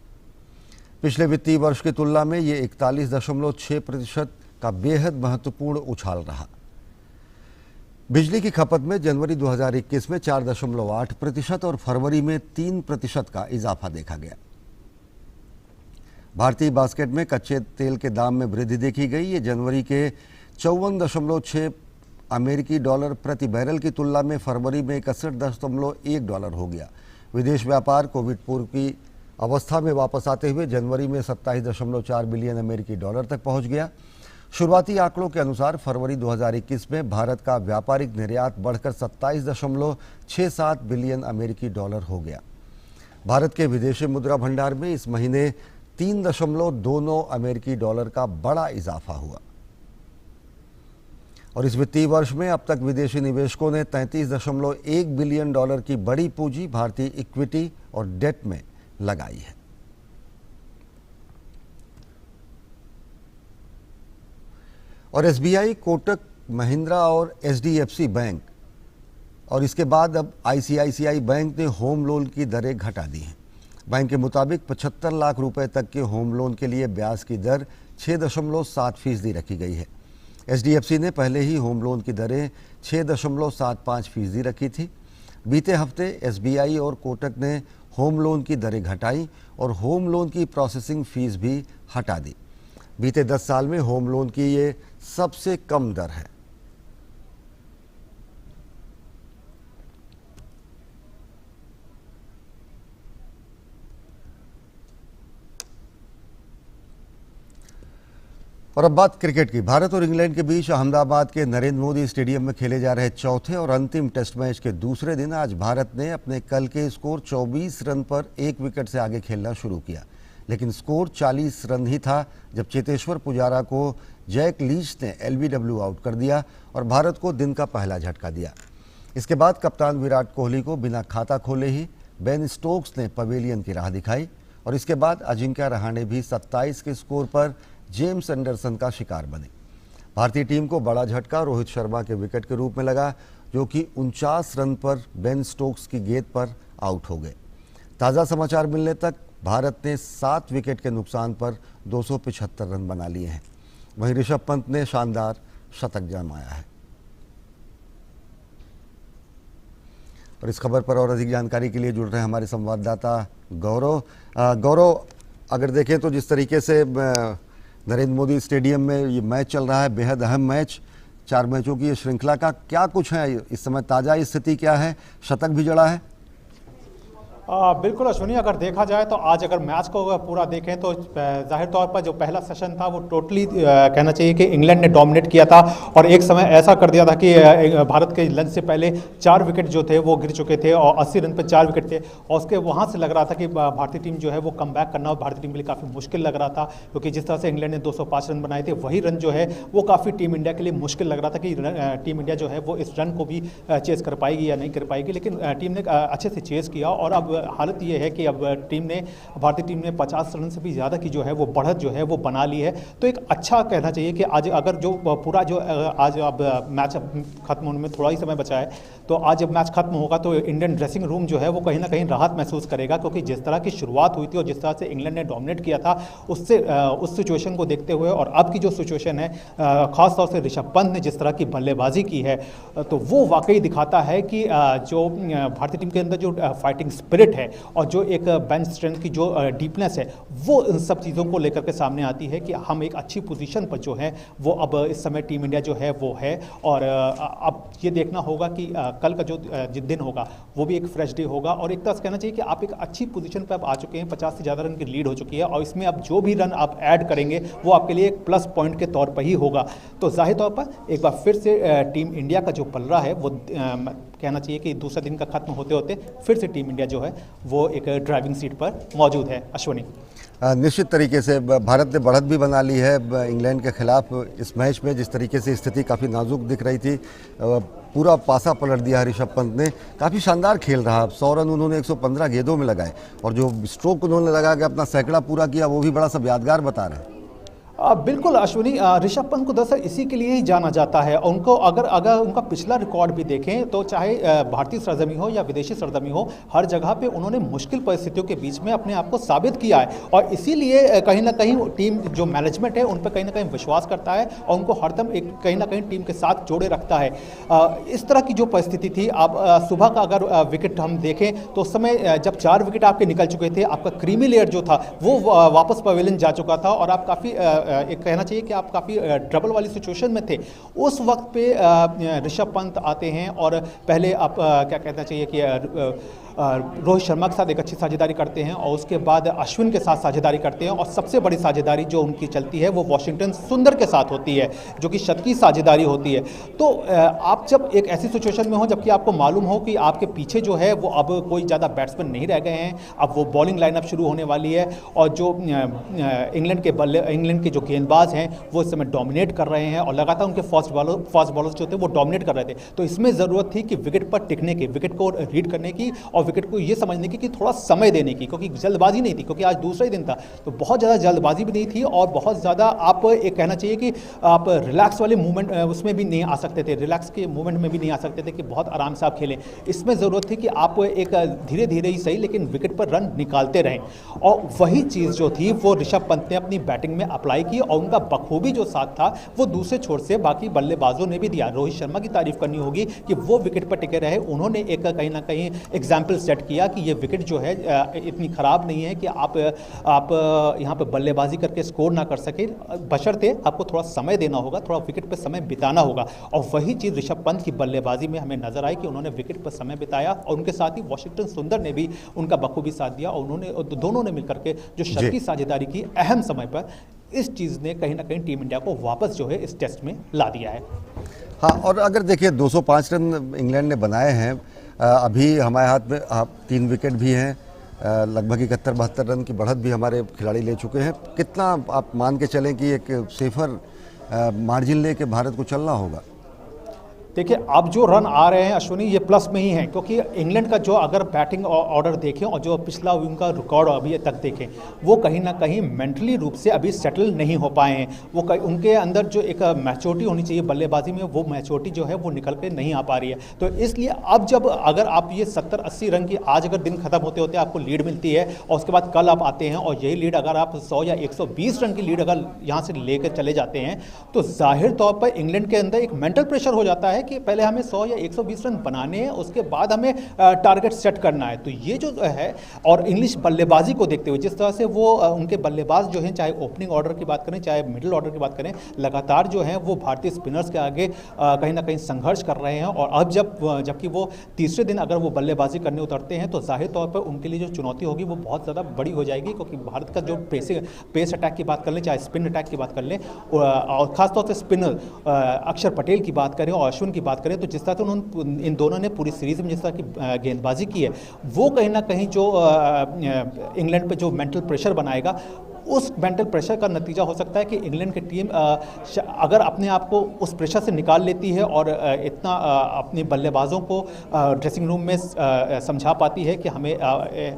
पिछले वित्तीय वर्ष की तुलना में ये 41.6% का बेहद महत्वपूर्ण उछाल रहा। बिजली की खपत में जनवरी 2021 में 4.8% और फरवरी में 3% का इजाफा देखा गया। भारतीय बास्केट में कच्चे तेल के दाम में वृद्धि देखी गई। ये जनवरी के 54.6 अमेरिकी डॉलर प्रति बैरल की तुलना में फरवरी में 61.1 डॉलर हो गया। विदेश व्यापार कोविड पूर्व की अवस्था में वापस आते हुए जनवरी में 27.4 बिलियन अमेरिकी डॉलर तक पहुंच गया। शुरुआती आंकड़ों के अनुसार फरवरी 2021 में भारत का व्यापारिक निर्यात बढ़कर 27.67 बिलियन अमेरिकी डॉलर हो गया। भारत के विदेशी मुद्रा भंडार में इस महीने 3.29 अमेरिकी डॉलर का बड़ा इजाफा हुआ और इस वित्तीय वर्ष में अब तक विदेशी निवेशकों ने 33.1 बिलियन डॉलर की बड़ी पूंजी भारतीय इक्विटी और डेट में लगाई है। और एसबीआई, कोटक महिंद्रा और एचडीएफसी बैंक और इसके बाद अब आईसीआईसीआई बैंक ने होम लोन की दरें घटा दी हैं। बैंक के मुताबिक 75 लाख रुपए तक के होम लोन के लिए ब्याज की दर 6.7% रखी गई है। एचडीएफसी ने पहले ही होम लोन की दरें 6.75% रखी थी। बीते हफ्ते एसबीआई और कोटक ने होम लोन की दरें घटाई और होम लोन की प्रोसेसिंग फीस भी हटा दी। बीते 10 साल में होम लोन की ये सबसे कम दर है। और अब बात क्रिकेट की। भारत और इंग्लैंड के बीच अहमदाबाद के नरेंद्र मोदी स्टेडियम में खेले जा रहे चौथे और अंतिम टेस्ट मैच के दूसरे दिन आज भारत ने अपने कल के स्कोर 24 रन पर 1 विकेट से आगे खेलना शुरू किया, लेकिन स्कोर 40 रन ही था जब चेतेश्वर पुजारा को जैक लीच ने एलबीडब्ल्यू आउट कर दिया और भारत को दिन का पहला झटका दिया। इसके बाद कप्तान विराट कोहली को बिना खाता खोले ही बेन स्टोक्स ने पवेलियन की राह दिखाई और इसके बाद अजिंक्य रहाणे भी 27 के स्कोर पर जेम्स एंडरसन का शिकार बने। भारतीय टीम को बड़ा झटका रोहित शर्मा के विकेट के रूप में लगा, जो कि 49 रन पर बेन स्टोक्स की गेंद पर आउट हो गए। ताज़ा समाचार मिलने तक भारत ने 7 विकेट के नुकसान पर 275 रन बना लिए हैं। वहीं ऋषभ पंत ने शानदार शतक जमाया है। और इस खबर पर और अधिक जानकारी के लिए जुड़ रहे हैं हमारे संवाददाता गौरव। गौरव, अगर देखें तो जिस तरीके से नरेंद्र मोदी स्टेडियम में ये मैच चल रहा है, बेहद अहम मैच, 4 मैचों की ये श्रृंखला का क्या कुछ है इस समय, ताज़ा स्थिति क्या है? शतक भी जड़ा है। बिल्कुल अश्विनी, अगर देखा जाए तो आज अगर मैच को पूरा देखें तो जाहिर तौर पर जो पहला सेशन था वो टोटली कहना चाहिए कि इंग्लैंड ने डोमिनेट किया था और एक समय ऐसा कर दिया था कि भारत के लंच से पहले 4 विकेट जो थे वो गिर चुके थे और 80 रन पर 4 विकेट थे और उसके वहाँ से लग रहा था कि भारतीय टीम जो है वो कम बैक करना भारतीय टीम के लिए काफ़ी मुश्किल लग रहा था, क्योंकि जिस तरह से इंग्लैंड ने 205 रन बनाए थे वही रन जो है वो काफ़ी टीम इंडिया के लिए मुश्किल लग रहा था कि टीम इंडिया जो है वो इस रन को भी चेज़ कर पाएगी या नहीं कर पाएगी, लेकिन टीम ने अच्छे से चेज़ किया और अब हालत ये है कि अब भारतीय टीम ने 50 रन से भी ज़्यादा की जो है वो बढ़त जो है वो बना ली है। तो एक अच्छा कहना चाहिए कि आज अगर जो पूरा जो आज अब मैच खत्म होने में थोड़ा ही समय बचा है, तो आज जब मैच खत्म होगा तो इंडियन ड्रेसिंग रूम जो है वो कहीं ना कहीं राहत महसूस करेगा, क्योंकि जिस तरह की शुरुआत हुई थी और जिस तरह से इंग्लैंड ने डोमिनेट किया था उससे उस सिचुएशन को देखते हुए और अब की जो सिचुएशन है, ख़ासतौर से ऋषभ पंत ने जिस तरह की बल्लेबाजी की है, तो वो वाकई दिखाता है कि जो भारतीय टीम के अंदर जो फाइटिंग स्पिरिट है और जो एक बेंच स्ट्रेंथ की जो डीपनेस है वो इन सब चीज़ों को लेकर के सामने आती है कि हम एक अच्छी पोजीशन पर जो है वो अब इस समय टीम इंडिया जो है वो है। और अब ये देखना होगा कि कल का जो दिन होगा वो भी एक फ्रेश डे होगा और एक तरह से कहना चाहिए कि आप एक अच्छी पोजीशन पर आप आ चुके हैं, 50 से ज़्यादा रन की लीड हो चुकी है और इसमें अब जो भी रन आप ऐड करेंगे वो आपके लिए एक प्लस पॉइंट के तौर पर ही होगा। तो जाहिर तौर पर एक बार फिर से टीम इंडिया का जो पलड़ा है वो कहना चाहिए कि दूसरा दिन का खत्म होते होते फिर से टीम इंडिया जो है वो एक ड्राइविंग सीट पर मौजूद है। अश्विनी, निश्चित तरीके से भारत ने बढ़त भी बना ली है इंग्लैंड के खिलाफ इस मैच में। जिस तरीके से स्थिति काफ़ी नाजुक दिख रही थी, पूरा पासा पलट दिया ऋषभ पंत ने, काफ़ी शानदार खेल रहा। 100 रन उन्होंने 115 गेंदों में लगाए और जो स्ट्रोक उन्होंने लगा के अपना सैकड़ा पूरा किया वो भी बड़ा सब यादगार बता रहे हैं। बिल्कुल अश्विनी, ऋषभ पंत को दरअसल इसी के लिए ही जाना जाता है। उनको अगर उनका पिछला रिकॉर्ड भी देखें तो चाहे भारतीय सरजमी हो या विदेशी सरजमी हो, हर जगह पे उन्होंने मुश्किल परिस्थितियों के बीच में अपने आप को साबित किया है और इसीलिए कहीं ना कहीं टीम जो मैनेजमेंट है उन पर कहीं ना कहीं विश्वास करता है और उनको हरदम एक कहीं ना कहीं टीम के साथ जोड़े रखता है। इस तरह की जो परिस्थिति थी, आप सुबह का अगर विकेट हम देखें तो उस समय जब 4 विकेट आपके निकल चुके थे, आपका क्रीमी लेयर जो था वो वापस पवेलियन जा चुका था और आप काफ़ी एक कहना चाहिए कि आप काफ़ी ट्रबल वाली सिचुएशन में थे। उस वक्त पे ऋषभ पंत आते हैं और पहले आप क्या कहना चाहिए कि रोहित शर्मा के साथ एक अच्छी साझेदारी करते हैं और उसके बाद अश्विन के साथ साझेदारी करते हैं और सबसे बड़ी साझेदारी जो उनकी चलती है वो वॉशिंगटन सुंदर के साथ होती है, जो कि शतकी साझेदारी होती है। तो आप जब एक ऐसी सिचुएशन में हो जबकि आपको मालूम हो कि आपके पीछे जो है वो अब कोई ज़्यादा बैट्समैन नहीं रह गए हैं, अब वो बॉलिंग लाइनअप शुरू होने वाली है और जो इंग्लैंड के जो गेंदबाज हैं वो इस समय डोमिनेट कर रहे हैं और लगातार उनके फास्ट बॉलर्स जो थे वो डोमिनेट कर रहे थे। तो इसमें ज़रूरत थी कि विकेट पर टिकने की, विकेट को रीड करने की और विकेट को ये समझने की कि थोड़ा समय देने की, क्योंकि जल्दबाजी नहीं थी, क्योंकि आज दूसरा ही दिन था तो बहुत ज़्यादा जल्दबाजी भी नहीं थी और बहुत ज़्यादा आप एक कहना चाहिए कि आप रिलैक्स वाले मूवमेंट उसमें भी नहीं आ सकते थे, रिलैक्स के मूवमेंट में भी नहीं आ सकते थे कि बहुत आराम से आप खेलें। इसमें ज़रूरत थी कि आप एक धीरे धीरे ही सही लेकिन विकेट पर रन निकालते रहें और वही चीज़ जो थी वो ऋषभ पंत ने अपनी बैटिंग में अप्लाई की और उनका बखूबी जो साथ था वो दूसरे छोर से बाकी बल्लेबाजों ने भी दिया। रोहित शर्मा की तारीफ करनी होगी कि वो विकेट पर टिके रहे, उन्होंने एक कहीं ना कहीं एग्जाम्पल सेट किया कि ये विकेट जो है इतनी ख़राब नहीं है कि आप यहाँ पे बल्लेबाजी करके स्कोर ना कर सके, बशर्ते आपको थोड़ा समय देना होगा, थोड़ा विकेट पे समय बिताना होगा। और वही चीज़ ऋषभ पंत की बल्लेबाजी में हमें नजर आई कि उन्होंने विकेट पर समय बिताया और उनके साथ ही वॉशिंगटन सुंदर ने भी उनका बखूबी साथ दिया और उन्होंने दोनों ने मिलकर के जो शतकी साझेदारी की अहम समय पर, इस चीज़ ने कहीं ना कहीं टीम इंडिया को वापस जो है इस टेस्ट में ला दिया है। हाँ, और अगर देखिए 205 रन इंग्लैंड ने बनाए हैं, अभी हमारे हाथ में 3 विकेट भी हैं, लगभग 71-72 रन की बढ़त भी हमारे खिलाड़ी ले चुके हैं। कितना आप मान के चलें कि एक सेफर मार्जिन लेके भारत को चलना होगा? देखिए, अब जो रन आ रहे हैं अश्विनी ये प्लस में ही हैं, क्योंकि इंग्लैंड का जो अगर बैटिंग ऑर्डर देखें और जो पिछला उनका रिकॉर्ड अभी तक देखें वो कहीं ना कहीं मेंटली रूप से अभी सेटल नहीं हो पाए हैं। वो उनके अंदर जो एक मैच्योरिटी होनी चाहिए बल्लेबाजी में, वो मैच्योरिटी जो है वो निकल के नहीं आ पा रही है। तो इसलिए अब जब अगर आप ये 70-80 रन की आज अगर दिन खत्म होते होते आपको लीड मिलती है और उसके बाद कल आप आते हैं और यही लीड अगर आप 100 या 120 रन की लीड अगर यहाँ से लेकर चले जाते हैं तो जाहिर तौर पर इंग्लैंड के अंदर एक मेंटल प्रेशर हो जाता है कि पहले हमें 100 या 120 रन बनाने हैं, उसके बाद हमें टारगेट सेट करना है। तो ये जो है, और इंग्लिश बल्लेबाजी को देखते हुए जिस तरह से वो उनके बल्लेबाज जो हैं, चाहे ओपनिंग ऑर्डर की बात करें चाहे मिडिल ऑर्डर की बात करें, लगातार जो है वो भारतीय स्पिनर्स के आगे कहीं ना कहीं संघर्ष कर रहे हैं। और अब जबकि वो तीसरे दिन अगर वो बल्लेबाजी करने उतरते हैं तो जाहिर तौर पर उनके लिए जो चुनौती होगी वो बहुत ज़्यादा बड़ी हो जाएगी, क्योंकि भारत का जो पेस अटैक की बात कर लें चाहे स्पिन अटैक की बात कर लें, और खासतौर से स्पिनर अक्षर पटेल की बात करें और अश्विन की बात करें, तो जिस तरह से उन्होंने इन दोनों ने पूरी सीरीज में जिस तरह की गेंदबाजी की है वो कहीं ना कहीं जो इंग्लैंड पे जो मेंटल प्रेशर बनाएगा, उस मेंटल प्रेशर का नतीजा हो सकता है कि इंग्लैंड की टीम अगर अपने आप को उस प्रेशर से निकाल लेती है और इतना अपने बल्लेबाजों को ड्रेसिंग रूम में समझा पाती है कि हमें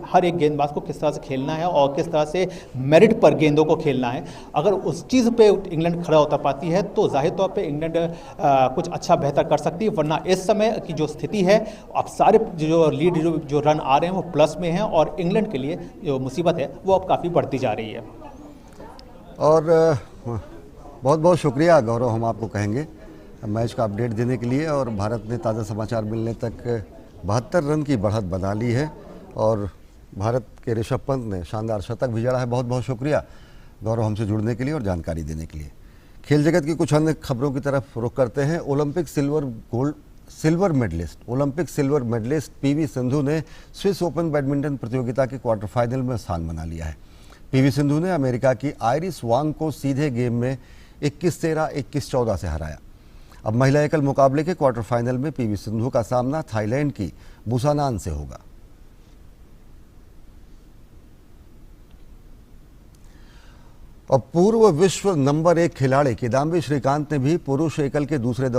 हर एक गेंदबाज को किस तरह से खेलना है और किस तरह से मेरिट पर गेंदों को खेलना है, अगर उस चीज़ पे इंग्लैंड खड़ा उतर पाती है तो जाहिर तौर पे इंग्लैंड कुछ अच्छा बेहतर कर सकती है। वरना इस समय की जो स्थिति है, अब सारे जो लीड जो रन आ रहे हैं वो प्लस में हैं और इंग्लैंड के लिए जो मुसीबत है वो अब काफ़ी बढ़ती जा रही है। और बहुत बहुत शुक्रिया गौरव, हम आपको कहेंगे मैच का अपडेट देने के लिए। और भारत ने ताज़ा समाचार मिलने तक 72 रन की बढ़त बना ली है और भारत के ऋषभ पंत ने शानदार शतक भी जड़ा है। बहुत बहुत शुक्रिया गौरव हमसे जुड़ने के लिए और जानकारी देने के लिए। खेल जगत की कुछ अन्य खबरों की तरफ रुख करते हैं। Olympic silver medallist PV Sindhu ने स्विस ओपन बैडमिंटन प्रतियोगिता के क्वार्टर फाइनल में स्थान बना लिया है। पीवी सिंधु ने अमेरिका की आइरिस वांग को सीधे गेम में 21-13, 21-14 से हराया। अब महिला एकल मुकाबले के क्वार्टर फाइनल में पीवी सिंधु का सामना थाईलैंड की बुसानान से होगा। और पूर्व विश्व नंबर 1 खिलाड़ी किदाम्बी श्रीकांत ने भी पुरुष एकल के दूसरे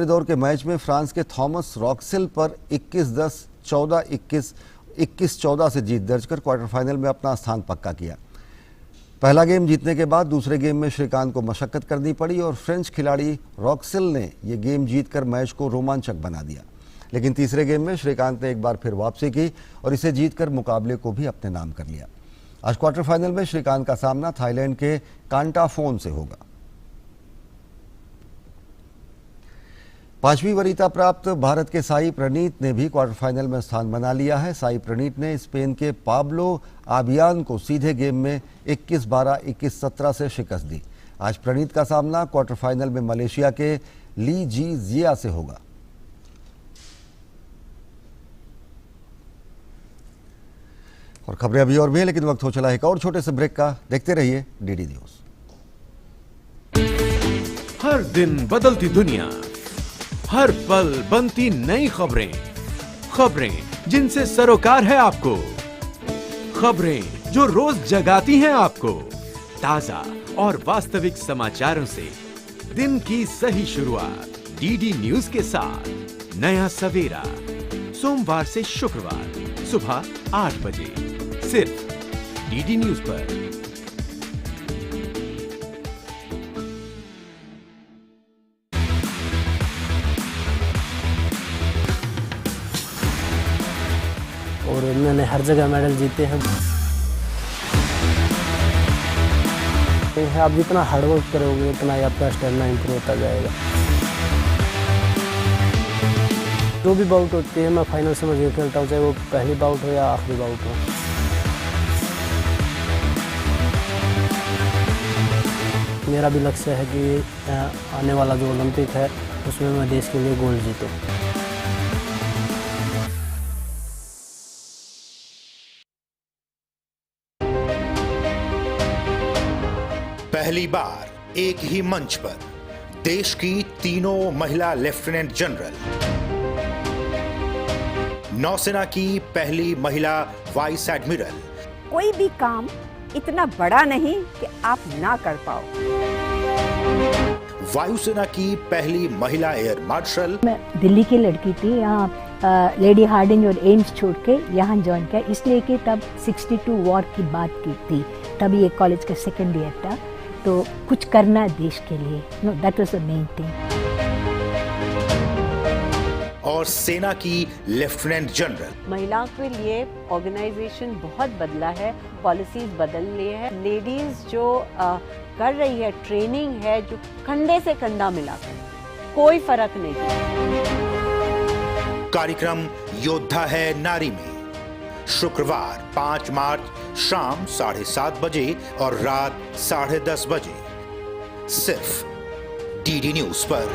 दौर के मैच में फ्रांस के थॉमस रॉक्सेल पर 21-10, 14-21, 21-14 से जीत दर्ज कर क्वार्टर फाइनल में अपना स्थान पक्का किया। पहला गेम जीतने के बाद दूसरे गेम में श्रीकांत को मशक्कत करनी पड़ी और फ्रेंच खिलाड़ी रॉक्सिल ने ये गेम जीतकर मैच को रोमांचक बना दिया। लेकिन तीसरे गेम में श्रीकांत ने एक बार फिर वापसी की और इसे जीतकर मुकाबले को भी अपने नाम कर लिया। आज क्वार्टर फाइनल में श्रीकांत का सामना थाईलैंड के कांटाफोन से होगा। 5वीं वरीयता प्राप्त भारत के साई प्रणीत ने भी क्वार्टर फाइनल में स्थान बना लिया है। साई प्रणीत ने स्पेन के पाब्लो आबियान को सीधे गेम में 21-12, 21-17 से शिकस्त दी। आज प्रणीत का सामना क्वार्टर फाइनल में मलेशिया के ली जी जिया से होगा। और खबरें अभी और भी हैं, लेकिन वक्त हो चला एक और छोटे से ब्रेक का। देखते रहिए डीडी न्यूज। हर दिन बदलती दुनिया, हर पल बनती नई खबरें, खबरें जिनसे सरोकार है आपको, खबरें जो रोज जगाती हैं आपको। ताजा और वास्तविक समाचारों से दिन की सही शुरुआत डीडी न्यूज के साथ। नया सवेरा सोमवार से शुक्रवार सुबह 8 बजे सिर्फ डीडी न्यूज पर। और मैंने हर जगह मेडल जीते हैं। आप जितना हार्डवर्क करोगे उतना ही आपका स्टेमिना इंप्रूव होता जाएगा। जो भी बाउट होती है मैं फाइनल समझ के खेलता हूँ, चाहे वो पहली बाउट हो या आखिरी बाउट हो। मेरा भी लक्ष्य है कि आने वाला जो ओलंपिक है उसमें मैं देश के लिए गोल्ड जीतूँ। पहली बार एक ही मंच पर देश की तीनों महिला लेफ्टिनेंट जनरल, नौसेना की पहली महिला वाइस एडमिरल। कोई भी काम इतना बड़ा नहीं कि आप ना कर पाओ। वायुसेना की पहली महिला एयर मार्शल। मैं दिल्ली की लड़की थी, यहाँ लेडी हार्डिंज और एम्स छोड़ के यहाँ ज्वाइन किया, इसलिए कि तब 62 वॉर की बात की थी। तभी ये कॉलेज का सेकेंड ईयर था, तो कुछ करना देश के लिए, know that was the main thing. और सेना की लेफ्टिनेंट जनरल। महिलाओं के लिए ऑर्गेनाइजेशन बहुत बदला है, पॉलिसीज बदल लिए हैं। लेडीज जो कर रही है ट्रेनिंग है, जो कंधे से कंधा मिलाकर, कोई फर्क नहीं। कार्यक्रम योद्धा है नारी में शुक्रवार 5 मार्च शाम 7:30 बजे और रात 10:30 बजे सिर्फ डीडी न्यूज पर।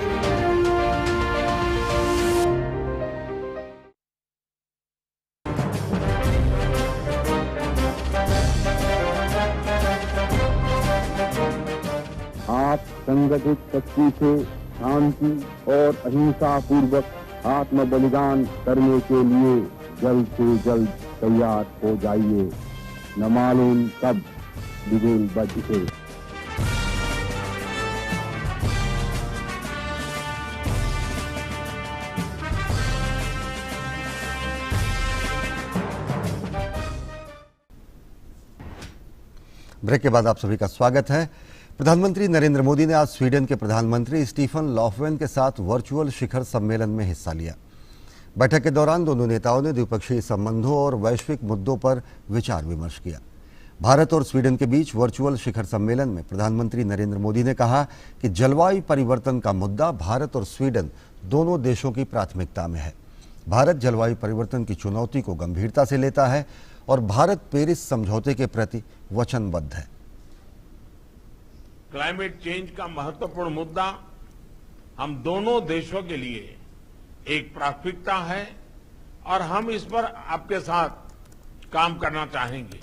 आप संगठित शक्ति से शांति और अहिंसा पूर्वक आत्म बलिदान करने के लिए जल्द से जल्द तैयार हो जाइए। न मालूम कब बिगुल बज उठे। ब्रेक के बाद आप सभी का स्वागत है। प्रधानमंत्री नरेंद्र मोदी ने आज स्वीडन के प्रधानमंत्री स्टीफन लॉफवेन के साथ वर्चुअल शिखर सम्मेलन में हिस्सा लिया। बैठक के दौरान दोनों नेताओं ने द्विपक्षीय संबंधों और वैश्विक मुद्दों पर विचार विमर्श किया। भारत और स्वीडन के बीच वर्चुअल शिखर सम्मेलन में प्रधानमंत्री नरेंद्र मोदी ने कहा कि जलवायु परिवर्तन का मुद्दा भारत और स्वीडन दोनों देशों की प्राथमिकता में है। भारत जलवायु परिवर्तन की चुनौती को गंभीरता से लेता है और भारत पेरिस समझौते के प्रति वचनबद्ध है। क्लाइमेट चेंज का महत्वपूर्ण मुद्दा हम दोनों देशों के लिए एक प्राथमिकता है और हम इस पर आपके साथ काम करना चाहेंगे।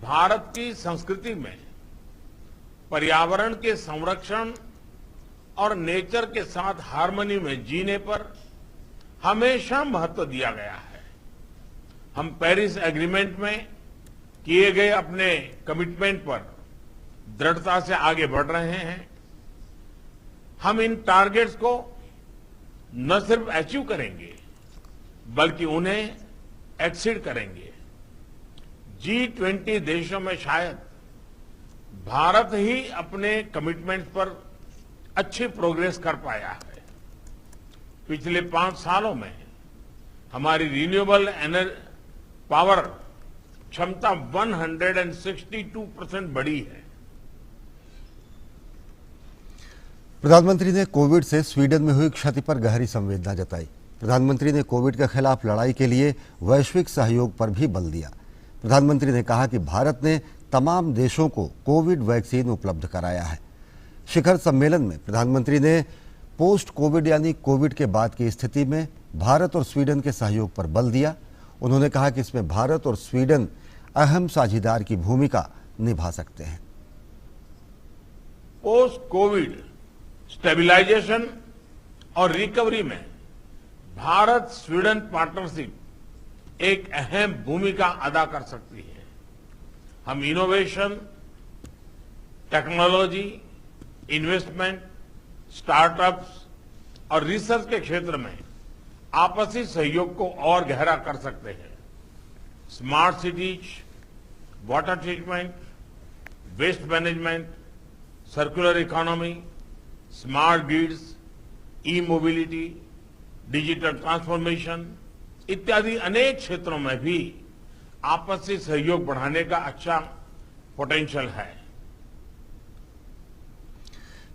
भारत की संस्कृति में पर्यावरण के संरक्षण और नेचर के साथ हार्मनी में जीने पर हमेशा महत्व दिया गया है। हम पेरिस एग्रीमेंट में किए गए अपने कमिटमेंट पर दृढ़ता से आगे बढ़ रहे हैं। हम इन टारगेट्स को न सिर्फ अचीव करेंगे बल्कि उन्हें एक्सीड करेंगे। G20 देशों में शायद भारत ही अपने कमिटमेंट पर अच्छी प्रोग्रेस कर पाया है। पिछले 5 सालों में हमारी रिन्यूएबल एनर्जी पावर क्षमता 162% बढ़ी है। प्रधानमंत्री ने कोविड से स्वीडन में हुई क्षति पर गहरी संवेदना जताई। प्रधानमंत्री ने कोविड के खिलाफ लड़ाई के लिए वैश्विक सहयोग पर भी बल दिया। प्रधानमंत्री ने कहा कि भारत ने तमाम देशों को कोविड वैक्सीन उपलब्ध कराया है। शिखर सम्मेलन में प्रधानमंत्री ने पोस्ट कोविड यानी कोविड के बाद की स्थिति में भारत और स्वीडन के सहयोग पर बल दिया। उन्होंने कहा कि इसमें भारत और स्वीडन अहम साझेदार की भूमिका निभा सकते हैं। पोस्ट कोविड स्टेबलाइजेशन और रिकवरी में भारत स्वीडन पार्टनरशिप एक अहम भूमिका अदा कर सकती है। हम इनोवेशन, टेक्नोलॉजी, इन्वेस्टमेंट, स्टार्टअप्स और रिसर्च के क्षेत्र में आपसी सहयोग को और गहरा कर सकते हैं। Smart cities, water treatment, waste management, circular economy, smart grids, e mobility, digital transformation इत्यादि अनेक क्षेत्रों में भी आपसी सहयोग बढ़ाने का अच्छा पोटेंशियल है।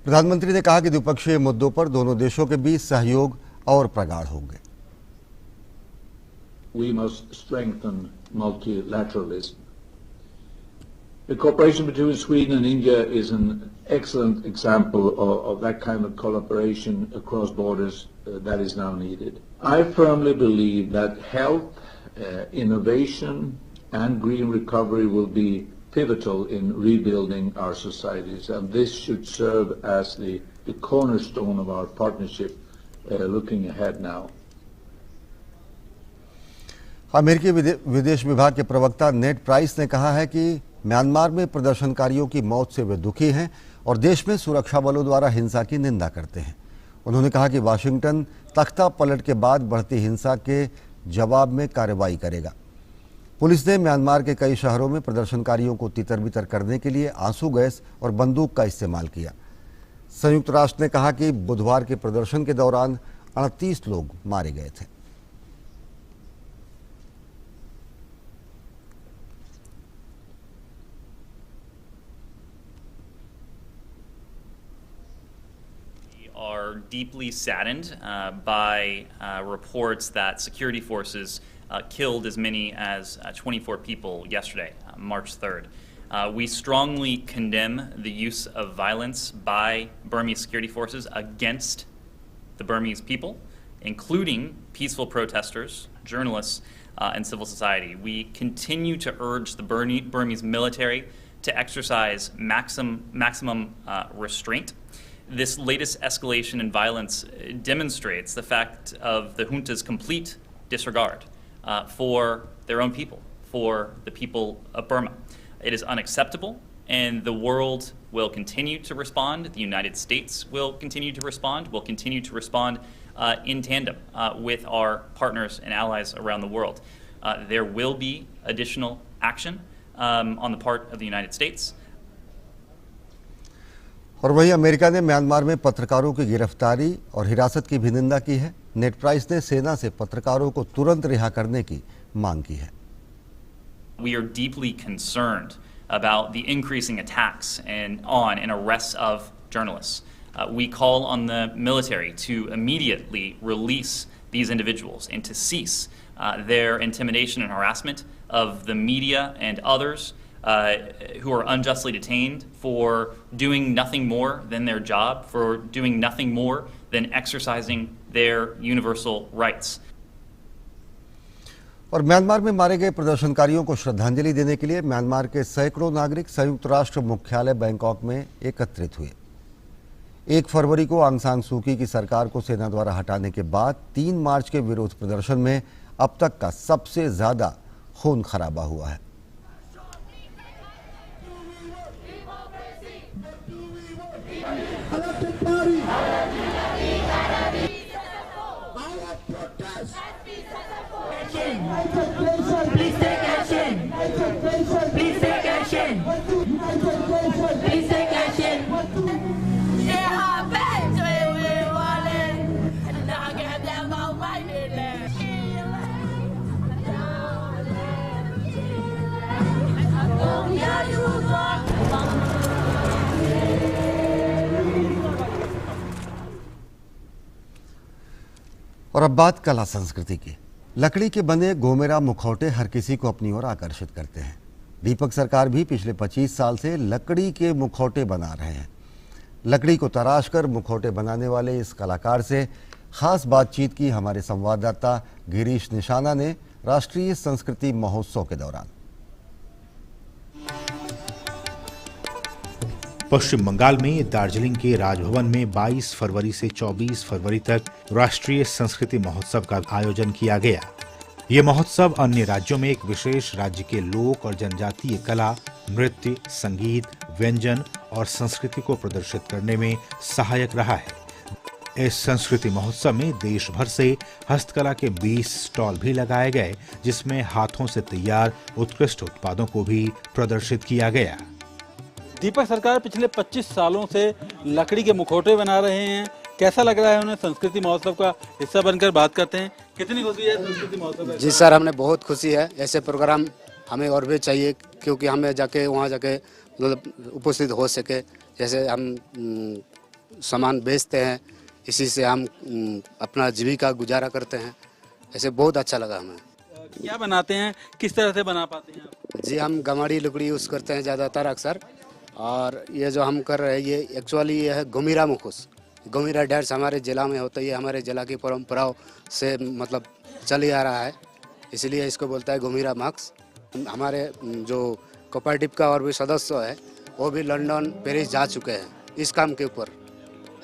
प्रधानमंत्री ने कहा कि द्विपक्षीय मुद्दों पर दोनों देशों के बीच सहयोग और प्रगाढ़ होंगे। We must strengthen multilateralism. The cooperation between Sweden and India is an excellent example of that kind of collaboration across borders that is now needed. I firmly believe that health, innovation and green recovery will be pivotal in rebuilding our societies, and this should serve as the cornerstone of our partnership looking ahead now. अमेरिकी विदेश विभाग के प्रवक्ता नेड price ने कहा है कि Myanmar में प्रदर्शनकारियों की मौत से वे दुखी हैं और देश में सुरक्षा बलों द्वारा हिंसा की निंदा करते हैं। उन्होंने कहा कि वाशिंगटन तख्ता पलट के बाद बढ़ती हिंसा के जवाब में कार्रवाई करेगा। पुलिस ने म्यांमार के कई शहरों में प्रदर्शनकारियों को तितर-बितर करने के लिए आंसू गैस और बंदूक का इस्तेमाल किया। संयुक्त राष्ट्र ने कहा कि बुधवार के प्रदर्शन के दौरान 38 लोग मारे गए थे। Are deeply saddened by reports that security forces killed as many as 24 people yesterday, March 3rd. We strongly condemn the use of violence by Burmese security forces against the Burmese people, including peaceful protesters, journalists, and civil society. We continue to urge the Burmese military to exercise maximum restraint. This latest escalation in violence demonstrates the fact of the junta's complete disregard for their own people, for the people of Burma. It is unacceptable, and the world will continue to respond. The United States will continue to respond. We'll continue to respond in tandem with our partners and allies around the world. There will be additional action on the part of the United States. और वहीं America ने Myanmar में पत्रकारों की गिरफ्तारी और हिरासत की भी निंदा की है। नेड प्राइस ने सेना से पत्रकारों को तुरंत रिहा करने की मांग की है। We are deeply concerned about the increasing attacks and arrests of journalists. We call on the military to immediately release these individuals and to cease their intimidation and harassment of the media and others who are unjustly detained for doing nothing more than their job, for doing nothing more than exercising their universal rights. और Myanmar में मारे गए प्रदर्शनकारियों को श्रद्धांजलि देने के लिए म्यांमार के सैकड़ों नागरिक संयुक्त राष्ट्र मुख्यालय बैंकॉक में एकत्रित हुए। 1 फरवरी को आंग सान सू की सरकार को सेना द्वारा हटाने के बाद 3 मार्च के विरोध प्रदर्शन में अब तक का सबसे ज्यादा खून खराबा हुआ है। Please take action. Please take action. और अब बात कला संस्कृति की। लकड़ी के बने गोमेरा मुखौटे हर किसी को अपनी ओर आकर्षित करते हैं। दीपक सरकार भी पिछले 25 साल से लकड़ी के मुखौटे बना रहे हैं। लकड़ी को तराश कर मुखौटे बनाने वाले इस कलाकार से खास बातचीत की हमारे संवाददाता गिरीश निशाना ने राष्ट्रीय संस्कृति महोत्सव के दौरान। पश्चिम बंगाल में दार्जिलिंग के राजभवन में 22 फरवरी से 24 फरवरी तक राष्ट्रीय संस्कृति महोत्सव का आयोजन किया गया। ये महोत्सव अन्य राज्यों में एक विशेष राज्य के लोक और जनजातीय कला, नृत्य, संगीत, व्यंजन और संस्कृति को प्रदर्शित करने में सहायक रहा है। इस संस्कृति महोत्सव में देश भर से हस्तकला के 20 स्टॉल भी लगाए गए, जिसमें हाथों से तैयार उत्कृष्ट उत्पादों को भी प्रदर्शित किया गया। दीपक सरकार पिछले 25 सालों से लकड़ी के मुखौटे बना रहे हैं। कैसा लग रहा है उन्हें संस्कृति महोत्सव का हिस्सा बनकर? बात करते हैं, कितनी खुशी है संस्कृति महोत्सव का? जी सर, हमें बहुत खुशी है। ऐसे प्रोग्राम हमें और भी चाहिए, क्योंकि हमें जाके वहाँ जाके मतलब उपस्थित हो सके। जैसे हम सामान बेचते हैं, इसी से हम अपना जीविका गुजारा करते हैं। ऐसे बहुत अच्छा लगा हमें। क्या बनाते हैं, किस तरह से बना पाते हैं आप? जी, हम गमाड़ी लकड़ी यूज़ करते हैं ज़्यादातर अक्सर। और ये जो हम कर रहे हैं ये एक्चुअली ये है गोमीरा मुखोस। गोमीरा डांस हमारे ज़िला में होता है। ये हमारे ज़िला की परंपराओं से मतलब चली आ रहा है, इसलिए इसको बोलता है गोमीरा मार्क्स। हमारे जो कोऑपरेटिव का और भी सदस्य है वो भी लंदन, पेरिस जा चुके हैं इस काम के ऊपर।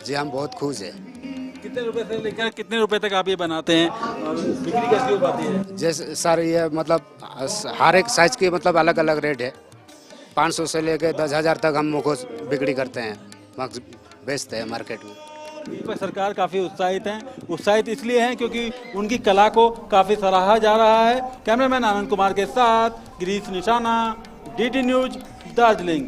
जी, हम बहुत खुश हैं। कितने रुपए से लेकर कितने रुपए तक आप ये बनाते हैं और बिक्री कैसी हो पाती है? जैसे सर ये मतलब हर एक साइज के मतलब अलग अलग रेट है। 500 से लेकर 10,000 तक हम मुखोस बिक्री करते हैं, मार्क्स बेचते हैं मार्केट में। दीपक सरकार काफ़ी उत्साहित हैं। उत्साहित इसलिए हैं क्योंकि उनकी कला को काफ़ी सराहा जा रहा है। कैमरामैन आनंद कुमार के साथ गिरीश निशाना, DD न्यूज, दार्जिलिंग।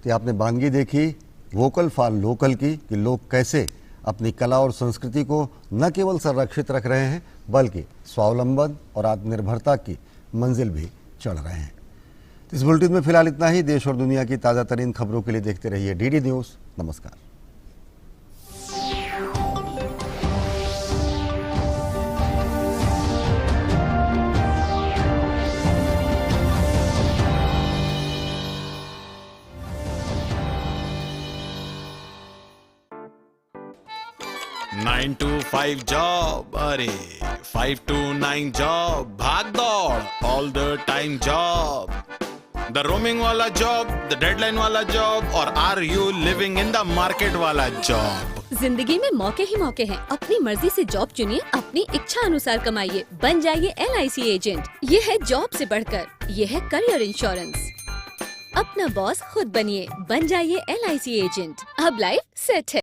तो आपने बानगी देखी वोकल फॉर लोकल की, कि लोग कैसे अपनी कला और संस्कृति को न केवल संरक्षित रख रहे हैं बल्कि स्वावलंबन और आत्मनिर्भरता की मंजिल भी चढ़ रहे हैं। इस बुलेटिन में फिलहाल इतना ही। देश और दुनिया की ताज़ा तरीन खबरों के लिए देखते रहिए DD न्यूज़। नमस्कार। Nine to 5 job, अरे 5 to 9 job, भाग दौड़ all the time job, the roaming वाला job, the deadline वाला job, और are you living in the market वाला job? जिंदगी में मौके ही मौके हैं। अपनी मर्जी से जॉब चुनिए, अपनी इच्छा अनुसार कमाइए, बन जाइए LIC एजेंट। ये है जॉब से बढ़कर, ये है करियर इंश्योरेंस। अपना बॉस खुद बनिए, बन जाइए LIC एजेंट। अब लाइफ सेट है।